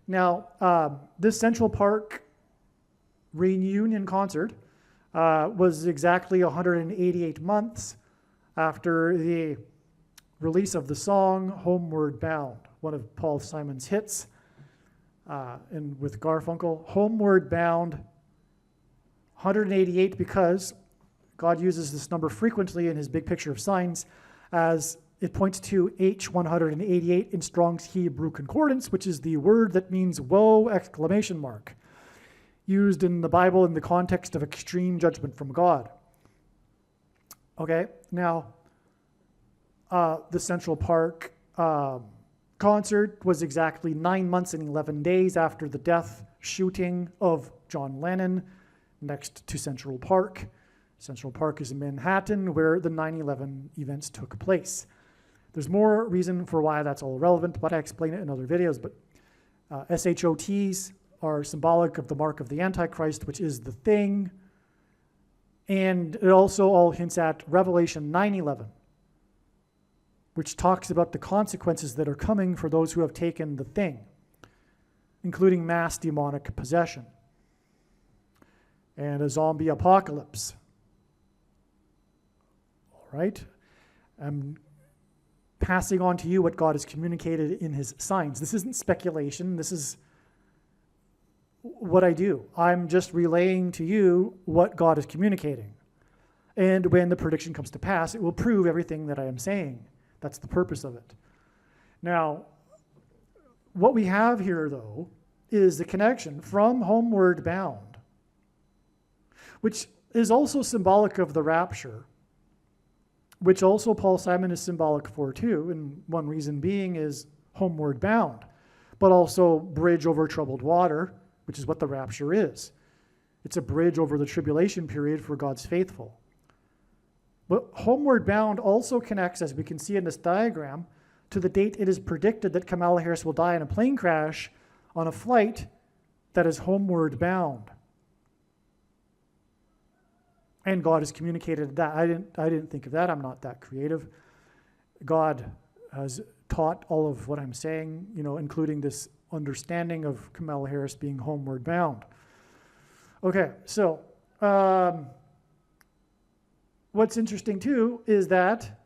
Now, this Central Park reunion concert was exactly 188 months after the release of the song Homeward Bound, one of Paul Simon's hits, and with Garfunkel. Homeward Bound, 188 because God uses this number frequently in his big picture of signs as it points to H188 in Strong's Hebrew Concordance, which is the word that means woe, exclamation mark, used in the Bible in the context of extreme judgment from God. Okay, now, the Central Park concert was exactly 9 months and 11 days after the death shooting of John Lennon next to Central Park. Central Park is in Manhattan, where the 9/11 events took place. There's more reason for why that's all relevant, but I explain it in other videos. But SHOTs are symbolic of the mark of the Antichrist, which is the thing. And it also all hints at Revelation 9:11, which talks about the consequences that are coming for those who have taken the thing, including mass demonic possession and a zombie apocalypse. All right? I'm passing on to you what God has communicated in his signs. This isn't speculation. This is what I do. I'm just relaying to you what God is communicating. And when the prediction comes to pass, it will prove everything that I am saying. That's the purpose of it. Now, what we have here, though, is the connection from Homeward Bound, which is also symbolic of the rapture, which also Paul Simon is symbolic for too, and one reason being is Homeward Bound, but also bridge over troubled water, which is what the rapture is. It's a bridge over the tribulation period for God's faithful. But Homeward Bound also connects, as we can see in this diagram, to the date it is predicted that Kamala Harris will die in a plane crash on a flight that is homeward bound. And God has communicated that. I didn't think of that. I'm not that creative. God has taught all of what I'm saying, including this understanding of Kamala Harris being homeward bound. Okay, so what's interesting too is that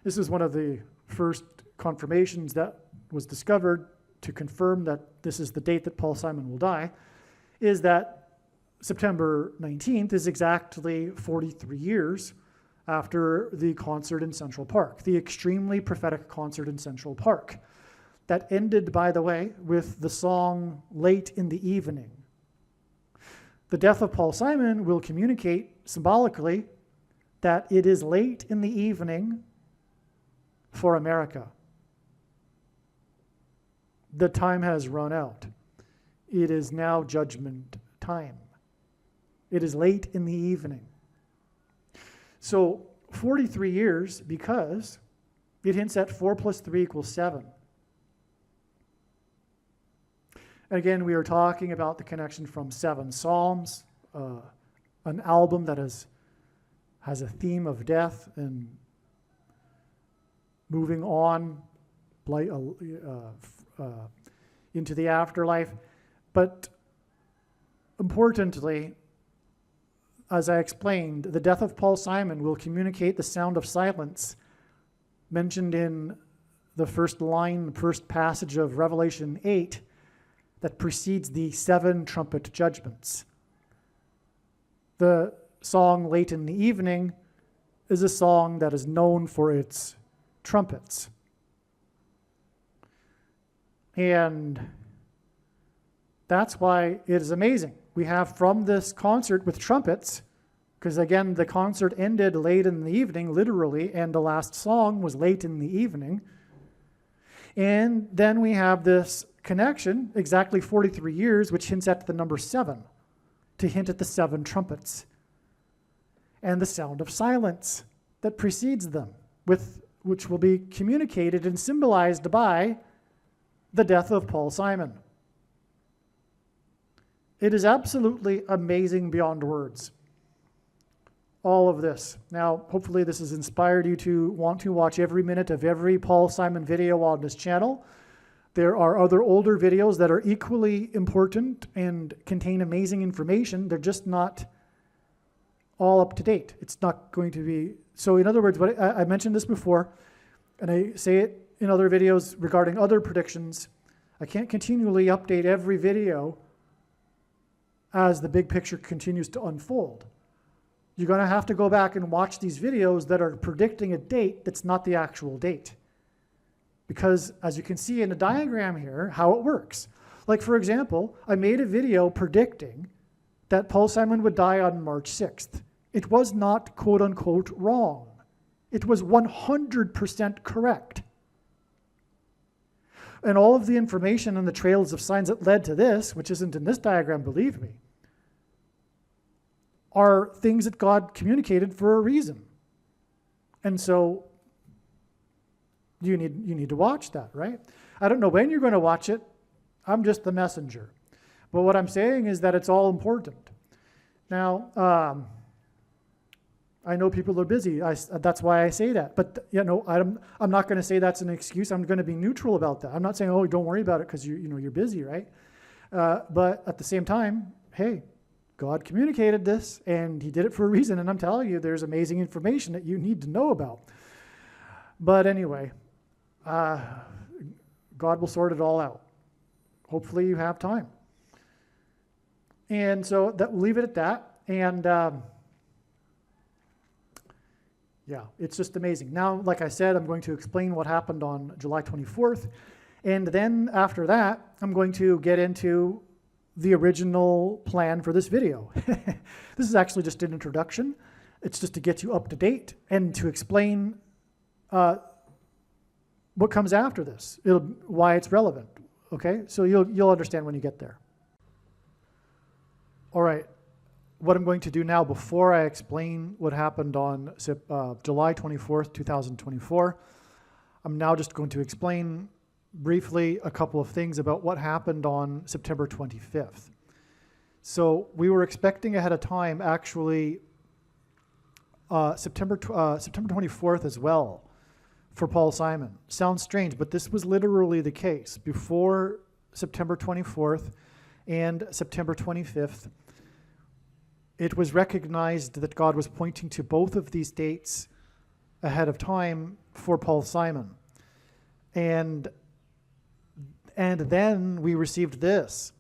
this is one of the first confirmations that was discovered to confirm that this is the date that Paul Simon will die, is that September 19th is exactly 43 years after the concert in Central Park, the extremely prophetic concert in Central Park. That ended, by the way, with the song Late in the Evening. The death of Paul Simon will communicate symbolically that it is late in the evening for America. The time has run out. It is now judgment time. It is late in the evening. So 43 years because it hints at 4 + 3 = 7. Again, we are talking about the connection from 7 Psalms, an album that has a theme of death and moving on into the afterlife. But importantly, as I explained, the death of Paul Simon will communicate the sound of silence mentioned in the first line, the first passage of Revelation 8 that precedes the 7 trumpet judgments. The song Late in the Evening is a song that is known for its trumpets. And that's why it is amazing. We have from this concert with trumpets, because again, the concert ended late in the evening, literally, and the last song was late in the evening. And then we have this connection, exactly 43 years, which hints at the number 7, to hint at the 7 trumpets and the sound of silence that precedes them, which will be communicated and symbolized by the death of Paul Simon. It is absolutely amazing beyond words, all of this. Now, hopefully this has inspired you to want to watch every minute of every Paul Simon video on this channel. There are other older videos that are equally important and contain amazing information. They're just not all up to date. It's not going to be... So in other words, I mentioned this before, and I say it in other videos regarding other predictions. I can't continually update every video as the big picture continues to unfold. You're going to have to go back and watch these videos that are predicting a date that's not the actual date. Because as you can see in the diagram here, how it works. Like for example, I made a video predicting that Paul Simon would die on March 6th. It was not quote unquote wrong. It was 100% correct. And all of the information and the trails of signs that led to this, which isn't in this diagram, believe me, are things that God communicated for a reason. And so you need to watch that, right? I don't know when you're going to watch it. I'm just the messenger. But what I'm saying is that it's all important. Now, I know people are busy. That's why I say that. But I'm not going to say that's an excuse. I'm going to be neutral about that. I'm not saying, oh, don't worry about it because you're busy, right? But at the same time, hey, God communicated this, and he did it for a reason, and I'm telling you, there's amazing information that you need to know about. But anyway, God will sort it all out. Hopefully you have time. And so we'll leave it at that. And yeah, it's just amazing. Now, like I said, I'm going to explain what happened on July 24th. And then after that, I'm going to get into the original plan for this video. This is actually just an introduction. It's just to get you up to date and to explain what comes after this, why it's relevant. Okay, so you'll understand when you get there. All right, what I'm going to do now, before I explain what happened on July 24th, 2024, I'm now just going to explain briefly a couple of things about what happened on September 25th. So we were expecting ahead of time, actually, September 24th as well for Paul Simon. Sounds strange, but this was literally the case. Before September 24th and September 25th, it was recognized that God was pointing to both of these dates ahead of time for Paul Simon. And then we received this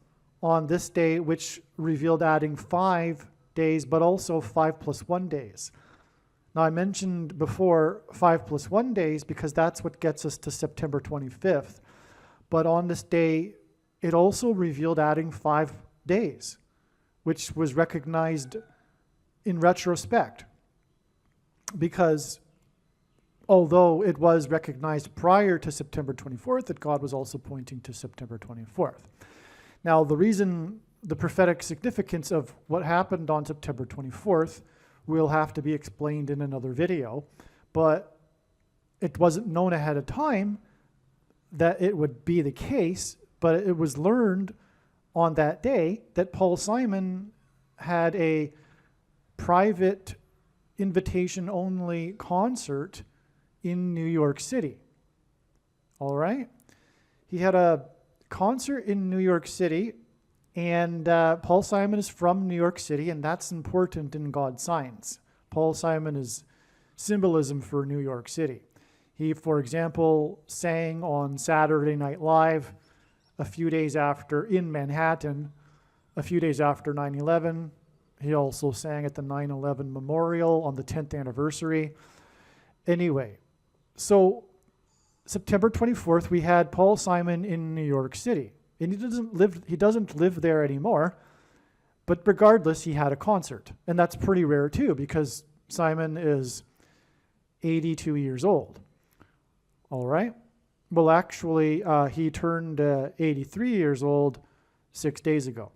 on this day, which revealed adding 5 days, but also 5 + 1 days. Now, I mentioned before 5 + 1 days because that's what gets us to September 25th. But on this day, it also revealed adding 5 days, which was recognized in retrospect, because although it was recognized prior to September 24th, that God was also pointing to September 24th. Now, the prophetic significance of what happened on September 24th will have to be explained in another video, but it wasn't known ahead of time that it would be the case, but it was learned on that day that Paul Simon had a private invitation-only concert in New York City. All right? He had a concert in New York City, and Paul Simon is from New York City, and that's important in God's signs. Paul Simon is symbolism for New York City. He, for example, sang on Saturday Night Live in Manhattan, a few days after 9/11. He also sang at the 9/11 memorial on the 10th anniversary. Anyway, so September 24th, we had Paul Simon in New York City. And he doesn't live there anymore, but regardless, he had a concert. And that's pretty rare too, because Simon is 82 years old. All right? Well, actually, he turned 83 years old 6 days ago.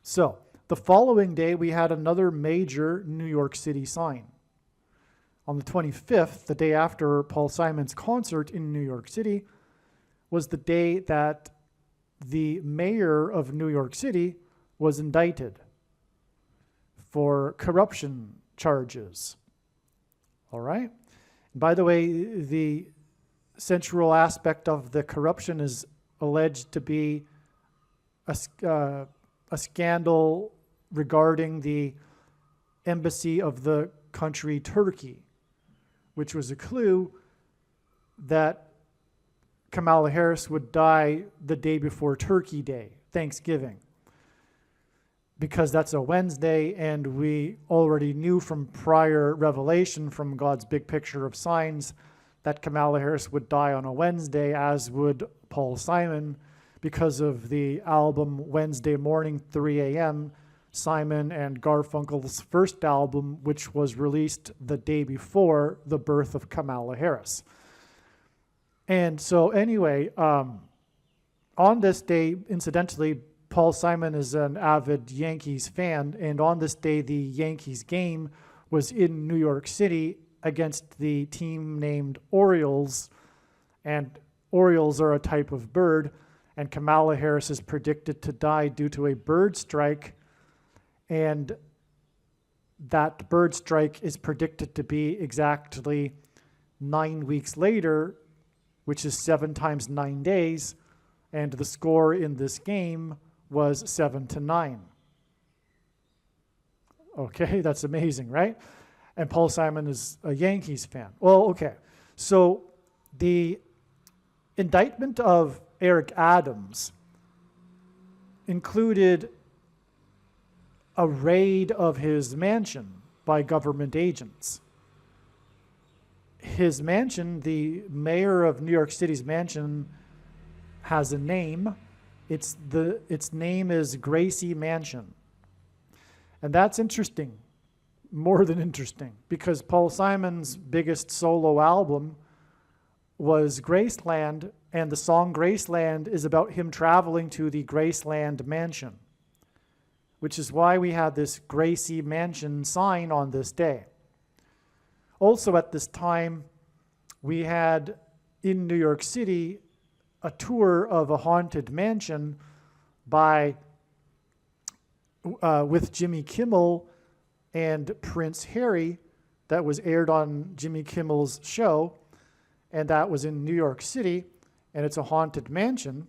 So, the following day, we had another major New York City sign. On the 25th, the day after Paul Simon's concert in New York City, was the day that the mayor of New York City was indicted for corruption charges. All right? By the way, the central aspect of the corruption is alleged to be a scandal regarding the embassy of the country Turkey, which was a clue that Kamala Harris would die the day before Turkey Day, Thanksgiving, because that's a Wednesday, and we already knew from prior revelation from God's big picture of signs that Kamala Harris would die on a Wednesday, as would Paul Simon, because of the album Wednesday Morning, 3 a.m., Simon and Garfunkel's first album, which was released the day before the birth of Kamala Harris. And so anyway, on this day, incidentally, Paul Simon is an avid Yankees fan, and on this day, the Yankees game was in New York City against the team named Orioles, and Orioles are a type of bird, and Kamala Harris is predicted to die due to a bird strike, and that bird strike is predicted to be exactly 9 weeks later, which is 7 times 9 days, and the score in this game was 7-9. Okay, that's amazing, right? And Paul Simon is a Yankees fan. Well, okay, so the indictment of Eric Adams included a raid of his mansion by government agents. His mansion, the mayor of New York City's mansion, has a name. Its name is Gracie Mansion. And that's interesting, more than interesting, because Paul Simon's biggest solo album was Graceland, and the song Graceland is about him traveling to the Graceland Mansion, which is why we had this Gracie Mansion sign on this day. Also at this time, we had in New York City a tour of a haunted mansion with Jimmy Kimmel and Prince Harry that was aired on Jimmy Kimmel's show, and that was in New York City, and it's a haunted mansion.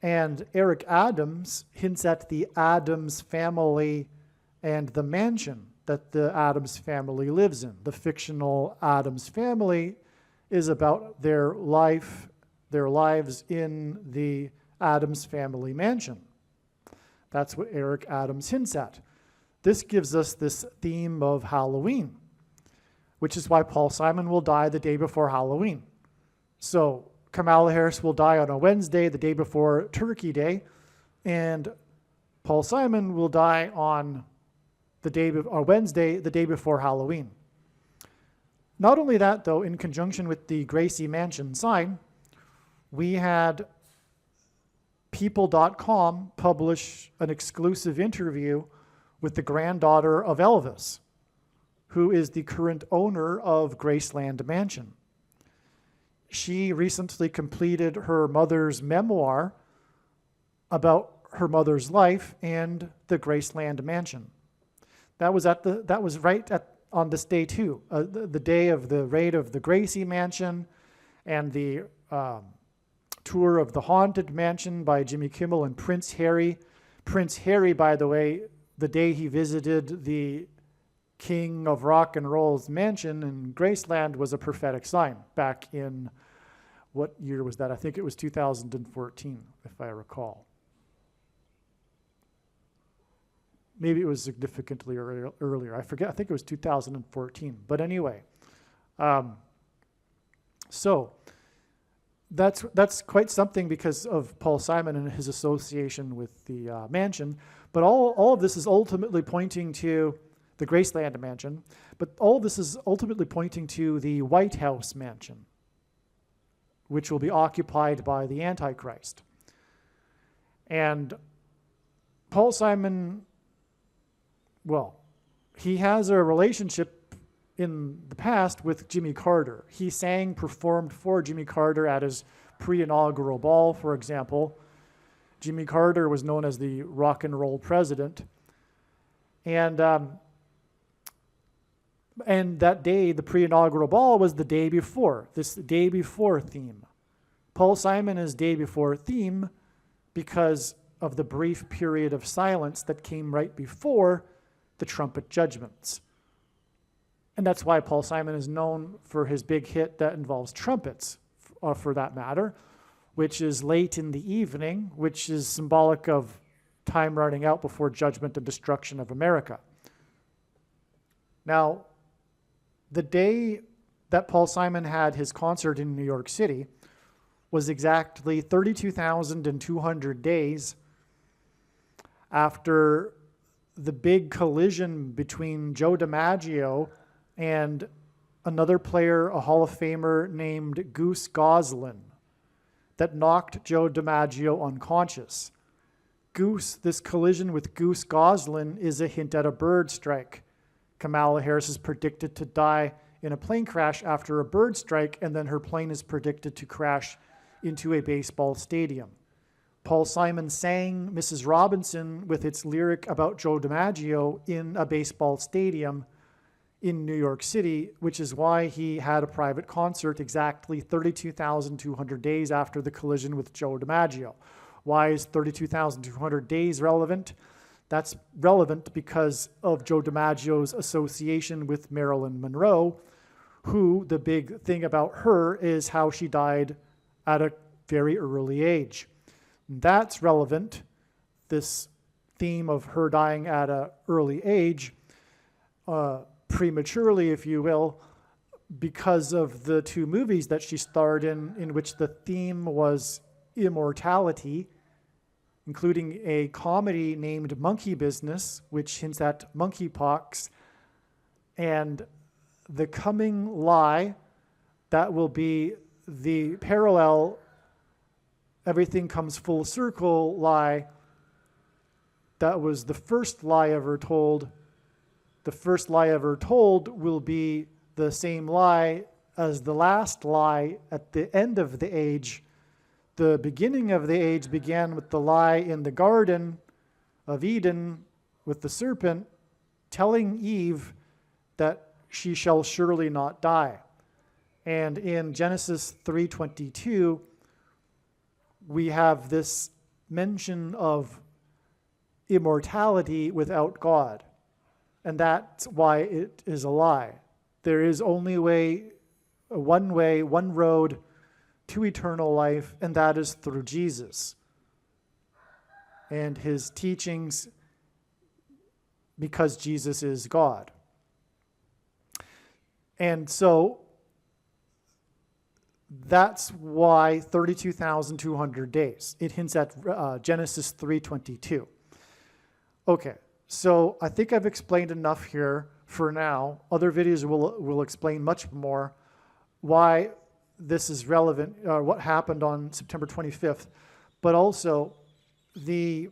And Eric Adams hints at the Addams family and the mansion that the Addams family lives in. The fictional Addams family is about their lives in the Addams family mansion. That's what Eric Adams hints at. This gives us this theme of Halloween, which is why Paul Simon will die the day before Halloween. So Kamala Harris will die on a Wednesday, the day before Turkey Day, and Paul Simon will die on Wednesday, the day before Halloween. Not only that, though, in conjunction with the Gracie Mansion sign, we had People.com publish an exclusive interview with the granddaughter of Elvis, who is the current owner of Graceland Mansion. She recently completed her mother's memoir about her mother's life and the Graceland Mansion. That was on this day too, the day of the raid of the Gracie Mansion and the tour of the Haunted Mansion by Jimmy Kimmel and Prince Harry. Prince Harry, by the way, the day he visited the king of rock and roll's mansion in Graceland was a prophetic sign back in, what year was that? I think it was 2014, if I recall. Maybe it was significantly earlier. I forget. I think it was 2014. But anyway, so that's quite something because of Paul Simon and his association with the mansion. But all of this is ultimately pointing to the Graceland mansion. But all of this is ultimately pointing to the White House mansion, which will be occupied by the Antichrist. And Paul Simon, well, he has a relationship in the past with Jimmy Carter. He performed for Jimmy Carter at his pre-inaugural ball, for example. Jimmy Carter was known as the rock and roll president. And that day, the pre-inaugural ball was the day before, this day before theme. Paul Simon is day before theme because of the brief period of silence that came right before the trumpet judgments. And that's why Paul Simon is known for his big hit that involves trumpets, for that matter, which is late in the evening, which is symbolic of time running out before judgment and destruction of America. Now, the day that Paul Simon had his concert in New York City was exactly 32,200 days after the big collision between Joe DiMaggio and another player, a Hall of Famer named Goose Goslin, that knocked Joe DiMaggio unconscious. This collision with Goose Goslin is a hint at a bird strike. Kamala Harris is predicted to die in a plane crash after a bird strike, and then her plane is predicted to crash into a baseball stadium. Paul Simon sang Mrs. Robinson with its lyric about Joe DiMaggio in a baseball stadium in New York City, which is why he had a private concert exactly 32,200 days after the collision with Joe DiMaggio. Why is 32,200 days relevant? That's relevant because of Joe DiMaggio's association with Marilyn Monroe, who, the big thing about her is how she died at a very early age. That's relevant, this theme of her dying at an early age, prematurely, if you will, because of the two movies that she starred in which the theme was immortality, including a comedy named Monkey Business, which hints at monkeypox, and The Coming Lie, that will be the parallel everything comes full circle lie. That was the first lie ever told. The first lie ever told will be the same lie as the last lie at the end of the age. The beginning of the age began with the lie in the Garden of Eden with the serpent telling Eve that she shall surely not die. And in Genesis 3:22, we have this mention of immortality without God. And that's why it is a lie. There is only one way, one road to eternal life, and that is through Jesus and his teachings, because Jesus is God. And so that's why 32,200 days. It hints at Genesis 3:22. Okay, so I think I've explained enough here for now. Other videos will explain much more why this is relevant, what happened on September 25th. But also, the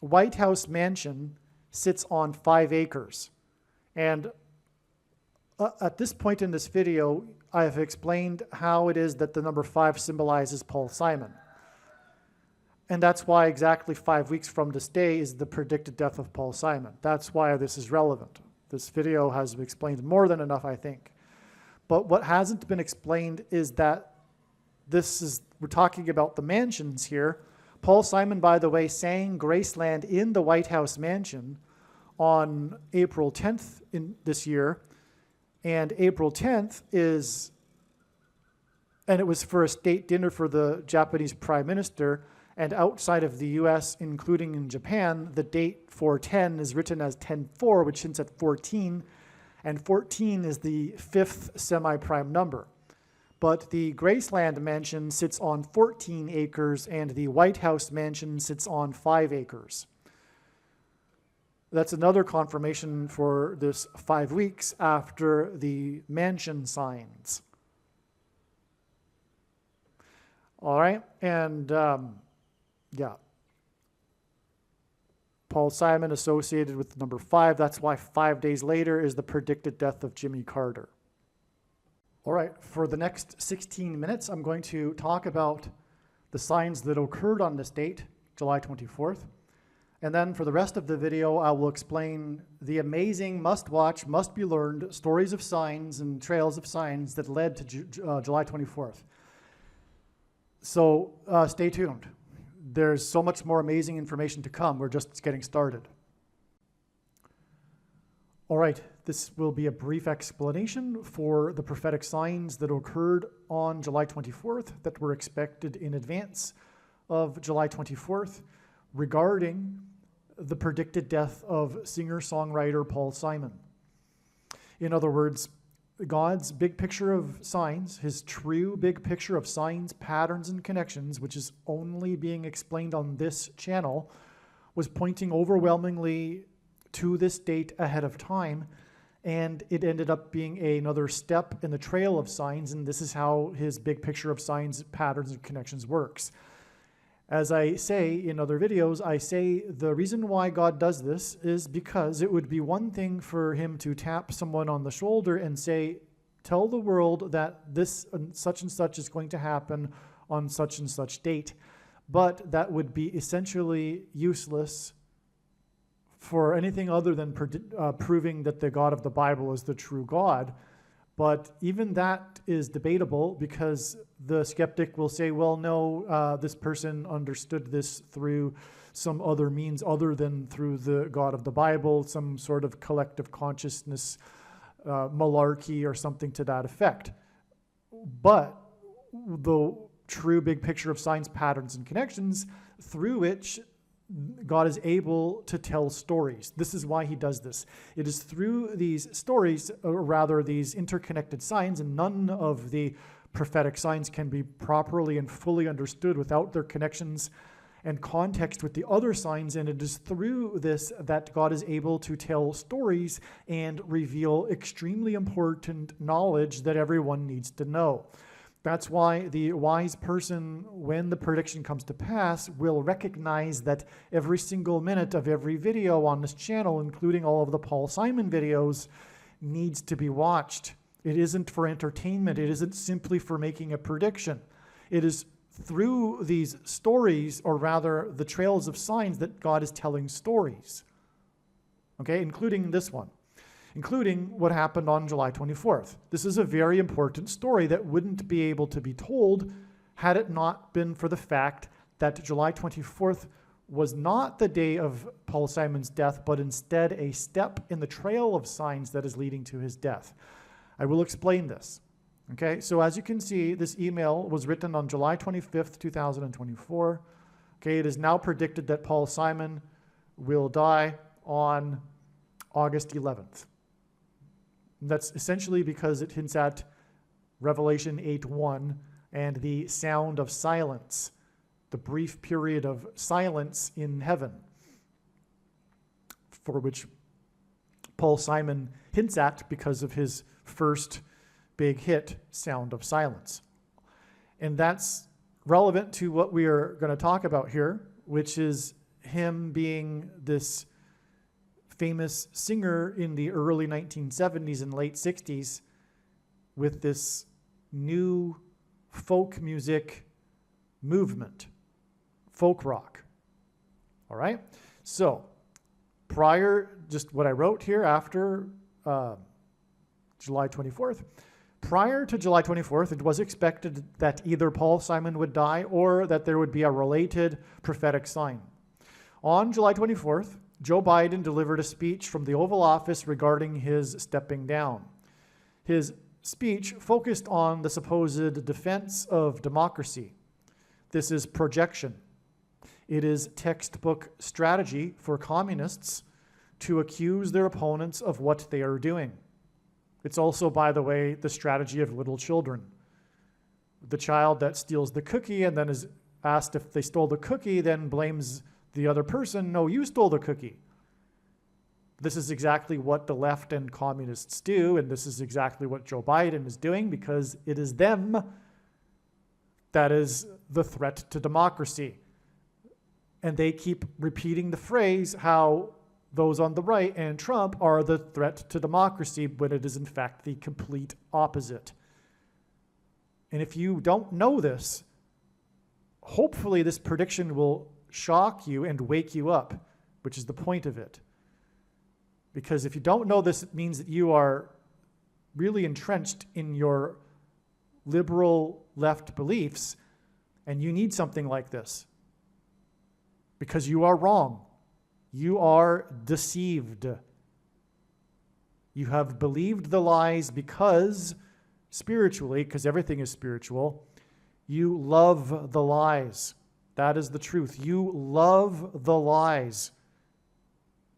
White House mansion sits on 5 acres. And at this point in this video, I have explained how it is that the number 5 symbolizes Paul Simon. And that's why exactly 5 weeks from this day is the predicted death of Paul Simon. That's why this is relevant. This video has explained more than enough, I think. But what hasn't been explained is that we're talking about the mansions here. Paul Simon, by the way, sang Graceland in the White House mansion on April 10th in this year, and April 10th and it was for a state dinner for the Japanese Prime Minister, and outside of the US, including in Japan, the date for 10 is written as 10-4, which hints at 14, and 14 is the fifth semi-prime number. But the Graceland mansion sits on 14 acres, and the White House mansion sits on 5 acres. That's another confirmation for this 5 weeks after the mansion signs. All right, and yeah. Paul Simon associated with number 5. That's why 5 days later is the predicted death of Jimmy Carter. All right, for the next 16 minutes, I'm going to talk about the signs that occurred on this date, July 24th. And then for the rest of the video, I will explain the amazing, must-watch, must-be-learned stories of signs and trails of signs that led to July 24th. So stay tuned. There's so much more amazing information to come. We're just getting started. All right, this will be a brief explanation for the prophetic signs that occurred on July 24th that were expected in advance of July 24th regarding the predicted death of singer-songwriter Paul Simon. In other words, God's big picture of signs, his true big picture of signs, patterns, and connections, which is only being explained on this channel, was pointing overwhelmingly to this date ahead of time, and it ended up being another step in the trail of signs, and this is how his big picture of signs, patterns, and connections works. As I say in other videos, I say the reason why God does this is because it would be one thing for him to tap someone on the shoulder and say, tell the world that this and such is going to happen on such and such date. But that would be essentially useless for anything other than proving that the God of the Bible is the true God. But even that is debatable because the skeptic will say, well, no, this person understood this through some other means other than through the God of the Bible, some sort of collective consciousness, malarkey or something to that effect. But the true big picture of signs, patterns, and connections through which God is able to tell stories. This is why he does this. It is through these stories, or rather these interconnected signs, and none of the prophetic signs can be properly and fully understood without their connections and context with the other signs, and it is through this that God is able to tell stories and reveal extremely important knowledge that everyone needs to know. That's why the wise person, when the prediction comes to pass, will recognize that every single minute of every video on this channel, including all of the Paul Simon videos, needs to be watched. It isn't for entertainment. It isn't simply for making a prediction. It is through these stories, or rather the trails of signs, that God is telling stories. Okay, including this one. Including what happened on July 24th. This is a very important story that wouldn't be able to be told had it not been for the fact that July 24th was not the day of Paul Simon's death, but instead a step in the trail of signs that is leading to his death. I will explain this. Okay, so as you can see, this email was written on July 25th, 2024. Okay, it is now predicted that Paul Simon will die on August 11th. That's essentially because it hints at Revelation 8:1 and the sound of silence, the brief period of silence in heaven, for which Paul Simon hints at because of his first big hit, Sound of Silence. And that's relevant to what we are going to talk about here, which is him being this famous singer in the early 1970s and late 60s with this new folk music movement, folk rock. All right? So, just what I wrote here after July 24th, prior to July 24th, it was expected that either Paul Simon would die or that there would be a related prophetic sign. On July 24th, Joe Biden delivered a speech from the Oval Office regarding his stepping down. His speech focused on the supposed defense of democracy. This is projection. It is textbook strategy for communists to accuse their opponents of what they are doing. It's also, by the way, the strategy of little children. The child that steals the cookie and then is asked if they stole the cookie, then blames the other person, no, you stole the cookie. This is exactly what the left and communists do, and this is exactly what Joe Biden is doing, because it is them that is the threat to democracy. And they keep repeating the phrase how those on the right and Trump are the threat to democracy, when it is in fact the complete opposite. And if you don't know this, hopefully this prediction will shock you and wake you up, which is the point of it. Because if you don't know this, it means that you are really entrenched in your liberal left beliefs, and you need something like this. Because you are wrong. You are deceived. You have believed the lies because, spiritually, because everything is spiritual, you love the lies. That is the truth. You love the lies.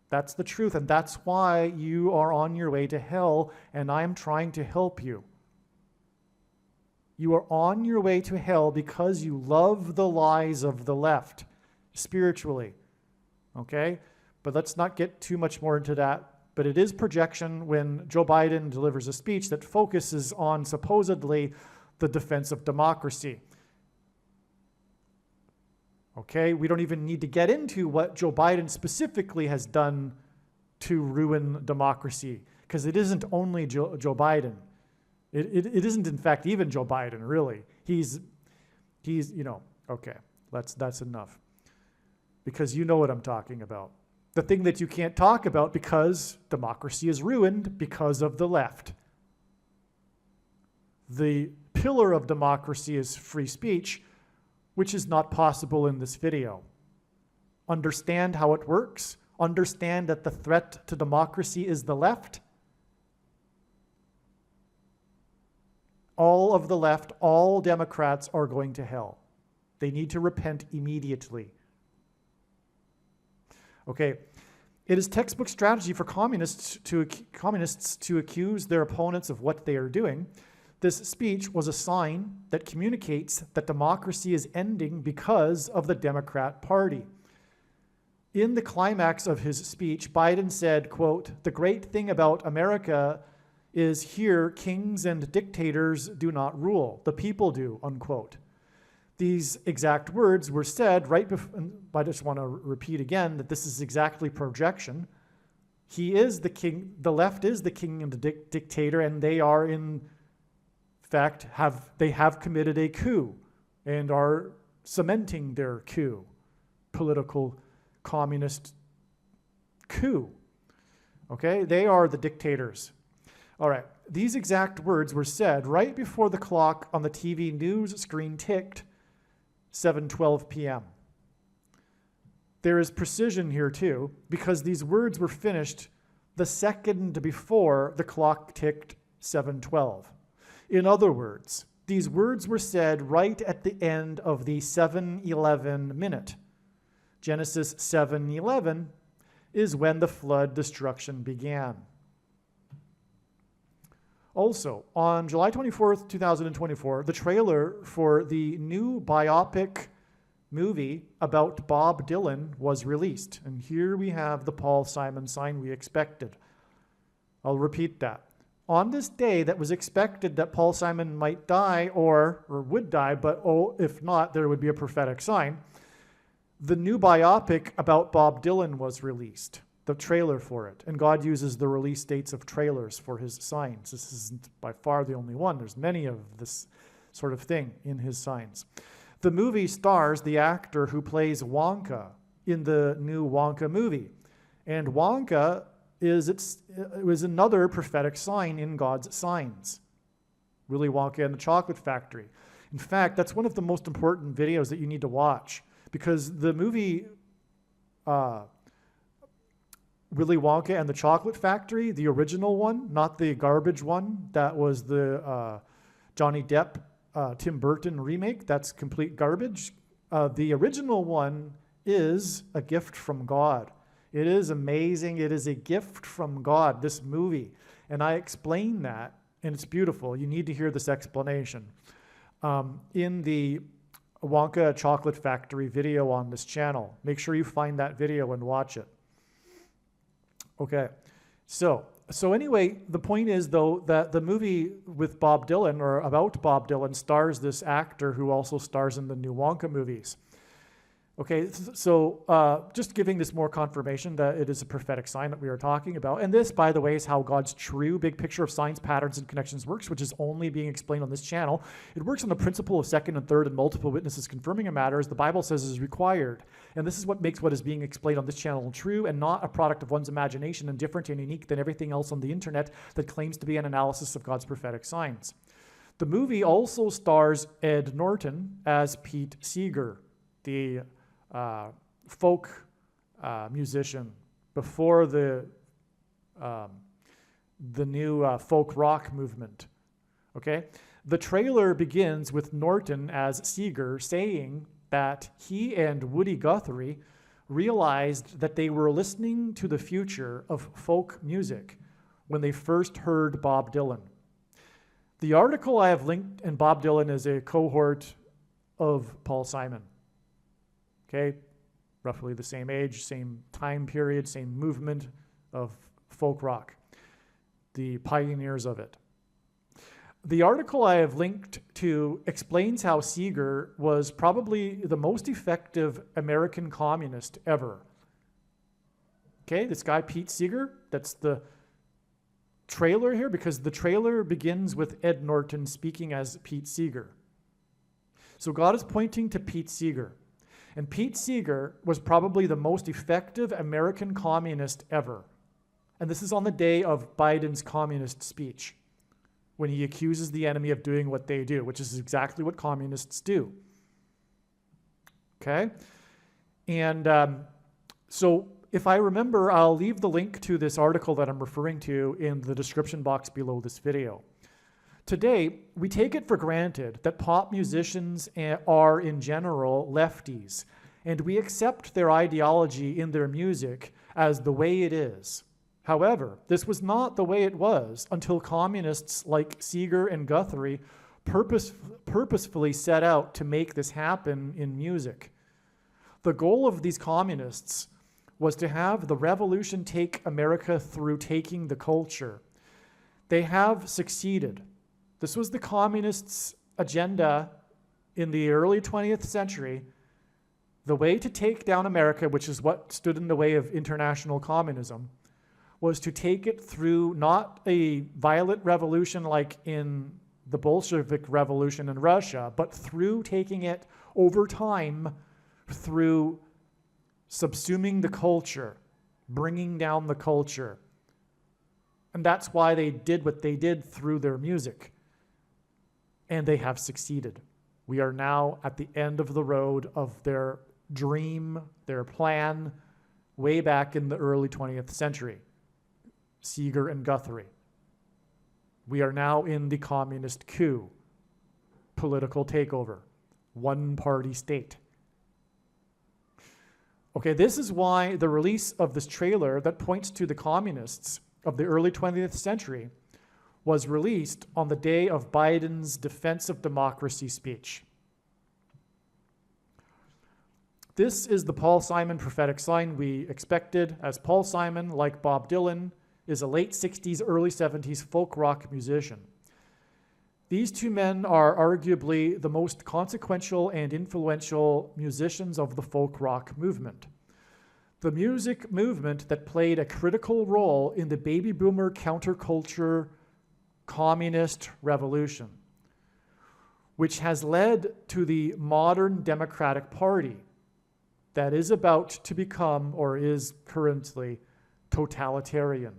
That's the truth, and that's why you are on your way to hell, and I'm trying to help you. You are on your way to hell because you love the lies of the left, spiritually. Okay? But let's not get too much more into that. But it is projection when Joe Biden delivers a speech that focuses on supposedly the defense of democracy. Okay, we don't even need to get into what Joe Biden specifically has done to ruin democracy, because it isn't only Joe Biden. It isn't, in fact, even Joe Biden, really. He's okay, that's enough. Because you know what I'm talking about. The thing that you can't talk about because democracy is ruined because of the left. The pillar of democracy is free speech, which is not possible in this video. Understand how it works. Understand that the threat to democracy is the left. All of the left, all Democrats are going to hell. They need to repent immediately. Okay, it is textbook strategy for communists to accuse their opponents of what they are doing. This speech was a sign that communicates that democracy is ending because of the Democrat Party. In the climax of his speech, Biden said, quote, "The great thing about America is here kings and dictators do not rule, the people do," unquote. These exact words were said right before. I just want to repeat again that this is exactly projection. He is the king, the left is the king and the dictator, and they are in fact have committed a coup and are cementing their coup, political communist coup. Okay, they are the dictators. All right, these exact words were said right before the clock on the TV news screen ticked 7:12 p.m. There is precision here too, because these words were finished the second before the clock ticked 7:12. In other words, these words were said right at the end of the 7:11 minute. Genesis 7:11 is when the flood destruction began. Also, on July 24th, 2024, the trailer for the new biopic movie about Bob Dylan was released. And here we have the Paul Simon sign we expected. I'll repeat that. On this day that was expected that Paul Simon might die or would die, but if not, there would be a prophetic sign, the new biopic about Bob Dylan was released, the trailer for it. And God uses the release dates of trailers for his signs. This isn't by far the only one. There's many of this sort of thing in his signs. The movie stars the actor who plays Wonka in the new Wonka movie. And Wonka was another prophetic sign in God's signs. Willy Wonka and the Chocolate Factory. In fact, that's one of the most important videos that you need to watch, because the movie Willy Wonka and the Chocolate Factory, the original one, not the garbage one that was the Johnny Depp, Tim Burton remake. That's complete garbage. The original one is a gift from God. It is amazing. It is a gift from God, this movie. And I explain that, and it's beautiful. You need to hear this explanation. In the Wonka Chocolate Factory video on this channel. Make sure you find that video and watch it. Okay, so anyway, the point is, though, that the movie with Bob Dylan, or about Bob Dylan, stars this actor who also stars in the new Wonka movies. Okay, so just giving this more confirmation that it is a prophetic sign that we are talking about. And this, by the way, is how God's true big picture of signs, patterns, and connections works, which is only being explained on this channel. It works on the principle of second and third and multiple witnesses confirming a matter, as the Bible says is required. And this is what makes what is being explained on this channel true and not a product of one's imagination and different and unique than everything else on the internet that claims to be an analysis of God's prophetic signs. The movie also stars Ed Norton as Pete Seeger, the folk musician before the new folk rock movement. Okay, the trailer begins with Norton as Seeger saying that he and Woody Guthrie realized that they were listening to the future of folk music when they first heard Bob Dylan. The article I have linked, and Bob Dylan is a cohort of Paul Simon. Okay, roughly the same age, same time period, same movement of folk rock, the pioneers of it. The article I have linked to explains how Seeger was probably the most effective American communist ever. Okay, this guy Pete Seeger, that's the trailer here, because the trailer begins with Ed Norton speaking as Pete Seeger. So God is pointing to Pete Seeger. And Pete Seeger was probably the most effective American communist ever. And this is on the day of Biden's communist speech, when he accuses the enemy of doing what they do, which is exactly what communists do. Okay? And so if I remember, I'll leave the link to this article that I'm referring to in the description box below this video. Today, we take it for granted that pop musicians are, in general, lefties, and we accept their ideology in their music as the way it is. However, this was not the way it was until communists like Seeger and Guthrie purposefully set out to make this happen in music. The goal of these communists was to have the revolution take America through taking the culture. They have succeeded. This was the communists' agenda in the early 20th century. The way to take down America, which is what stood in the way of international communism, was to take it through not a violent revolution like in the Bolshevik Revolution in Russia, but through taking it over time through subsuming the culture, bringing down the culture. And that's why they did what they did through their music. And they have succeeded. We are now at the end of the road of their dream, their plan, way back in the early 20th century. Seeger and Guthrie. We are now in the communist coup, political takeover, one-party state. Okay, this is why the release of this trailer that points to the communists of the early 20th century was released on the day of Biden's Defense of Democracy speech. This is the Paul Simon prophetic sign we expected, as Paul Simon, like Bob Dylan, is a late 60s, early 70s folk rock musician. These two men are arguably the most consequential and influential musicians of the folk rock movement. The music movement that played a critical role in the baby boomer counterculture communist revolution, which has led to the modern Democratic Party that is about to become, or is currently, totalitarian.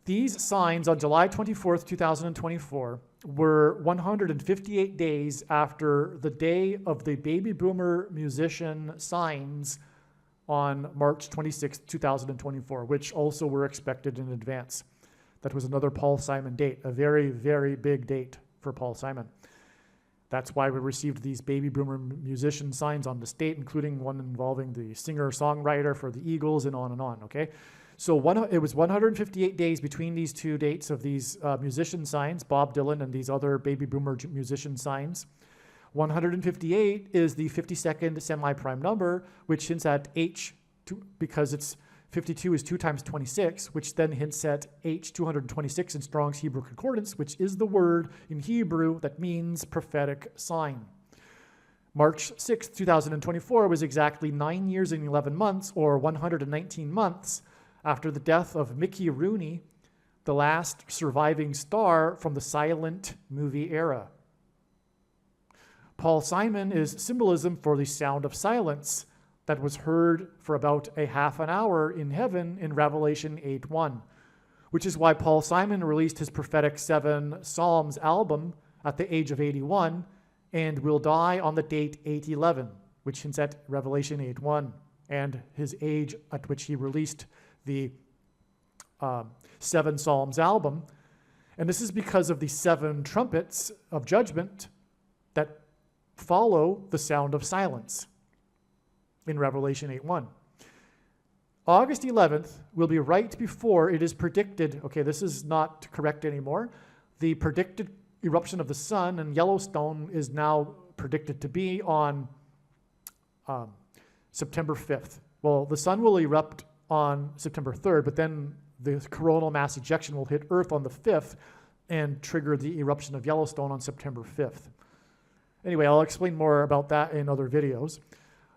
These signs on July 24th, 2024 were 158 days after the day of the baby boomer musician signs on March 26, 2024, which also were expected in advance. That was another Paul Simon date, a very, very big date for Paul Simon. That's why we received these baby boomer musician signs on the state, including one involving the singer-songwriter for the Eagles and on, okay? So it was 158 days between these two dates of these musician signs, Bob Dylan and these other baby boomer musician signs. 158 is the 52nd semi-prime number, which hints at H, because it's 52 is 2 times 26, which then hints at H 226 in Strong's Hebrew Concordance, which is the word in Hebrew that means prophetic sign. March 6, 2024 was exactly 9 years and 11 months, or 119 months, after the death of Mickey Rooney, the last surviving star from the silent movie era. Paul Simon is symbolism for the sound of silence that was heard for about a half an hour in heaven in Revelation 8:1, which is why Paul Simon released his prophetic 7 Psalms album at the age of 81 and will die on the date 8/11, which hints at Revelation 8:1 and his age at which he released the 7 Psalms album. And this is because of the 7 trumpets of judgment that follow the sound of silence in Revelation 8:1. August 11th will be right before it is predicted, okay, this is not correct anymore. The predicted eruption of the sun in Yellowstone is now predicted to be on September 5th. Well, the sun will erupt on September 3rd, but then the coronal mass ejection will hit Earth on the 5th and trigger the eruption of Yellowstone on September 5th. Anyway, I'll explain more about that in other videos.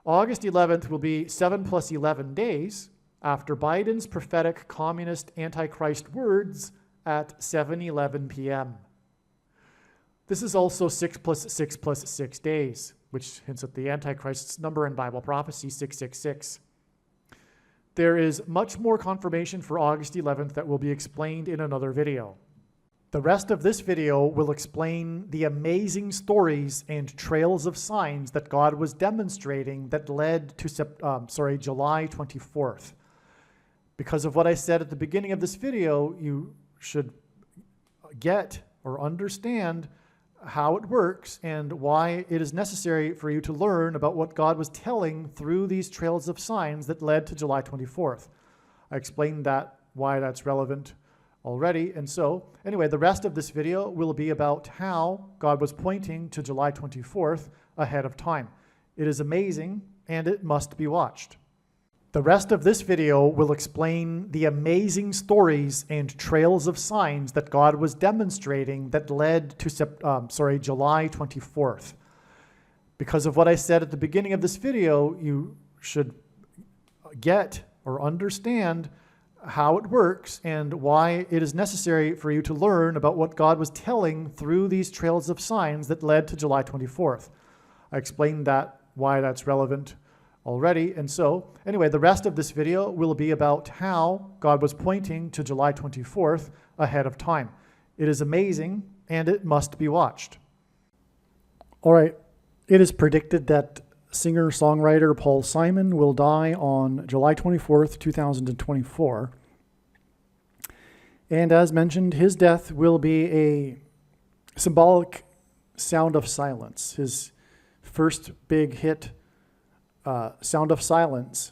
August 11th will be 7 plus 11 days after Biden's prophetic communist antichrist words at 7:11 p.m. This is also 6 plus 6 plus 6 days, which hints at the Antichrist's number in Bible prophecy, 666. There is much more confirmation for August 11th that will be explained in another video. The rest of this video will explain the amazing stories and trails of signs that God was demonstrating that led to July 24th. Because of what I said at the beginning of this video, you should get or understand how it works and why it is necessary for you to learn about what God was telling through these trails of signs that led to July 24th. I explained why that's relevant already. And so, anyway, the rest of this video will be about how God was pointing to July 24th ahead of time. It is amazing, and it must be watched. The rest of this video will explain the amazing stories and trails of signs that God was demonstrating that led to July 24th. Because of what I said at the beginning of this video, you should get or understand how it works and why it is necessary for you to learn about what God was telling through these trails of signs that led to July 24th. I explained why that's relevant already. And so, anyway, the rest of this video will be about how God was pointing to July 24th ahead of time. It is amazing, and it must be watched. All right, it is predicted that singer-songwriter Paul Simon will die on July 24th, 2024. And as mentioned, his death will be a symbolic sound of silence. His first big hit, Sound of Silence,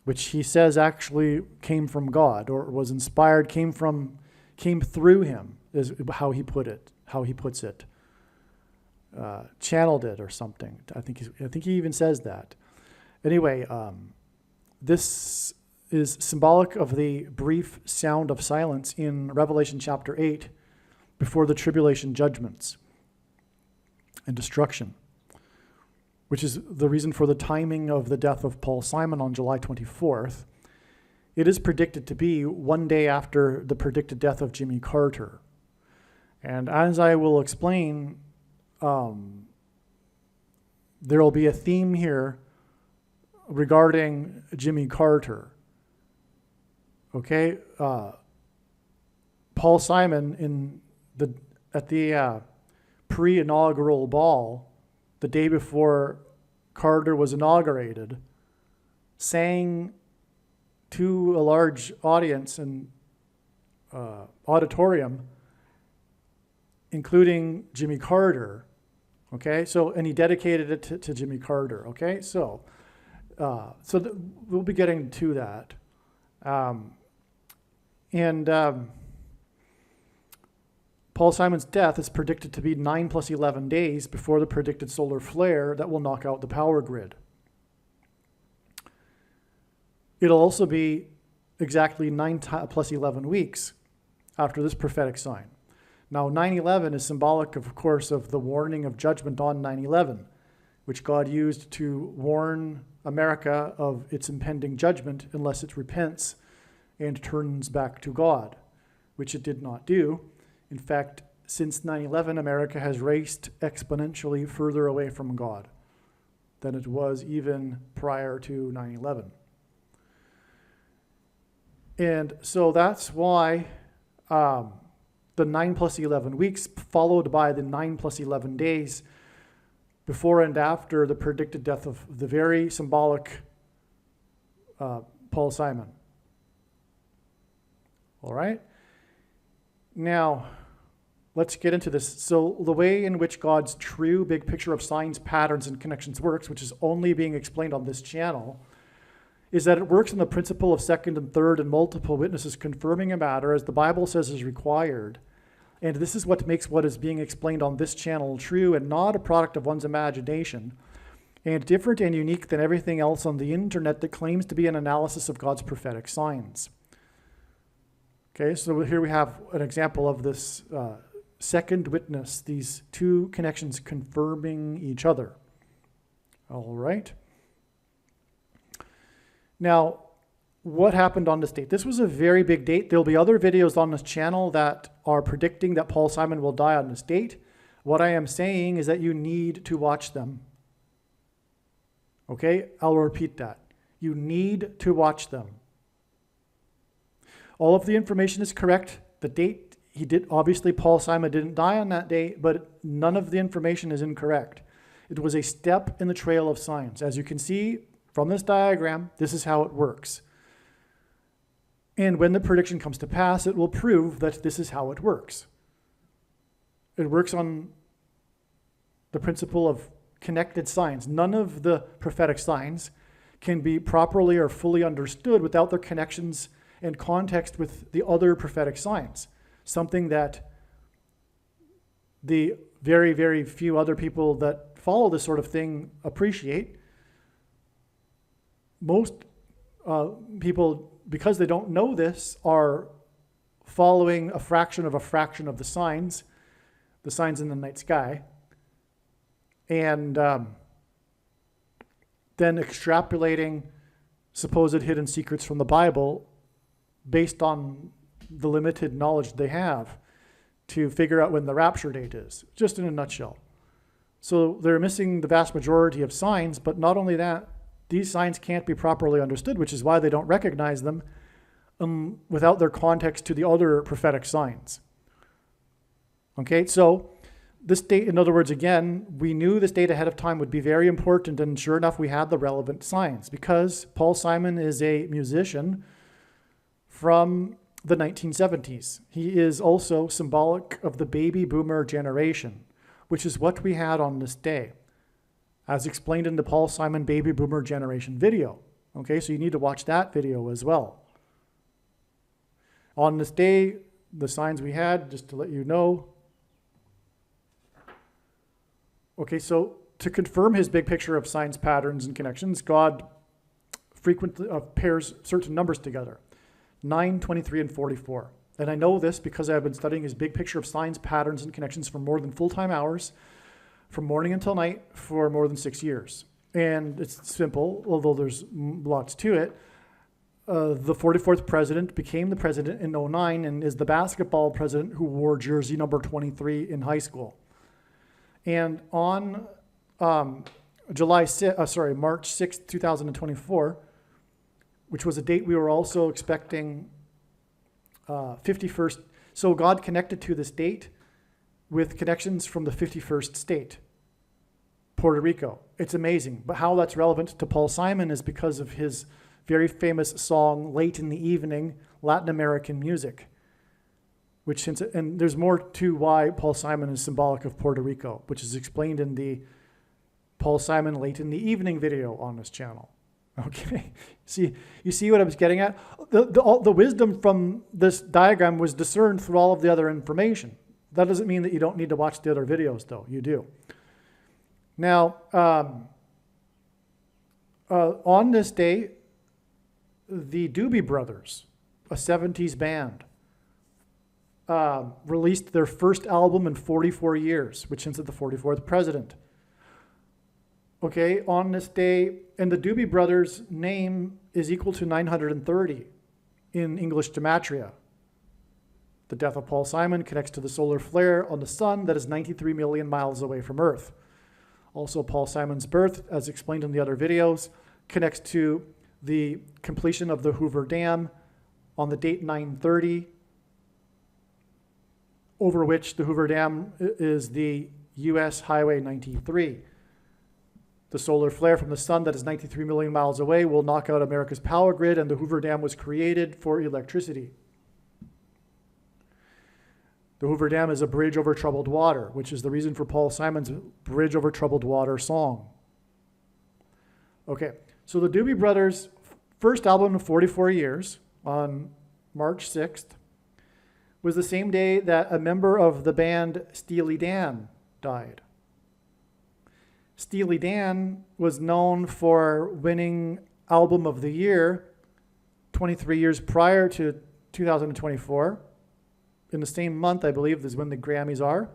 which he says actually came from God or was inspired, came through him, is how he puts it. Channeled it or something. I think he even says that. Anyway, this is symbolic of the brief sound of silence in Revelation chapter 8 before the tribulation judgments and destruction, which is the reason for the timing of the death of Paul Simon on July 24th. It is predicted to be one day after the predicted death of Jimmy Carter. And as I will explain, there will be a theme here regarding Jimmy Carter. Okay, Paul Simon at the pre-inaugural ball, the day before Carter was inaugurated, sang to a large audience and auditorium, including Jimmy Carter. Okay, so, and he dedicated it to Jimmy Carter. Okay, so we'll be getting to that. Paul Simon's death is predicted to be 9 plus 11 days before the predicted solar flare that will knock out the power grid. It'll also be exactly 9 plus 11 weeks after this prophetic sign. Now, 9/11 is symbolic, of course, of the warning of judgment on 9/11, which God used to warn America of its impending judgment unless it repents and turns back to God, which it did not do. In fact, since 9/11, America has raced exponentially further away from God than it was even prior to 9/11. And so that's why the 9 plus 11 weeks, followed by the 9 plus 11 days before and after the predicted death of the very symbolic Paul Simon. All right? Now, let's get into this. So the way in which God's true big picture of signs, patterns, and connections works, which is only being explained on this channel, is that it works on the principle of second and third and multiple witnesses confirming a matter as the Bible says is required. And this is what makes what is being explained on this channel true and not a product of one's imagination, and different and unique than everything else on the internet that claims to be an analysis of God's prophetic signs. Okay, so here we have an example of this second witness, these two connections confirming each other. All right. Now, what happened on this date? This was a very big date. There'll be other videos on this channel that are predicting that Paul Simon will die on this date. What I am saying is that you need to watch them. Okay, I'll repeat that. You need to watch them. All of the information is correct. The date obviously Paul Simon didn't die on that day, but none of the information is incorrect. It was a step in the trail of signs. As you can see from this diagram, this is how it works. And when the prediction comes to pass, it will prove that this is how it works. It works on the principle of connected signs. None of the prophetic signs can be properly or fully understood without their connections and context with the other prophetic signs. Something that the very, very few other people that follow this sort of thing appreciate. Most people, because they don't know this, are following a fraction of the signs in the night sky, and then extrapolating supposed hidden secrets from the Bible based on the limited knowledge they have to figure out when the rapture date is, just in a nutshell. So they're missing the vast majority of signs, but not only that, these signs can't be properly understood, which is why they don't recognize them without their context to the other prophetic signs. Okay, so this date, in other words, again, we knew this date ahead of time would be very important, and sure enough, we had the relevant signs because Paul Simon is a musician from the 1970s. He is also symbolic of the baby boomer generation, which is what we had on this day, as explained in the Paul Simon baby boomer generation video. Okay, so you need to watch that video as well. On this day, the signs we had, just to let you know. Okay, so to confirm his big picture of signs, patterns, and connections, God frequently pairs certain numbers together. 9, 23, and 44. And I know this because I've been studying his big picture of signs, patterns, and connections for more than full-time hours, from morning until night, for more than 6 years. And it's simple, although there's lots to it. The 44th president became the president in 2009 and is the basketball president who wore jersey number 23 in high school. And on March 6th, 2024, which was a date we were also expecting 51st. So God connected to this date with connections from the 51st state, Puerto Rico. it's amazing. But how that's relevant to Paul Simon is because of his very famous song, Late in the Evening, Latin American Music. And there's more to why Paul Simon is symbolic of Puerto Rico, which is explained in the Paul Simon Late in the Evening video on this channel. Okay, you see what I was getting at? The wisdom from this diagram was discerned through all of the other information. That doesn't mean that you don't need to watch the other videos, though. You do. Now, on this day, the Doobie Brothers, a 70s band, released their first album in 44 years, which hints at the 44th president. Okay, on this day, and the Doobie Brothers' name is equal to 930 in English gematria. The death of Paul Simon connects to the solar flare on the sun that is 93 million miles away from Earth. Also, Paul Simon's birth, as explained in the other videos, connects to the completion of the Hoover Dam on the date 930, over which the Hoover Dam is the US Highway 93. The solar flare from the sun that is 93 million miles away will knock out America's power grid, and the Hoover Dam was created for electricity. The Hoover Dam is a bridge over troubled water, which is the reason for Paul Simon's Bridge Over Troubled Water song. Okay, so the Doobie Brothers' first album in 44 years, on March 6th, was the same day that a member of the band Steely Dan died. Steely Dan was known for winning Album of the Year 23 years prior to 2024. In the same month, I believe, is when the Grammys are,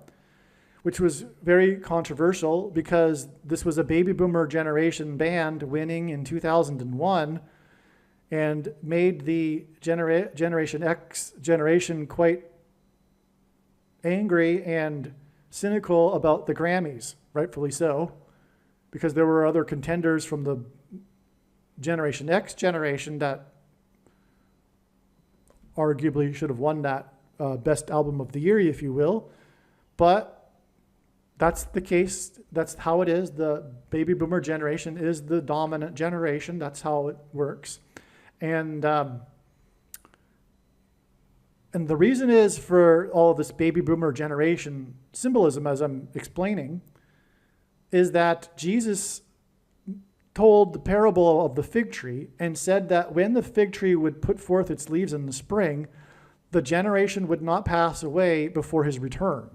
which was very controversial because this was a baby boomer generation band winning in 2001 and made the Generation X generation quite angry and cynical about the Grammys, rightfully so, because there were other contenders from the Generation X generation that arguably should have won that best album of the year, if you will. But that's the case. That's how it is. The baby boomer generation is the dominant generation. That's how it works. And the reason is for all of this baby boomer generation symbolism, as I'm explaining, is that Jesus told the parable of the fig tree and said that when the fig tree would put forth its leaves in the spring, the generation would not pass away before his return.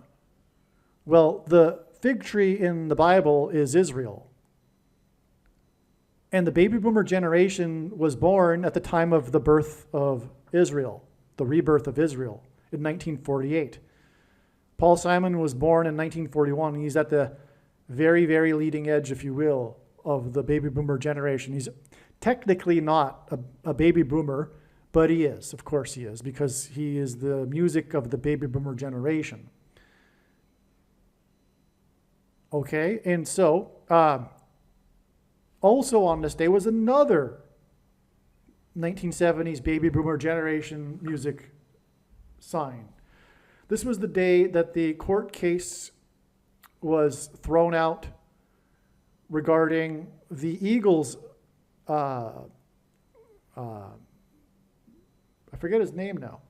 Well, the fig tree in the Bible is Israel. And the baby boomer generation was born at the time of the birth of Israel, the rebirth of Israel in 1948. Paul Simon was born in 1941. He's at the very, very leading edge, if you will, of the baby boomer generation. He's technically not a baby boomer, but he is. Of course he is, because he is the music of the baby boomer generation. Okay, and so also on this day was another 1970s baby boomer generation music sign. This was the day that the court case was thrown out regarding the Eagles, I forget his name now.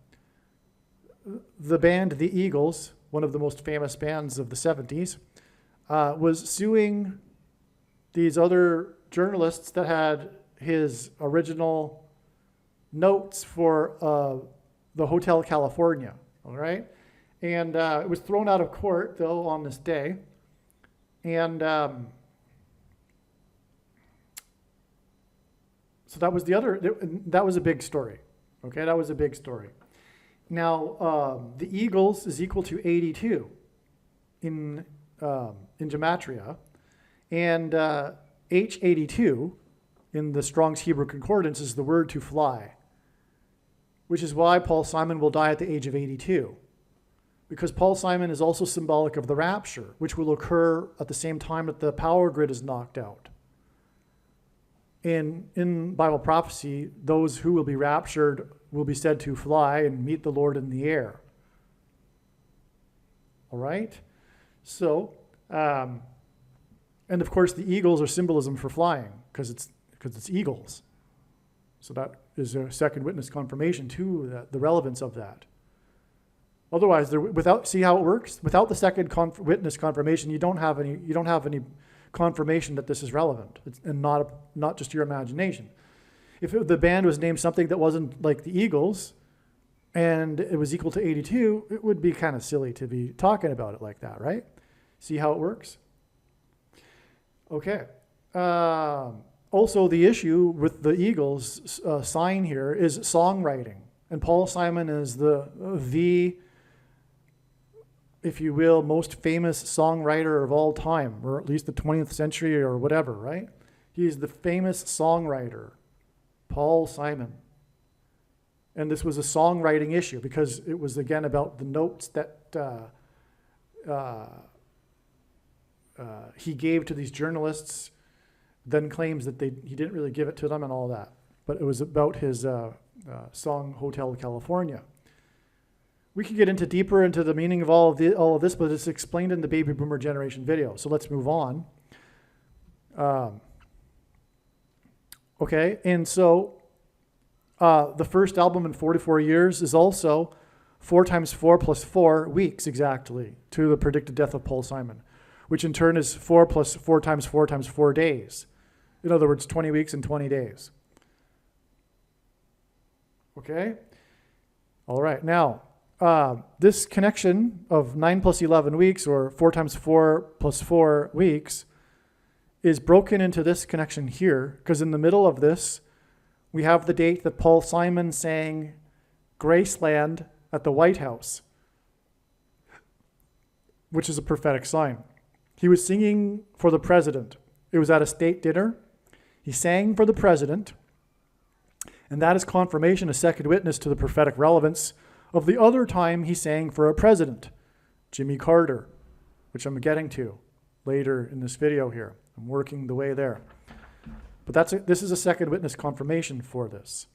The band The Eagles, one of the most famous bands of the 70s, was suing these other journalists that had his original notes for the Hotel California, all right? And it was thrown out of court, though, on this day. And so that was that was a big story. Okay, that was a big story. Now, the Eagles is equal to 82 in gematria. And H82 in the Strong's Hebrew Concordance is the word to fly, which is why Paul Simon will die at the age of 82. Because Paul Simon is also symbolic of the rapture, which will occur at the same time that the power grid is knocked out. And in Bible prophecy, those who will be raptured will be said to fly and meet the Lord in the air. All right? So, And of course, the eagles are symbolism for flying because it's eagles. So that is a second witness confirmation to that, the relevance of that. Otherwise, see how it works? Without the second witness confirmation, you don't have any confirmation that this is relevant, and not just your imagination. If the band was named something that wasn't like the Eagles, and it was equal to 82, it would be kind of silly to be talking about it like that, right? See how it works? Okay. Also, the issue with the Eagles sign here is songwriting. And Paul Simon is the, if you will, most famous songwriter of all time, or at least the 20th century or whatever, right? He's the famous songwriter, Paul Simon. And this was a songwriting issue because it was, again, about the notes that he gave to these journalists, then claims that he didn't really give it to them and all that. But it was about his song Hotel California. We could get deeper into the meaning of all of this, but it's explained in the Baby Boomer Generation video. So let's move on. Okay, and so the first album in 44 years is also 4 times 4 plus 4 weeks exactly to the predicted death of Paul Simon, which in turn is 4 plus 4 times 4 times 4 days. In other words, 20 weeks and 20 days. Okay? All right, now, this connection of 9 plus 11 weeks, or 4 times 4 plus 4 weeks, is broken into this connection here, because in the middle of this, we have the date that Paul Simon sang Graceland at the White House, which is a prophetic sign. He was singing for the president. It was at a state dinner. He sang for the president, and that is confirmation, a second witness to the prophetic relevance of the other time he sang for a president, Jimmy Carter, which I'm getting to later in this video here. I'm working the way there. But this is a second witness confirmation for this.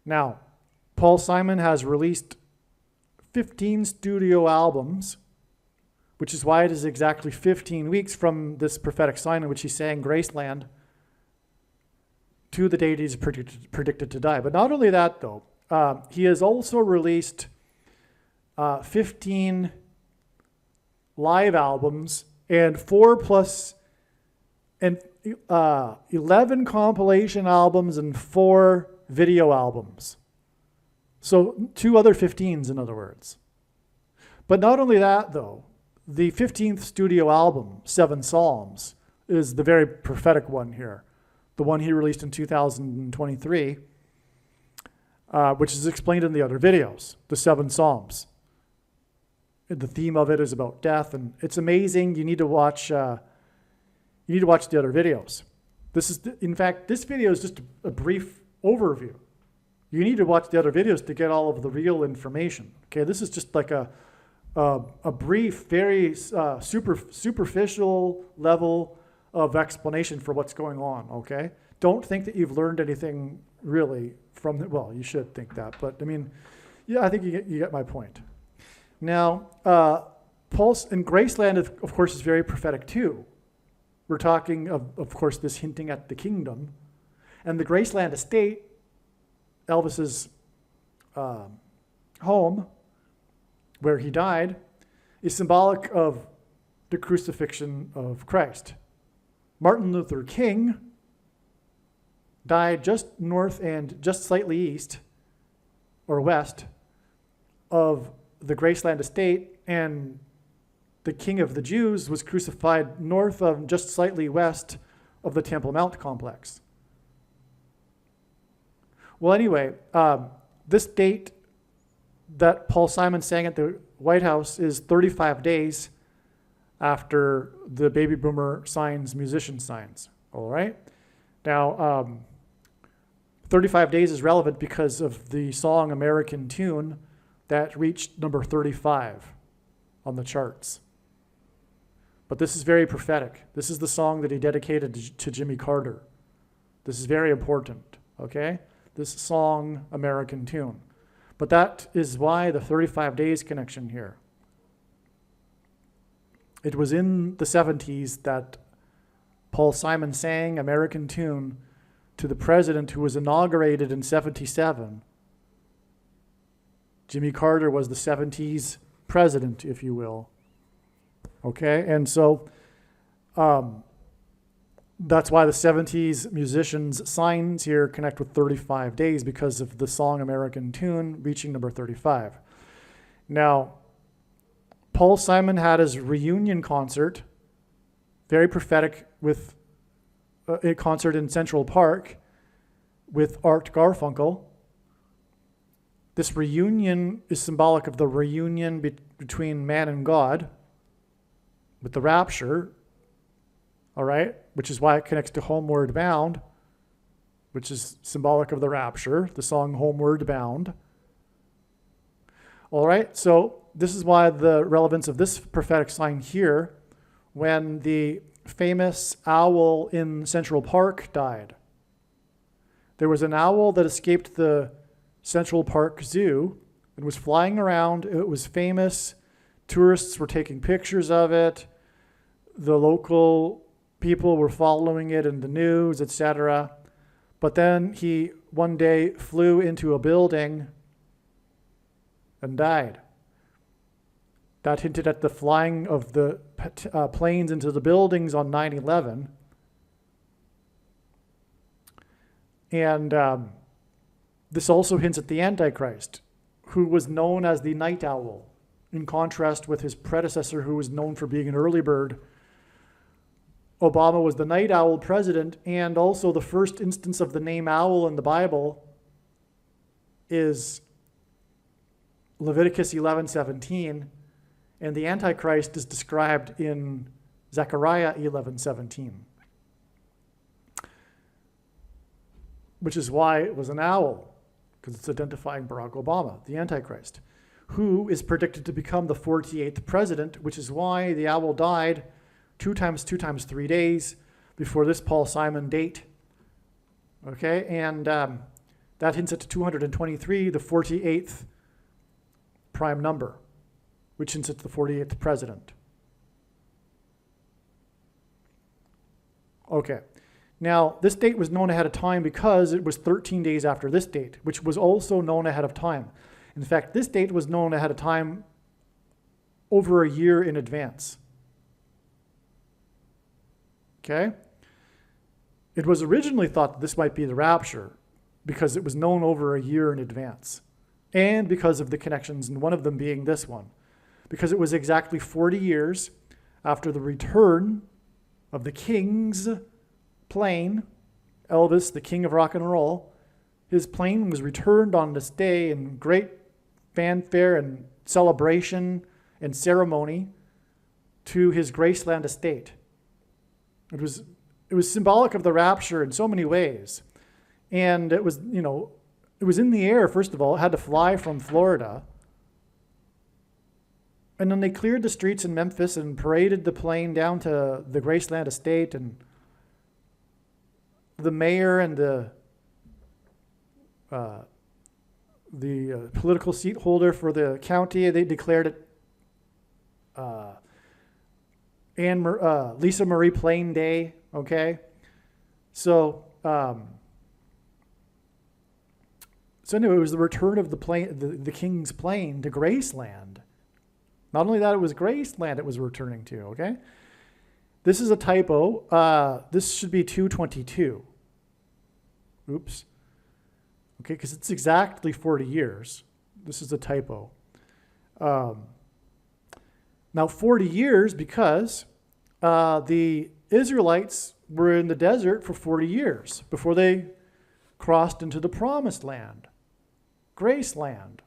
Now, Paul Simon has released 15 studio albums, which is why it is exactly 15 weeks from this prophetic sign in which he sang Graceland to the date he's predicted to die. But not only that, though, he has also released 15 live albums and 11 compilation albums and 4 video albums. So 2 other 15s, in other words. But not only that, though, the 15th studio album, 7 Psalms, is the very prophetic one here. The one he released in 2023, which is explained in the other videos, the 7 Psalms. The theme of it is about death, and it's amazing. You need to watch the other videos. In fact, this video is just a brief overview. You need to watch the other videos to get all of the real information. Okay, this is just like a brief, very superficial level of explanation for what's going on, okay? Don't think that you've learned anything really from it. Well, you should think that, but I mean, yeah, I think you get my point. Now, Pulse and Graceland, of course, is very prophetic too. We're talking of course, this hinting at the kingdom. And the Graceland estate, Elvis's home, where he died, is symbolic of the crucifixion of Christ. Martin Luther King died just north and just slightly east or west of the Graceland estate, and the King of the Jews was crucified north of, just slightly west of the Temple Mount complex. Well, anyway, this date that Paul Simon sang at the White House is 35 days after the Baby Boomer signs, musician signs, all right? Now, 35 days is relevant because of the song American Tune that reached number 35 on the charts. But this is very prophetic. This is the song that he dedicated to Jimmy Carter. This is very important, okay? This song, American Tune. But that is why the 35 days connection here. It was in the 70s that Paul Simon sang American Tune to the president who was inaugurated in 77. Jimmy Carter was the 70s president, if you will. Okay, and so that's why the 70s musicians' signs here connect with 35 days, because of the song American Tune reaching number 35. Now, Paul Simon had his reunion concert, very prophetic, with a concert in Central Park with Art Garfunkel. This reunion is symbolic of the reunion between man and God with the rapture, all right, which is why it connects to Homeward Bound, which is symbolic of the rapture, the song Homeward Bound. All right, so this is why the relevance of this prophetic sign here, when the famous owl in Central Park died. There was an owl that escaped the Central Park Zoo and was flying around. It was famous. Tourists were taking pictures of it. The local people were following it in the news, etc. But then he one day flew into a building and died. That hinted at the flying of the planes into the buildings on 9/11. And this also hints at the Antichrist, who was known as the night owl, in contrast with his predecessor, who was known for being an early bird. Obama was the night owl president, and also the first instance of the name owl in the Bible is Leviticus 11:17, and the Antichrist is described in Zechariah 11:17, which is why it was an owl, because it's identifying Barack Obama, the Antichrist, who is predicted to become the 48th president, which is why the owl died 2 times 3 days before this Paul Simon date. Okay, and that hints at 223, the 48th prime number, which hints at the 48th president. Okay, now this date was known ahead of time because it was 13 days after this date, which was also known ahead of time. In fact, this date was known ahead of time over a year in advance. Okay? It was originally thought that this might be the rapture because it was known over a year in advance, and because of the connections, and one of them being this one, because it was exactly 40 years after the return of the King's plane, Elvis, the king of rock and roll. His plane was returned on this day in great fanfare and celebration and ceremony to his Graceland estate. It was symbolic of the rapture in so many ways. And it was, it was in the air, first of all. It had to fly from Florida. And then they cleared the streets in Memphis and paraded the plane down to the Graceland estate, and the mayor and the political seat holder for the county, they declared it Lisa Marie Plane Day, okay? So anyway, it was the return of the plane, the king's plane to Graceland. Not only that, it was Graceland it was returning to, okay? This is a typo. This should be 222. Oops. Okay, because it's exactly 40 years. This is a typo. Now, 40 years because the Israelites were in the desert for 40 years before they crossed into the promised land, Graceland.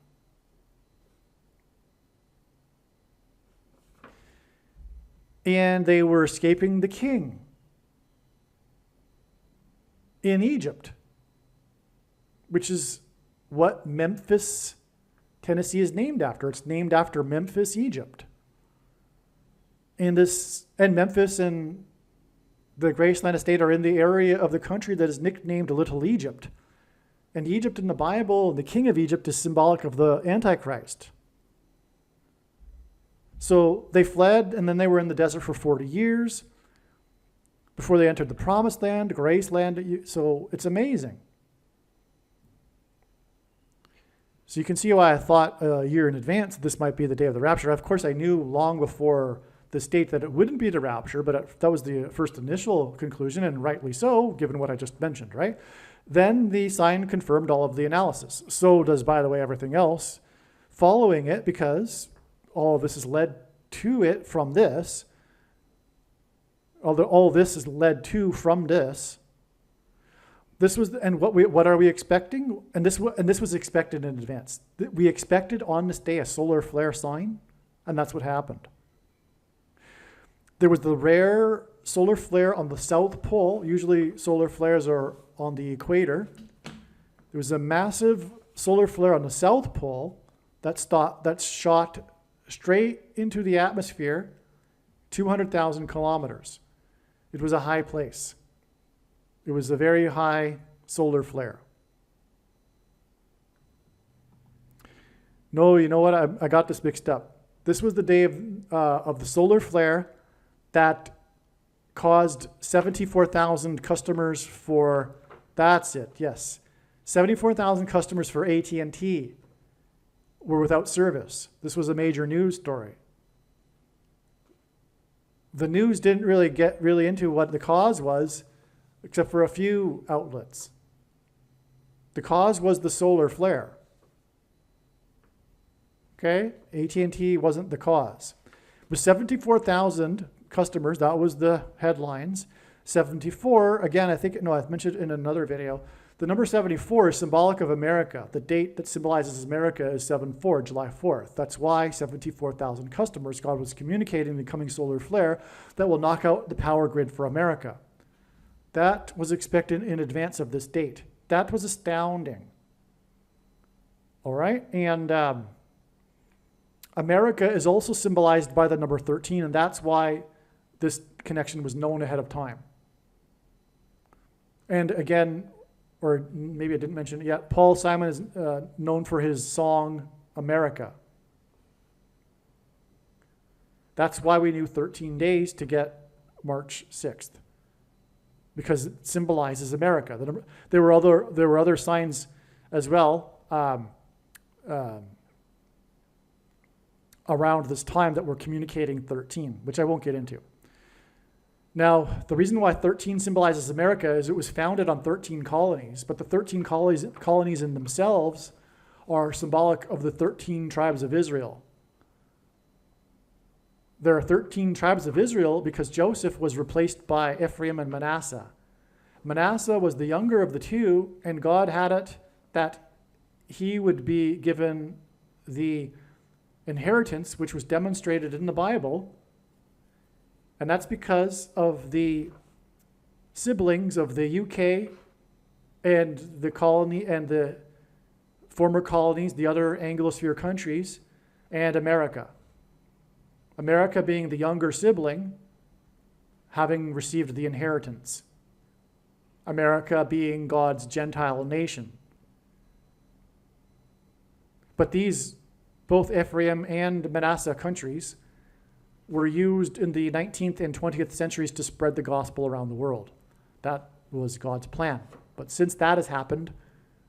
And they were escaping the king in Egypt, which is what Memphis, Tennessee is named after. It's named after Memphis, Egypt. And Memphis and the Graceland estate are in the area of the country that is nicknamed Little Egypt. And Egypt in the Bible, the king of Egypt, is symbolic of the Antichrist. So they fled, and then they were in the desert for 40 years. before they entered the promised land, Graceland. So it's amazing. So you can see why I thought a year in advance this might be the day of the rapture. Of course, I knew long before this date that it wouldn't be the rapture, but that was the first initial conclusion, and rightly so, given what I just mentioned, right? Then the sign confirmed all of the analysis. So does, by the way, everything else following it, because all of this is led to it from this. Although all this is led to from this. This was, and what are we expecting? And this was expected in advance. We expected on this day a solar flare sign, and that's what happened. There was the rare solar flare on the South Pole. Usually solar flares are on the equator. There was a massive solar flare on the South Pole that shot straight into the atmosphere, 200,000 kilometers. It was a high place. It was a very high solar flare. No, you know what? I got this mixed up. This was the day of the solar flare that caused 74,000 customers for, that's it, yes. 74,000 customers for AT&T were without service. This was a major news story. The news didn't really get into what the cause was, except for a few outlets. The cause was the solar flare. Okay? AT&T wasn't the cause. With 74,000 customers, that was the headlines. 74, again, I've mentioned in another video, the number 74 is symbolic of America. The date that symbolizes America is 7/4, July 4th. That's why 74,000 customers, God was communicating the coming solar flare that will knock out the power grid for America. That was expected in advance of this date. That was astounding. All right? And America is also symbolized by the number 13, and that's why this connection was known ahead of time. And again, or maybe I didn't mention it yet, Paul Simon is known for his song, America. That's why we knew 13 days to get March 6th, because it symbolizes America. There were other signs as well around this time that were communicating 13, which I won't get into. Now, the reason why 13 symbolizes America is it was founded on 13 colonies, but the 13 colonies in themselves are symbolic of the 13 tribes of Israel. There are 13 tribes of Israel because Joseph was replaced by Ephraim and Manasseh. Manasseh was the younger of the two, and God had it that he would be given the inheritance, which was demonstrated in the Bible. And that's because of the siblings of the UK and the colony and the former colonies, the other Anglosphere countries, and America. America being the younger sibling, having received the inheritance. America being God's Gentile nation. But these, both Ephraim and Manasseh countries, were used in the 19th and 20th centuries to spread the gospel around the world. That was God's plan. But since that has happened,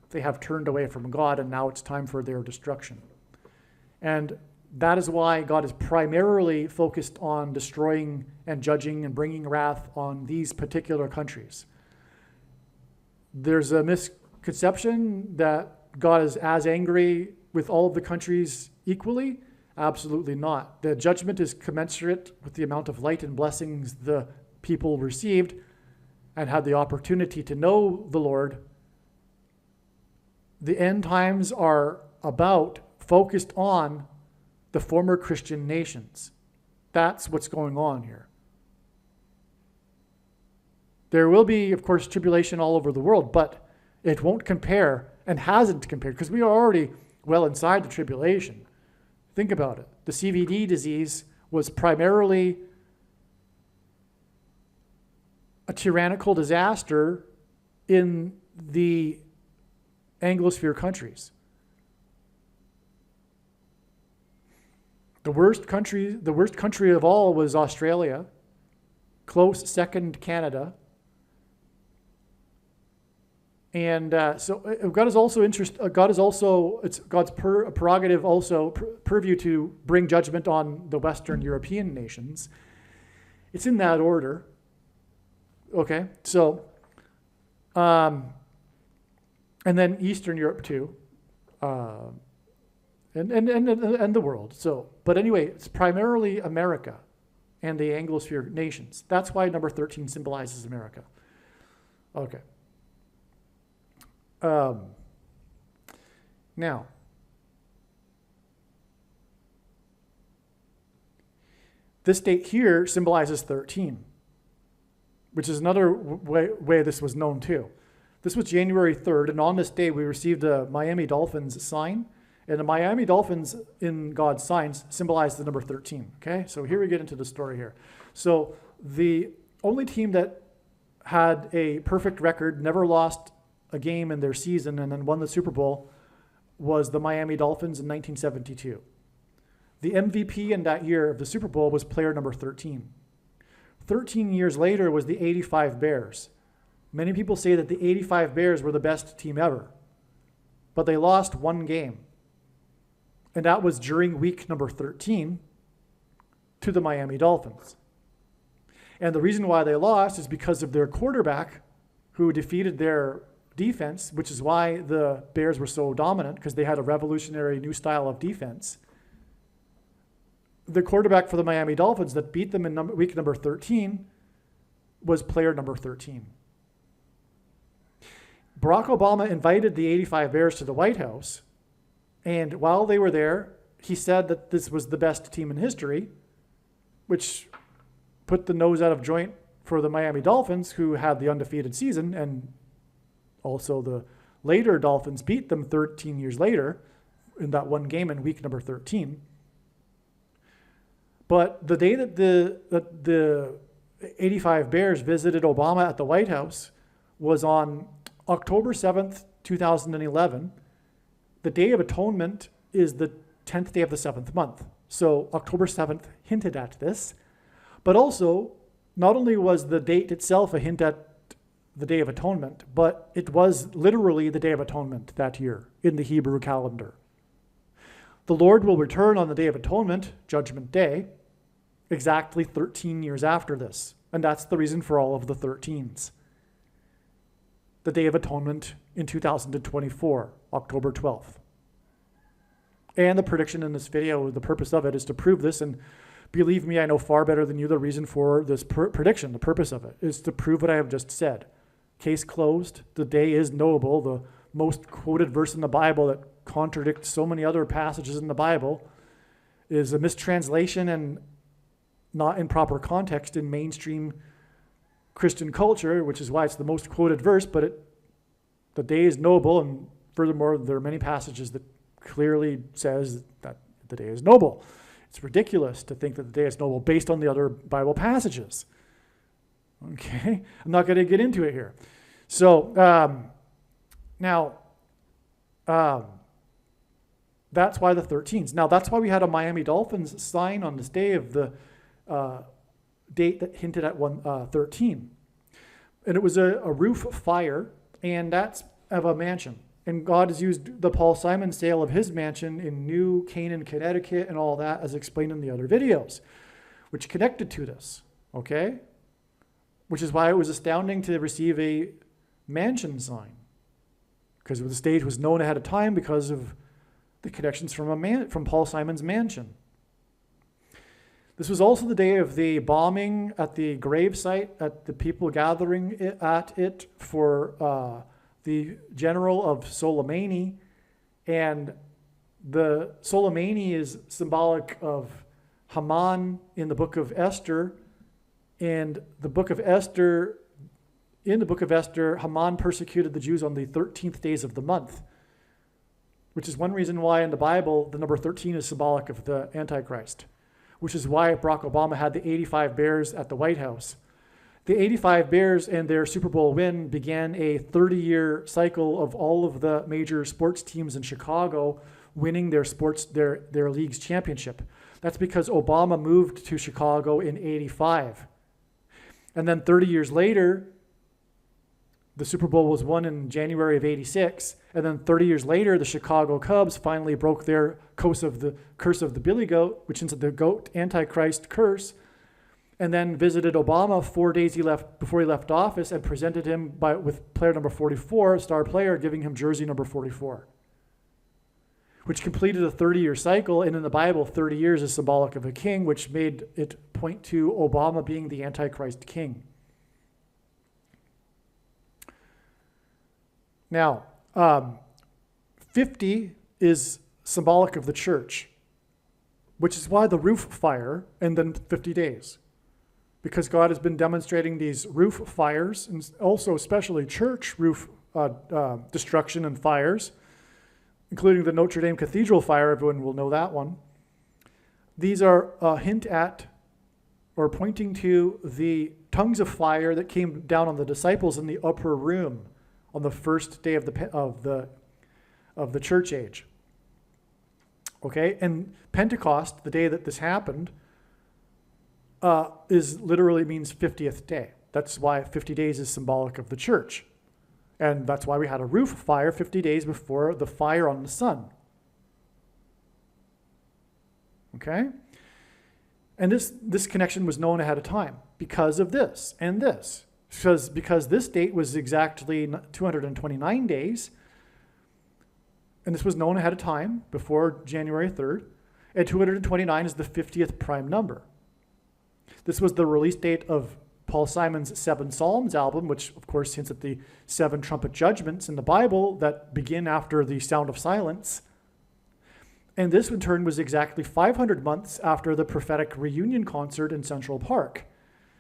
they have turned away from God, and now it's time for their destruction. And that is why God is primarily focused on destroying and judging and bringing wrath on these particular countries. There's a misconception that God is as angry with all of the countries equally. Absolutely not. The judgment is commensurate with the amount of light and blessings the people received and had the opportunity to know the Lord. The end times are focused on the former Christian nations. That's what's going on here. There will be, of course, tribulation all over the world, but it won't compare and hasn't compared because we are already well inside the tribulation. Think about it. The CVD disease was primarily a tyrannical disaster in the Anglosphere countries. The worst country of all was Australia. Close second, Canada. And so God is also it's God's prerogative also, purview to bring judgment on the Western European nations. It's in that order. Okay, so, and then Eastern Europe too, and the world. So, but anyway, it's primarily America and the Anglosphere nations. That's why number 13 symbolizes America. Okay. Now, this date here symbolizes 13, which is another way this was known too. This was January 3rd, and on this day we received the Miami Dolphins sign, and the Miami Dolphins in God's signs symbolize the number 13, okay? So here we get into the story here. So the only team that had a perfect record, never lost a game in their season, and then won the Super Bowl was the Miami Dolphins in 1972. The MVP in that year of the Super Bowl was player number 13. 13 years later was the 85 Bears. Many people say that the 85 Bears were the best team ever, but they lost one game. And that was during week number 13 to the Miami Dolphins. And the reason why they lost is because of their quarterback who defeated their defense, which is why the Bears were so dominant, because they had a revolutionary new style of defense. The quarterback for the Miami Dolphins that beat them in week number 13 was player number 13. Barack Obama invited the 85 Bears to the White House, and while they were there, he said that this was the best team in history, which put the nose out of joint for the Miami Dolphins, who had the undefeated season, and also the later Dolphins beat them 13 years later in that one game in week number 13. But the day that the 85 Bears visited Obama at the White House was on October 7th, 2011. The Day of Atonement is the 10th day of the 7th month. So October 7th hinted at this. But also, not only was the date itself a hint at the Day of Atonement, but it was literally the Day of Atonement that year in the Hebrew calendar. The Lord will return on the Day of Atonement, Judgment Day, exactly 13 years after this. And that's the reason for all of the 13s. The Day of Atonement in 2024, October 12th. And the prediction in this video, the purpose of it is to prove this, and believe me, I know far better than you the reason for this prediction. The purpose of it is to prove what I have just said. Case closed. The day is knowable. The most quoted verse in the Bible that contradicts so many other passages in the Bible is a mistranslation and not in proper context in mainstream Christian culture, which is why it's the most quoted verse, but the day is knowable, and furthermore, there are many passages that clearly says that the day is noble. It's ridiculous to think that the day is noble based on the other Bible passages. Okay, I'm not going to get into it here. So now, that's why the 13s. Now, that's why we had a Miami Dolphins sign on this day of the date that hinted at 13. And it was a roof fire, and that's of a mansion. And God has used the Paul Simon sale of his mansion in New Canaan, Connecticut, and all that, as explained in the other videos, which connected to this, okay? Which is why it was astounding to receive a mansion sign, because the stage was known ahead of time because of the connections from Paul Simon's mansion. This was also the day of the bombing at the grave site, at the people gathering at it for the general of Soleimani. And the Soleimani is symbolic of Haman in the book of Esther. And in the book of Esther, Haman persecuted the Jews on the 13th days of the month, which is one reason why in the Bible the number 13 is symbolic of the Antichrist, which is why Barack Obama had the 85 Bears at the White House. The 85 Bears and their Super Bowl win began a 30-year cycle of all of the major sports teams in Chicago winning their league's championship. That's because Obama moved to Chicago in 85. And then 30 years later, the Super Bowl was won in January of '86, and then 30 years later, the Chicago Cubs finally broke their curse of the Billy Goat, which is the goat Antichrist curse, and then visited Obama 4 days before he left office and presented him with player number 44, star player, giving him jersey number 44, which completed a 30-year cycle. And in the Bible, 30 years is symbolic of a king, which made it point to Obama being the Antichrist king. Now, 50 is symbolic of the church, which is why the roof fire and then 50 days. Because God has been demonstrating these roof fires, and also especially church roof destruction and fires, including the Notre Dame Cathedral fire. Everyone will know that one. These are a hint at, or pointing to, the tongues of fire that came down on the disciples in the upper room on the first day of the church age. Okay, and Pentecost, the day that this happened, is literally means 50th day. That's why 50 days is symbolic of the church. And that's why we had a roof fire 50 days before the fire on the sun. Okay? And this connection was known ahead of time because of this and this. Because this date was exactly 229 days, and this was known ahead of time before January 3rd, and 229 is the 50th prime number. This was the release date of Paul Simon's 7 Psalms album, which of course hints at the 7 trumpet judgments in the Bible that begin after the sound of silence. And this in turn was exactly 500 months after the prophetic reunion concert in Central Park.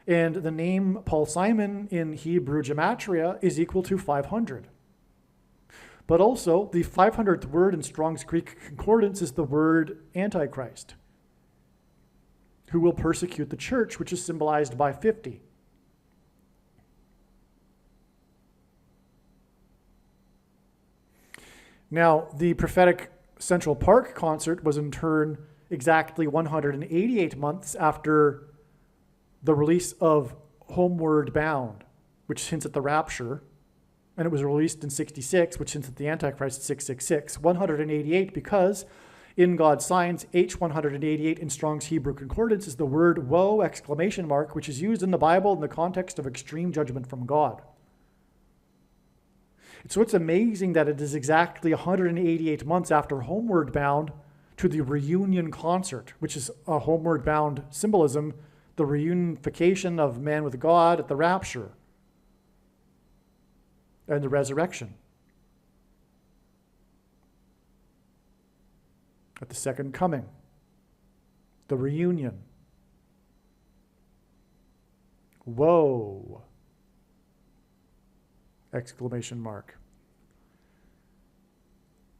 And the name Paul Simon in Hebrew gematria is equal to 500. But also, the 500th word in Strong's Greek Concordance is the word Antichrist, who will persecute the church, which is symbolized by 50. Now, the prophetic Central Park concert was in turn exactly 188 months after the release of Homeward Bound, which hints at the rapture, and it was released in 66, which hints at the Antichrist, 666. 188 because in God's signs, H188 in Strong's Hebrew Concordance is the word woe, ! Which is used in the Bible in the context of extreme judgment from God. So it's amazing that it is exactly 188 months after Homeward Bound to the reunion concert, which is a Homeward Bound symbolism, the reunification of man with God at the rapture and the resurrection. At the second coming, the reunion. Whoa! !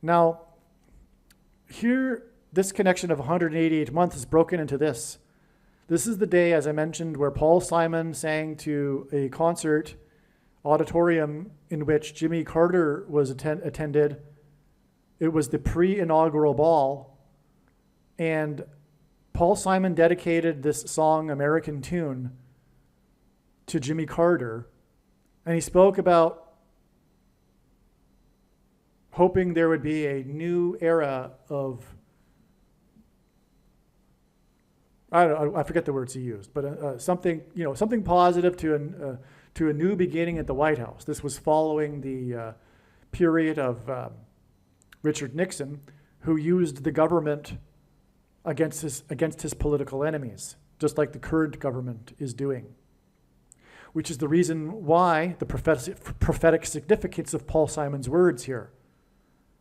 Now, here, this connection of 188 months is broken into this. This is the day, as I mentioned, where Paul Simon sang to a concert auditorium in which Jimmy Carter was attended. It was the pre-inaugural ball, and Paul Simon dedicated this song, American Tune, to Jimmy Carter, and he spoke about hoping there would be a new era of, I forget the words he used, but something positive to a new beginning at the White House. This was following the period of Richard Nixon, who used the government against his political enemies, just like the current government is doing. Which is the reason why the prophetic significance of Paul Simon's words here.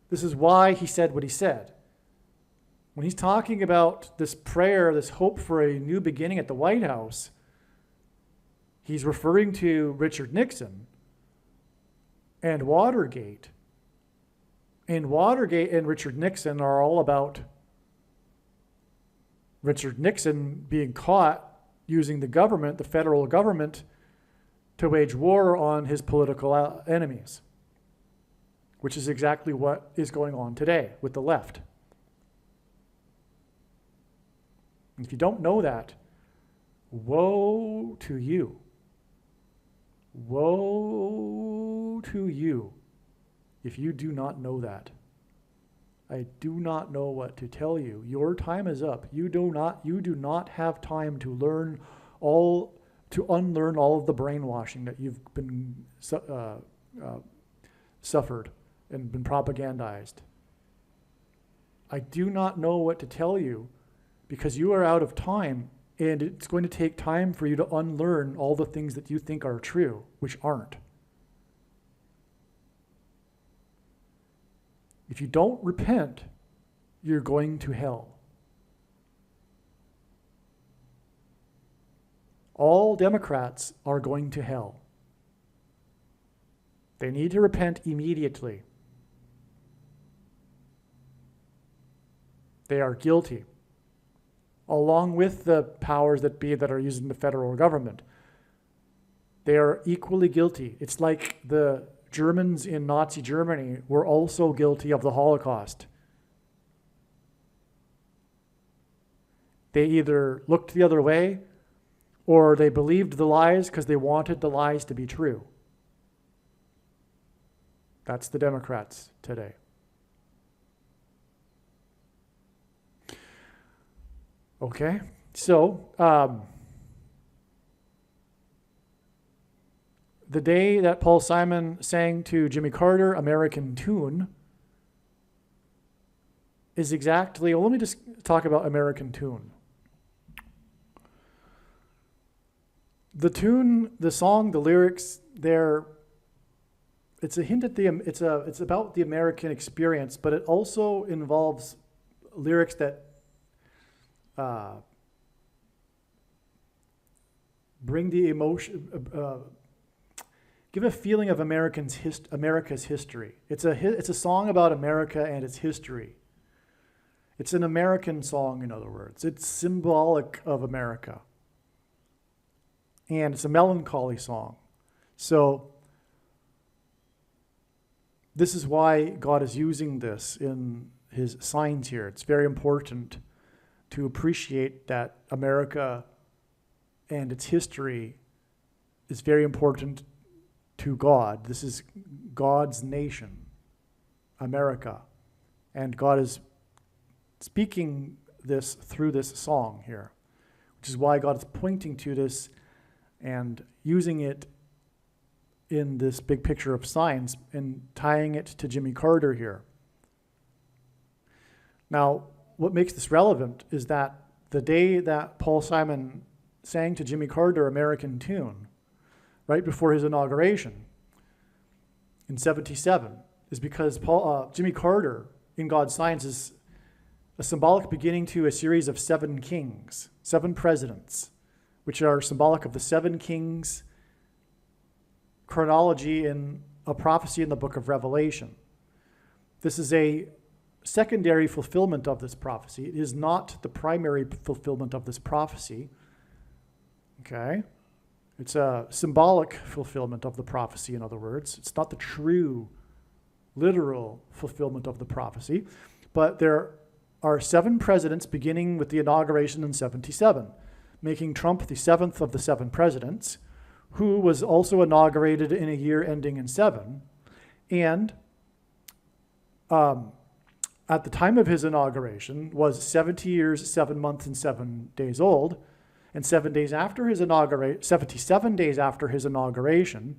This is why he said what he said. When he's talking about this prayer, this hope for a new beginning at the White House, he's referring to Richard Nixon and Watergate. And Watergate and Richard Nixon are all about Richard Nixon being caught using the government, the federal government, to wage war on his political enemies, which is exactly what is going on today with the left. If you don't know that, woe to you. Woe to you if you do not know that. I do not know what to tell you. Your time is up. You do not have time to unlearn all of the brainwashing that you've been suffered and been propagandized. I do not know what to tell you because you are out of time, and it's going to take time for you to unlearn all the things that you think are true, which aren't. If you don't repent, you're going to hell. All Democrats are going to hell. They need to repent immediately. They are guilty, along with the powers that be that are using the federal government. They are equally guilty. It's like the Germans in Nazi Germany were also guilty of the Holocaust. They either looked the other way or they believed the lies because they wanted the lies to be true. That's the Democrats today. Okay, so the day that Paul Simon sang to Jimmy Carter, American Tune, is exactly, well, let me just talk about American Tune. The tune, the song, the lyrics, it's a hint at it's about the American experience, but it also involves lyrics that bring the emotion, give a feeling of America's history. It's a song about America and its history. It's an American song, in other words. It's symbolic of America. And it's a melancholy song. So this is why God is using this in his signs here. It's very important to appreciate that America and its history is very important to God. This is God's nation, America. And God is speaking this through this song here, which is why God is pointing to this and using it in this big picture of signs and tying it to Jimmy Carter here. Now, what makes this relevant is that the day that Paul Simon sang to Jimmy Carter American Tune, right before his inauguration in 1977, is because Jimmy Carter in God's Signs is a symbolic beginning to a series of 7 kings, 7 presidents, which are symbolic of the 7 kings chronology in a prophecy in the book of Revelation. This is a secondary fulfillment of this prophecy. It is not the primary fulfillment of this prophecy. Okay? It's a symbolic fulfillment of the prophecy, in other words. It's not the true, literal fulfillment of the prophecy. But there are 7 presidents beginning with the inauguration in 1977, making Trump the 7th of the 7 presidents, who was also inaugurated in a year ending in 7. And at the time of his inauguration was 70 years, 7 months, and 7 days old. And 77 days after his inauguration,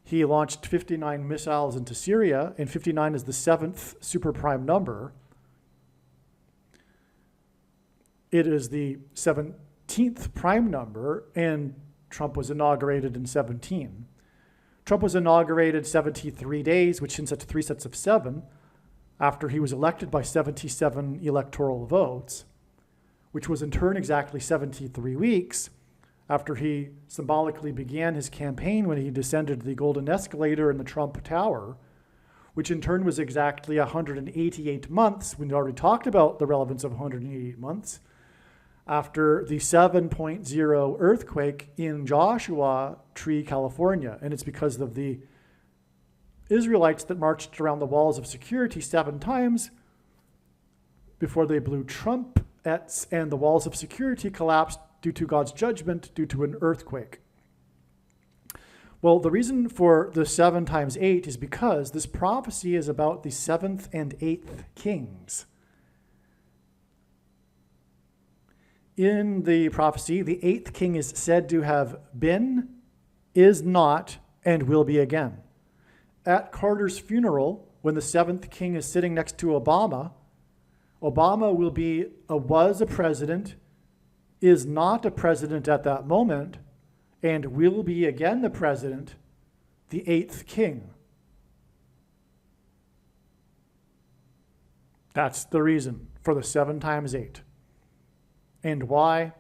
he launched 59 missiles into Syria, and 59 is the 7th super prime number. It is the 17th prime number, and Trump was inaugurated in 17. Trump was inaugurated 73 days, which hints at 3 sets of 7, after he was elected by 77 electoral votes, which was in turn exactly 73 weeks after he symbolically began his campaign when he descended the golden escalator in the Trump Tower, which in turn was exactly 188 months. We already talked about the relevance of 188 months after the 7.0 earthquake in Joshua Tree, California. And it's because of the Israelites that marched around the walls of security 7 times before they blew trumpets, and the walls of security collapsed due to God's judgment due to an earthquake. Well, the reason for the 7 times 8 is because this prophecy is about the 7th and 8th kings. In the prophecy, the 8th king is said to have been, is not, and will be again. At Carter's funeral, when the 7th king is sitting next to Obama, Obama will be was a president, is not a president at that moment, and will be again the president, the 8th king. That's the reason for the 7 times 8. And why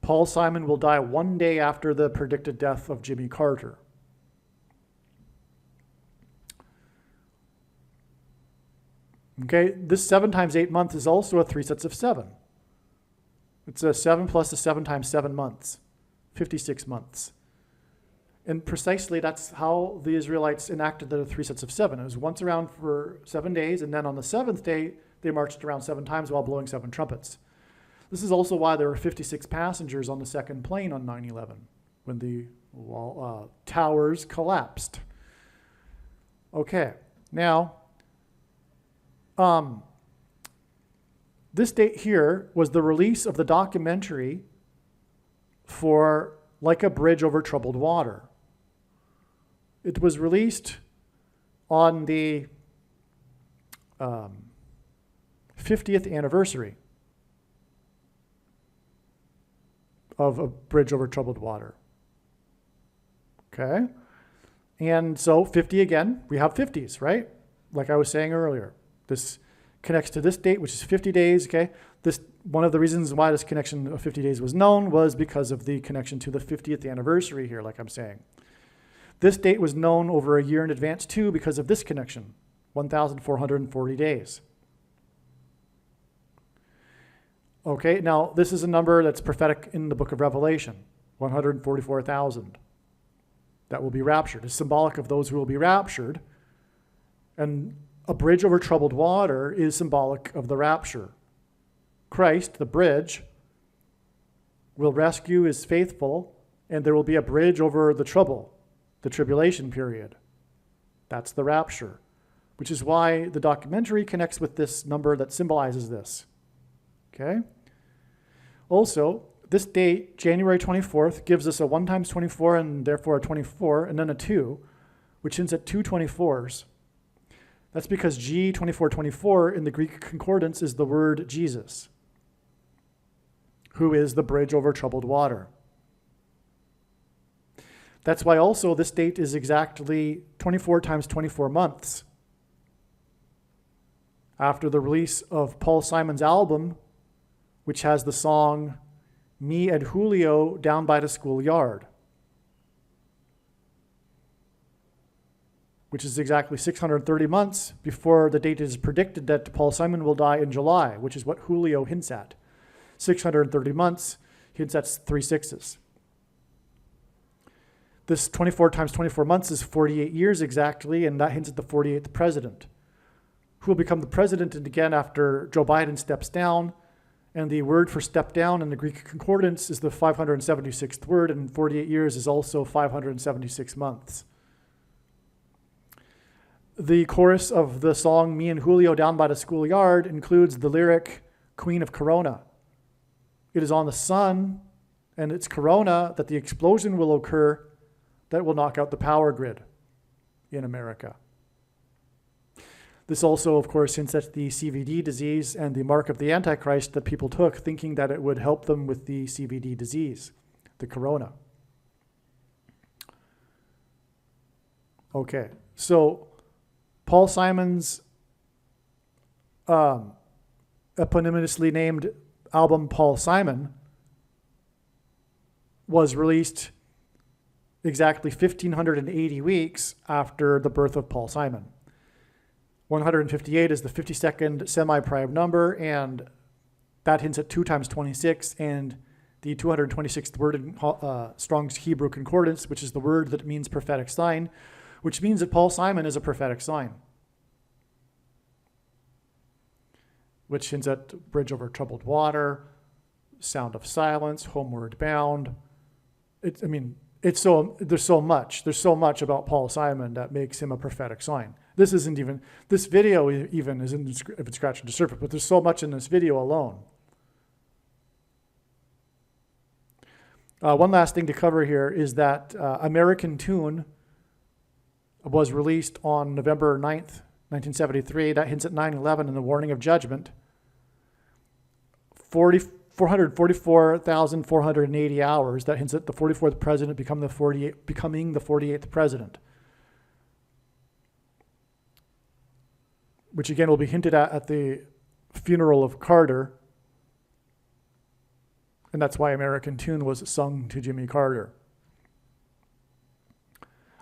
Paul Simon will die one day after the predicted death of Jimmy Carter. Okay, this 7 times 8 month is also a 3 sets of 7. It's a 7 plus a 7 times 7 months, 56 months. And precisely that's how the Israelites enacted the 3 sets of 7. It was once around for 7 days, and then on the 7th day, they marched around 7 times while blowing 7 trumpets. This is also why there were 56 passengers on the second plane on 9/11 when the towers collapsed. Okay, now, this date here was the release of the documentary for Like a Bridge Over Troubled Water. It was released on the 50th anniversary of A Bridge Over Troubled Water. Okay? And so 50 again, we have 50s, right? Like I was saying earlier. This connects to this date, which is 50 days, okay? This, one of the reasons why this connection of 50 days was known was because of the connection to the 50th anniversary here, like I'm saying. This date was known over a year in advance too because of this connection, 1,440 days. Okay, now this is a number that's prophetic in the book of Revelation, 144,000 that will be raptured. It's symbolic of those who will be raptured. And a bridge over troubled water is symbolic of the rapture. Christ, the bridge, will rescue his faithful, and there will be a bridge over the trouble, the tribulation period. That's the rapture, which is why the documentary connects with this number that symbolizes this. Okay? Also, this date, January 24th, gives us a 1 times 24 and therefore a 24, and then a 2, which ends at 2 24s. That's because G 2424 in the Greek concordance is the word Jesus, who is the bridge over troubled water. That's why also this date is exactly 24 times 24 months. After the release of Paul Simon's album, which has the song Me and Julio Down by the Schoolyard, which is exactly 630 months before the date is predicted that Paul Simon will die in July, which is what Julio hints at. 630 months hints at 3 6s. This 24 times 24 months is 48 years exactly, and that hints at the 48th president, who will become the president again after Joe Biden steps down. And the word for step down in the Greek concordance is the 576th word, and 48 years is also 576 months. The chorus of the song Me and Julio Down by the Schoolyard includes the lyric Queen of Corona. It is on the sun and its corona that the explosion will occur that will knock out the power grid in America. This also, of course, hints at the CVD disease and the mark of the Antichrist that people took, thinking that it would help them with the CVD disease, the corona. Okay, so Paul Simon's eponymously named album, Paul Simon, was released exactly 1,580 weeks after the birth of Paul Simon. 158 is the 52nd semi-prime number, and that hints at 2 times 26, and the 226th word in Strong's Hebrew Concordance, which is the word that means prophetic sign, which means that Paul Simon is a prophetic sign, which hints at bridge over troubled water, sound of silence, homeward bound. there's so much about Paul Simon that makes him a prophetic sign. This video even isn't if it's scratching the surface, but there's so much in this video alone. One last thing to cover here is that American Tune was released on November 9th, 1973. That hints at 9/11 and the warning of judgment. 444,480 hours. That hints at the 44th president becoming the 48th president. Which again will be hinted at the funeral of Carter. And that's why American Tune was sung to Jimmy Carter.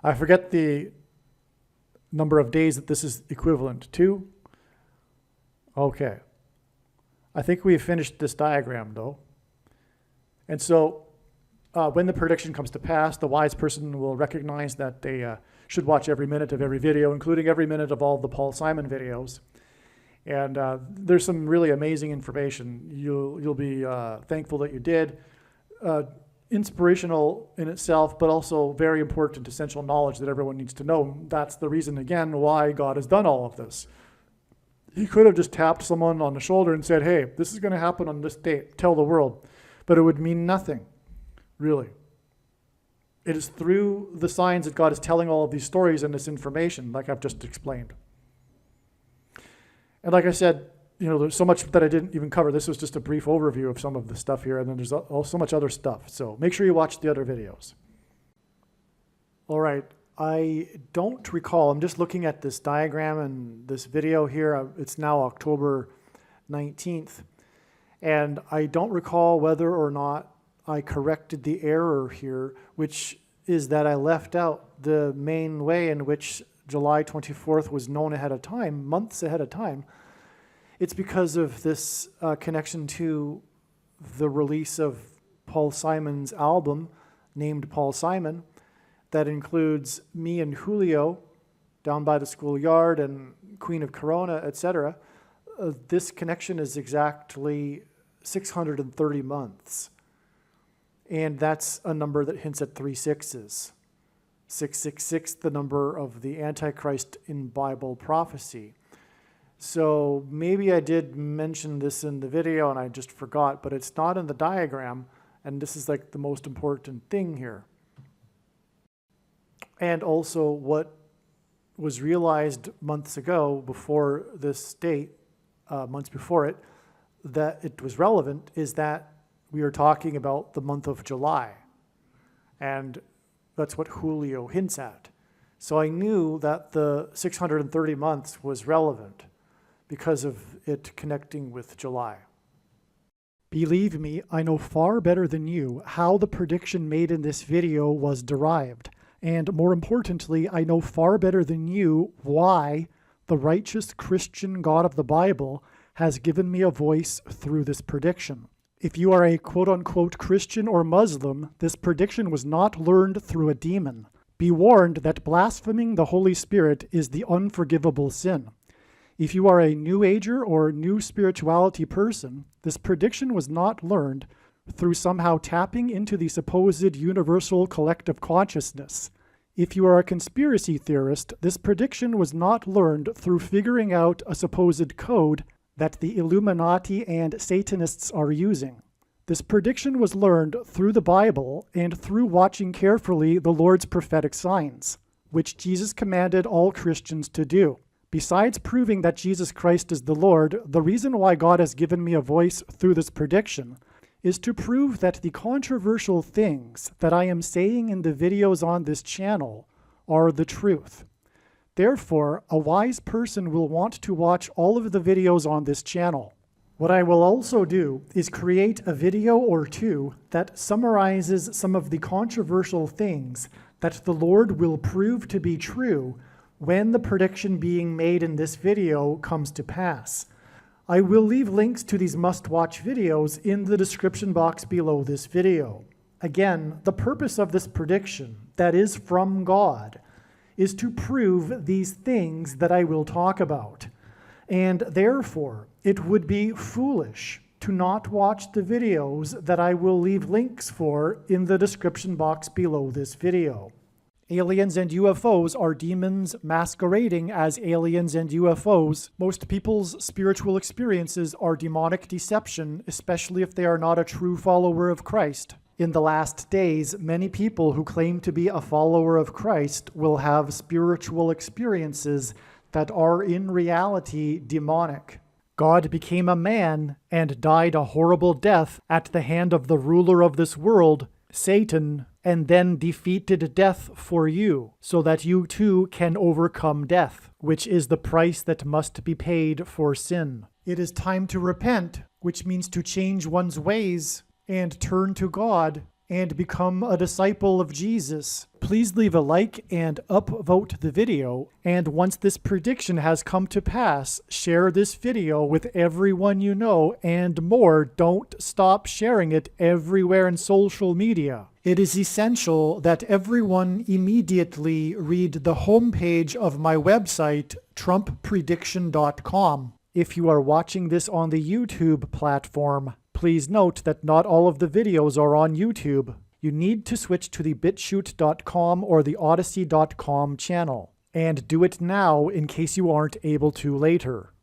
I forget the number of days that this is equivalent to. Okay. I think we've finished this diagram though. And so when the prediction comes to pass, the wise person will recognize that they should watch every minute of every video, including every minute of all the Paul Simon videos. And there's some really amazing information. You'll be thankful that you did. Inspirational in itself, but also very important, essential knowledge that everyone needs to know. That's the reason, again, why God has done all of this. He could have just tapped someone on the shoulder and said, hey, this is going to happen on this date. Tell the world. But it would mean nothing, really. It is through the signs that God is telling all of these stories and this information, like I've just explained. And like I said, there's so much that I didn't even cover. This was just a brief overview of some of the stuff here, and then there's so much other stuff. So make sure you watch the other videos. All right, I don't recall. I'm just looking at this diagram and this video here. It's now October 19th, and I don't recall whether or not I corrected the error here, which is that I left out the main way in which July 24th was known ahead of time, months ahead of time. It's because of this connection to the release of Paul Simon's album named Paul Simon that includes me and Julio down by the schoolyard and Queen of Corona, etc. This connection is exactly 630 months. And that's a number that hints at 3 6s. 666, the number of the Antichrist in Bible prophecy. So maybe I did mention this in the video and I just forgot, but it's not in the diagram, and this is like the most important thing here. And also what was realized months ago before this date, months before it, that it was relevant is that we are talking about the month of July. And that's what Julio hints at. So I knew that the 630 months was relevant because of it connecting with July. Believe me, I know far better than you how the prediction made in this video was derived. And more importantly, I know far better than you why the righteous Christian God of the Bible has given me a voice through this prediction. If you are a quote-unquote Christian or Muslim, this prediction was not learned through a demon. Be warned that blaspheming the Holy Spirit is the unforgivable sin. If you are a New Ager or New Spirituality person, this prediction was not learned through somehow tapping into the supposed universal collective consciousness. If you are a conspiracy theorist, this prediction was not learned through figuring out a supposed code that the Illuminati and Satanists are using. This prediction was learned through the Bible and through watching carefully the Lord's prophetic signs, which Jesus commanded all Christians to do. Besides proving that Jesus Christ is the Lord, the reason why God has given me a voice through this prediction is to prove that the controversial things that I am saying in the videos on this channel are the truth. Therefore, a wise person will want to watch all of the videos on this channel. What I will also do is create a video or two that summarizes some of the controversial things that the Lord will prove to be true when the prediction being made in this video comes to pass. I will leave links to these must-watch videos in the description box below this video. Again, the purpose of this prediction, that is from God, is to prove these things that I will talk about. And therefore, it would be foolish to not watch the videos that I will leave links for in the description box below this video. Aliens and UFOs are demons masquerading as aliens and UFOs. Most people's spiritual experiences are demonic deception, especially if they are not a true follower of Christ. In the last days, many people who claim to be a follower of Christ will have spiritual experiences that are in reality demonic. God became a man and died a horrible death at the hand of the ruler of this world, Satan, and then defeated death for you, so that you too can overcome death, which is the price that must be paid for sin. It is time to repent, which means to change one's ways and turn to God and become a disciple of Jesus. Please leave a like and upvote the video, and once this prediction has come to pass, share this video with everyone you know, and more, don't stop sharing it everywhere in social media. It is essential that everyone immediately read the homepage of my website, TrumpPrediction.com. If you are watching this on the YouTube platform, please note that not all of the videos are on YouTube. You need to switch to the BitChute.com or the Odyssey.com channel. And do it now in case you aren't able to later.